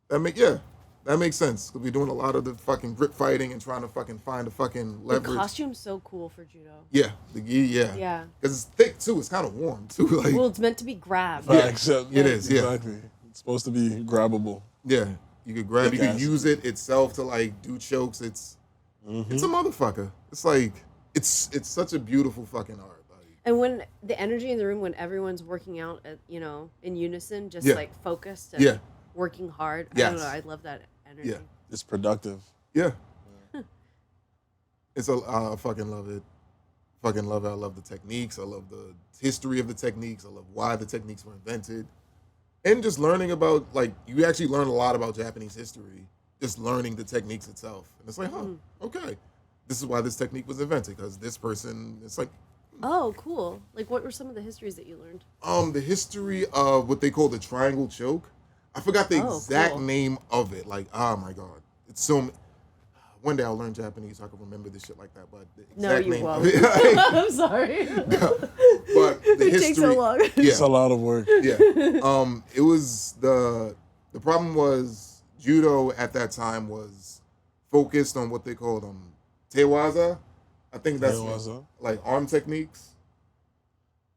That makes sense. Because we're doing a lot of the fucking grip fighting and trying to fucking find the fucking
The
leverage.
costume's so cool for judo.
Yeah, the gi, yeah.
Yeah.
Because it's thick too. It's kind of warm too. Like,
Well, it's meant to be grabbed.
Facts.
it is. Yeah,
Exactly. It's supposed to be grabbable.
yeah. You could grab.
Thick
You could
ass.
use it itself to like do chokes. It's a motherfucker. It's like it's such a beautiful fucking art. Like,
And when the energy in the room, when everyone's working out, in unison, just
Yeah.
like focused and
Yeah.
working hard. I
Yes.
don't know. I love that energy.
Yeah.
It's productive.
yeah. I fucking love it. Fucking love it. I love the techniques. I love the history of the techniques. I love why the techniques were invented. And just learning about, like, you actually learn a lot about Japanese history just learning the techniques itself. And it's like, okay. This is why this technique was invented, because this person, it's like...
Oh, cool. Like, what were some of the histories that you learned?
The history of what they call the triangle choke. I forgot the exact name of it. Like, oh my God. It's so... One day I'll learn Japanese so I can remember this shit like that, but the exact name of it...
I'm sorry.
But the history...
It takes so long.
Yeah.
It's a lot of work.
Yeah. It was the problem was judo at that time was focused on what they called tewaza. I think that's like arm techniques.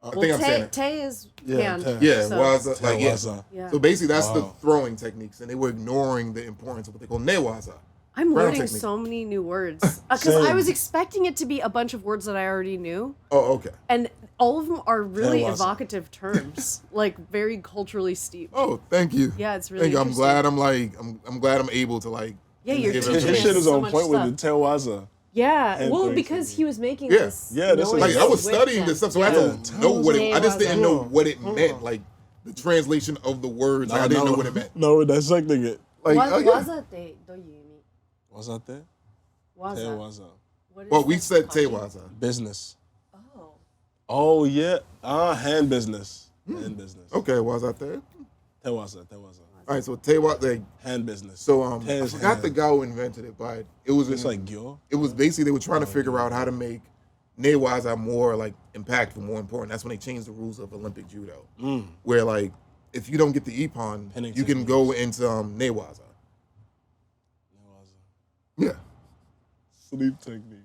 I think I'm saying it.
Te is
hand.
Yeah,
so.
waza. Like,
yeah.
So basically that's the throwing techniques, and they were ignoring the importance of what they call newaza.
I'm learning so many new words because I was expecting it to be a bunch of words that I already knew.
Oh, okay.
And all of them are really evocative terms, like very culturally steeped.
Oh, thank you.
Yeah, it's really.
I'm glad I'm glad I'm able to like.
Yeah, you're
teaching his shit is on point with the tewaza.
Yeah, well, because he was making
this.
Yeah, this is
like I was studying this stuff, so I had to know what it. I just didn't know what it meant, like the translation of the words. I didn't know what it meant.
No, we're dissecting it.
Like, waza te doyumi.
Waza te?
Waza.
Well, we said tewaza.
Business. Oh yeah. Hand business. Hand business.
Okay, waza te.
Tewaza.
All right, so tewaza,
hand business.
So I forgot the guy who invented it, but it was
like gyo.
It was basically they were trying to figure out how to make newaza more like impactful, more important. That's when they changed the rules of Olympic judo, where like if you don't get the ippon, you can go into newaza. Yeah.
Sleep technique.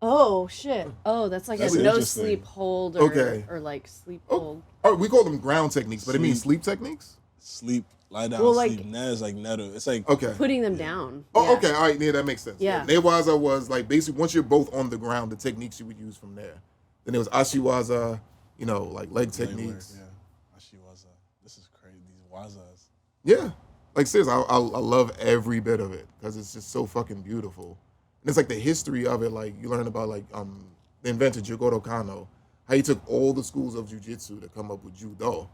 Oh shit! Oh, that's like a no sleep hold or like sleep hold.
Oh, we call them ground techniques, but it means sleep techniques.
Sleep, lie down, sleep. Nah, is like neto. It's like
putting them down.
Oh, okay, all right, yeah, that makes sense. Yeah, newaza was like basically once you're both on the ground, the techniques you would use from there. Then there was ashiwaza, like leg techniques.
Yeah, ashiwaza. This is crazy. These wazas.
Yeah, like seriously, I love every bit of it because it's just so fucking beautiful. And it's like the history of it, like you learn about like the inventor Jigoro Kano, how he took all the schools of jujitsu to come up with judo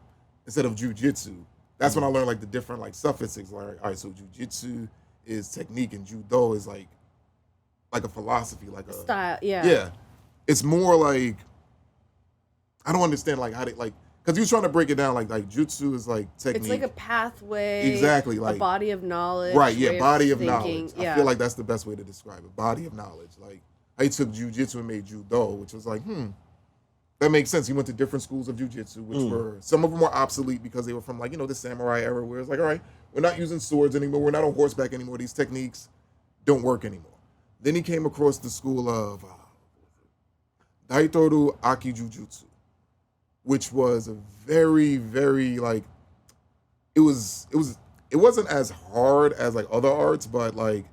instead of jujitsu. That's when I learned like the different like suffixes. Like, all right, so jujitsu is technique and judo is like a philosophy, like a
style. Yeah.
Yeah, it's more like I don't understand like how they like. Because he was trying to break it down, like jutsu is like technique.
It's like a pathway.
Exactly. Like
a body of knowledge.
Right, yeah, body of knowledge.
Yeah.
I feel like that's the best way to describe it. Body of knowledge. Like, he took jujitsu and made judo, which was like, that makes sense. He went to different schools of jujitsu, which were, some of them were obsolete because they were from like, the samurai era where it's like, all right, we're not using swords anymore. We're not on horseback anymore. These techniques don't work anymore. Then he came across the school of Daitoru Aki Jujutsu, which was a very, very like, it wasn't as hard as like other arts, but like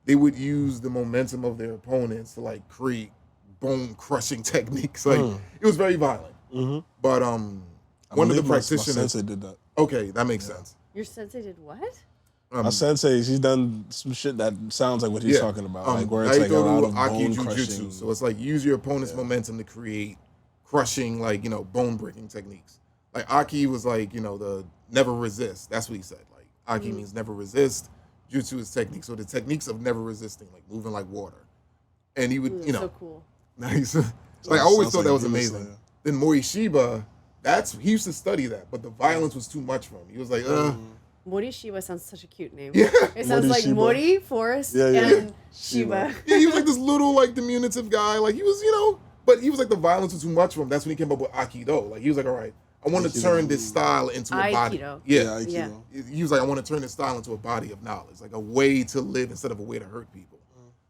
they would use the momentum of their opponents to like create bone crushing techniques. Like it was very violent. But one of the practitioners.
My sensei did that.
Okay, that makes sense.
Your sensei did what?
My sensei, she's done some shit that sounds like what he's talking about. Like where it's like a lot of bone crushing.
So it's like use your opponent's momentum to create crushing, like, bone breaking techniques. Like Aki was like, the never resist. That's what he said. Like Aki means never resist. Jutsu is technique. So the techniques of never resisting, like moving like water. And he would,
so cool.
Nice. Like I always thought that was amazing. Then Morishiba, he used to study that, but the violence was too much for him. He was like,
Morishiba sounds such a cute name.
Yeah.
It sounds like Mori, forest, and Shiba.
Yeah, he was like this little, like, diminutive guy. Like, he was, but he was like, the violence was too much for him. That's when he came up with Aikido. Like, he was like, all right, I want to turn this style into a body. Yeah,
Aikido.
He was like, I want to turn this style into a body of knowledge, like a way to live instead of a way to hurt people.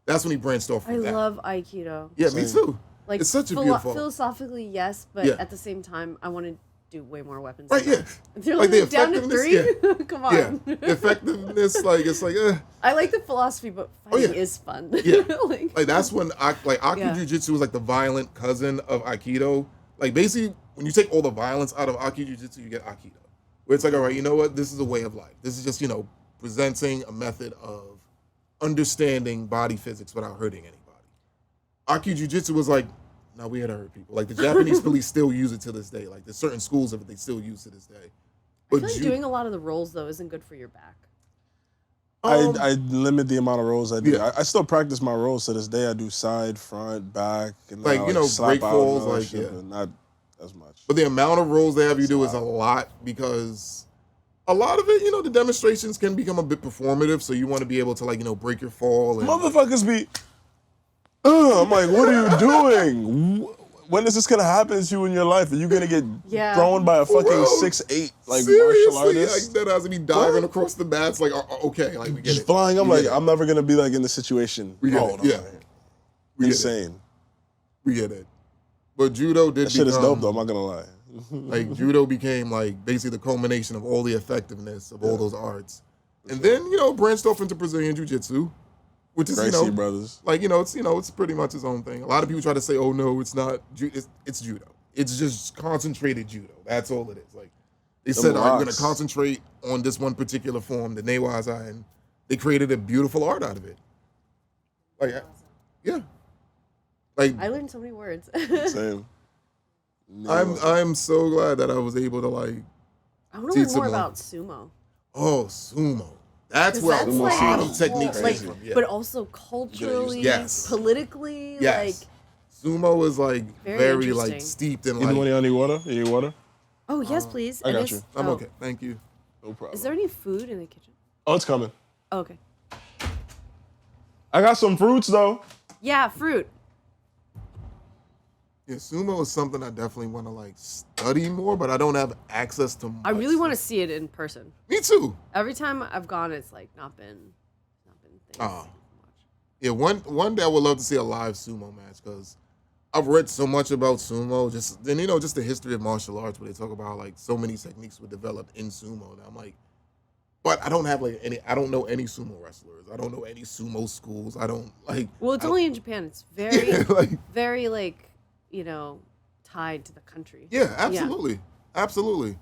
That's when he branched off from that.
I love Aikido.
Yeah, me too.
Like,
it's such a beautiful.
Philosophically, yes, but at the same time, I want to do way more weapons.
Right, yeah.
They're
like the
down to 3?
Yeah.
Come on.
Yeah. The effectiveness, like, it's like,
I like the philosophy, but fighting is fun.
Yeah. like, that's when, Aki Jiu-Jitsu was like the violent cousin of Aikido. Like, basically, when you take all the violence out of Aki Jiu-Jitsu, you get Aikido. Where it's like, all right, you know what? This is a way of life. This is just, presenting a method of understanding body physics without hurting anybody. Aki Jiu-Jitsu was like, no, we had to hurt people. Like, the Japanese police still use it to this day. Like, there's certain schools of it they still use to this day.
But I feel like doing a lot of the rolls, though, isn't good for your back.
I limit the amount of rolls I do.
Yeah.
I still practice my rolls to this day. I do side, front, back, and
Like,
now,
you know,
slap
break
out
falls,
and all that
like,
shit,
yeah.
but not as much.
But the amount of rolls they have you do
It's
is a lot because a lot of it, you know, the demonstrations can become a bit performative. So you want to be able to, like, you know, break your fall. And,
Motherfuckers be. I'm like, what are you doing? When is this gonna happen to you in your life? Are you gonna get thrown by a fucking
real?
6'8" like
seriously,
martial artist?
like that has to be diving across the bats. Like, okay, like we get
Just
it.
flying. I'm
We
like,
get it.
I'm never gonna be like in this situation.
We get
Hold
it.
on,
Yeah.
man.
We get it.
Insane.
We get it. But judo did
That shit is dope
become,
though. I'm not gonna lie.
like judo became like basically the culmination of all the effectiveness of all those arts, and then you know branched off into Brazilian jiu-jitsu, which is
Gracie
you know
brothers.
like it's pretty much its own thing. A lot of people try to say, oh no, it's not. It's judo. It's just concentrated judo. That's all it is. Like they said, I'm going to concentrate on this one particular form, the newaza, and they created a beautiful art out of it. Like, yeah, like
I learned so many words.
Same.
I'm so glad that I was able to like.
I want to learn
Teach
more
someone.
about sumo.
Oh, sumo. That's
'Cause
where a
that's
lot
like-
of techniques
Like,
came from. Yeah.
but also culturally,
Yes.
politically,
Yes.
like.
Sumo is like
Very
very like
interesting.
steeped in
Anyone
like.
need water? You need water?
Oh yes, please.
I
And
got
is-
you.
I'm
oh,
okay. Thank you.
No problem.
Is there any food in the kitchen?
Oh, it's coming.
Oh, okay.
I got some fruits though.
Yeah, fruit.
Yeah, sumo is something I definitely want to like study more, but I don't have access to.
I
much
really want to
stuff.
see it in person.
Me too.
Every time I've gone, it's like not been things.
Oh. Yeah, one day I would love to see a live sumo match because I've read so much about sumo, just the history of martial arts, where they talk about like so many techniques were developed in sumo. And I'm like, but I don't have like I don't know any sumo wrestlers. I don't know any sumo schools. I don't like.
Well, it's only in Japan. It's very,
Yeah, like,
very like tied to the country.
yeah, absolutely, absolutely.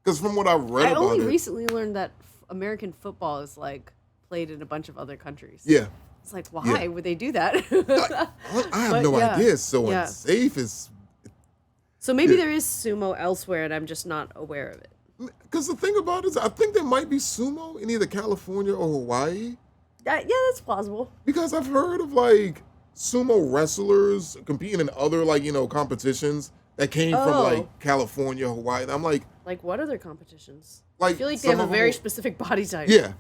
Because from what I've read
I
about
only
it,
recently learned that American football is like played in a bunch of other countries.
yeah,
It's like, why would they do that?
I have
But
no
yeah,
idea. So
yeah.
unsafe is
So maybe
Yeah.
there is sumo elsewhere and I'm just not aware of it.
because the thing about it is, I think there might be sumo in either California or Hawaii.
Yeah, that's plausible.
Because I've heard of like sumo wrestlers competing in other like competitions that came from
Oh.
like California, Hawaii. And I'm like,
Like, what other competitions?
Like,
I feel like they
some
have a
of them
very
will-
specific body type.
yeah.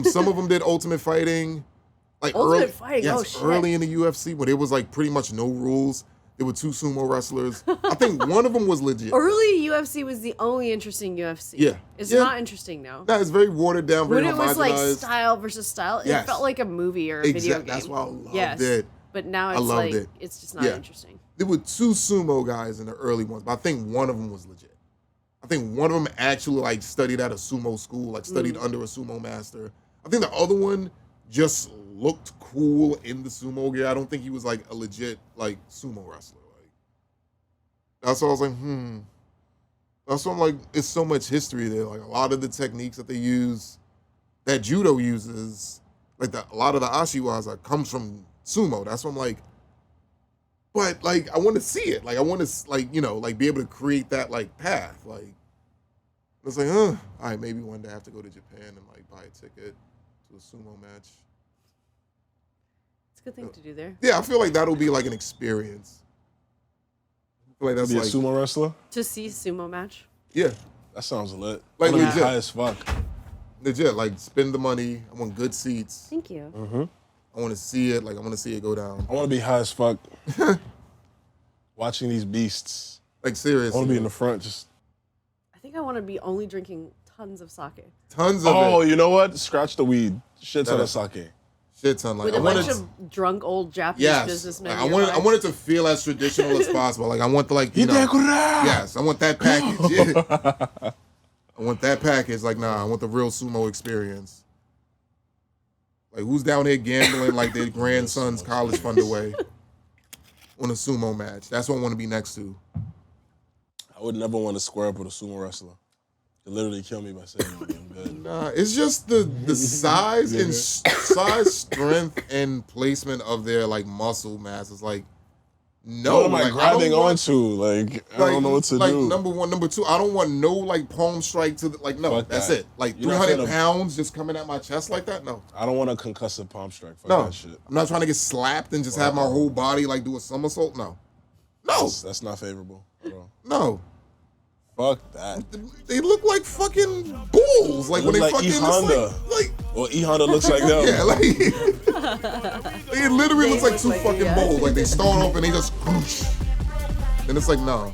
Some of them did ultimate fighting. Like
Ultimate
early,
Fighting,
yes,
oh, shit.
early in the UFC when there was like pretty much no rules. There were two sumo wrestlers. I think one of them was legit.
Early UFC was the only interesting UFC.
Yeah.
It's
Yeah.
not interesting now.
That is very watered down, very
When it was like
homogenized.
style versus style, it
Yes.
felt like a movie or a video game.
That's why I loved
yes.
it.
But now
I
it's
loved
like
it.
it's just not
Yeah.
interesting.
There were two sumo guys in the early ones, but I think one of them was legit. I think one of them actually like studied at a sumo school, like studied under a sumo master. I think the other one just looked cool in the sumo gear. I don't think he was like a legit like sumo wrestler. Like that's why I was like, That's why I'm like, it's so much history there. Like a lot of the techniques that they use, that judo uses, like a lot of the ashiwaza comes from sumo. That's why I'm like, but like I want to see it. Like I want to like be able to create that like path. Like it's like, all right, maybe one day I have to go to Japan and like buy a ticket to a sumo match.
It's a good thing to do there.
Yeah, I feel like that'll be like an experience. I feel like that's
Be a
like
sumo wrestler?
To see sumo match.
yeah,
That sounds lit.
Like
I wanna be
legit.
high as fuck.
legit. Like spend the money. I want good seats.
Thank you.
I want to see it. Like I want to see it go down.
I want to be high as fuck. Watching these beasts.
Like
I
seriously.
want to be in the front. Just.
I think I want to be only drinking tons of sake.
Tons of
Oh,
it.
you know what? Scratch the weed. Shit ton
That
of
is-
sake.
Shit ton. Like
With
I
a
wanted.
bunch of drunk old Japanese
Yes.
businessmen.
Like, I want it to feel as traditional as possible. Like I want the like Yes, I want that package. Yeah. I want that package. Like I want the real sumo experience. Like who's down here gambling like their grandson's college fund away on a sumo match? That's what I want to be next to.
I would never want to square up with a sumo wrestler. They'll literally kill me by saying I'm good.
Nah, it's just the size and size, strength, and placement of their like muscle mass. It's like No.
What am I grabbing onto? Like, I don't know what to do.
Number one. Number two, I don't want no, like, palm strike to the, like, no,
Fuck
that's
that.
it. Like,
You're
300 pounds just coming at my chest like that? No.
I don't want a concussive palm strike. Fuck
No.
that shit.
I'm not trying to get slapped and just have my whole body, like, do a somersault. No. No.
That's not favorable at all.
No.
Fuck that.
They look like fucking bulls. Like, when they
like
fucking...
E-Honda. Well, E-Honda looks like them.
Yeah, like... it literally looks like two fucking bulls. Like, they start off and they just... And it's like, no.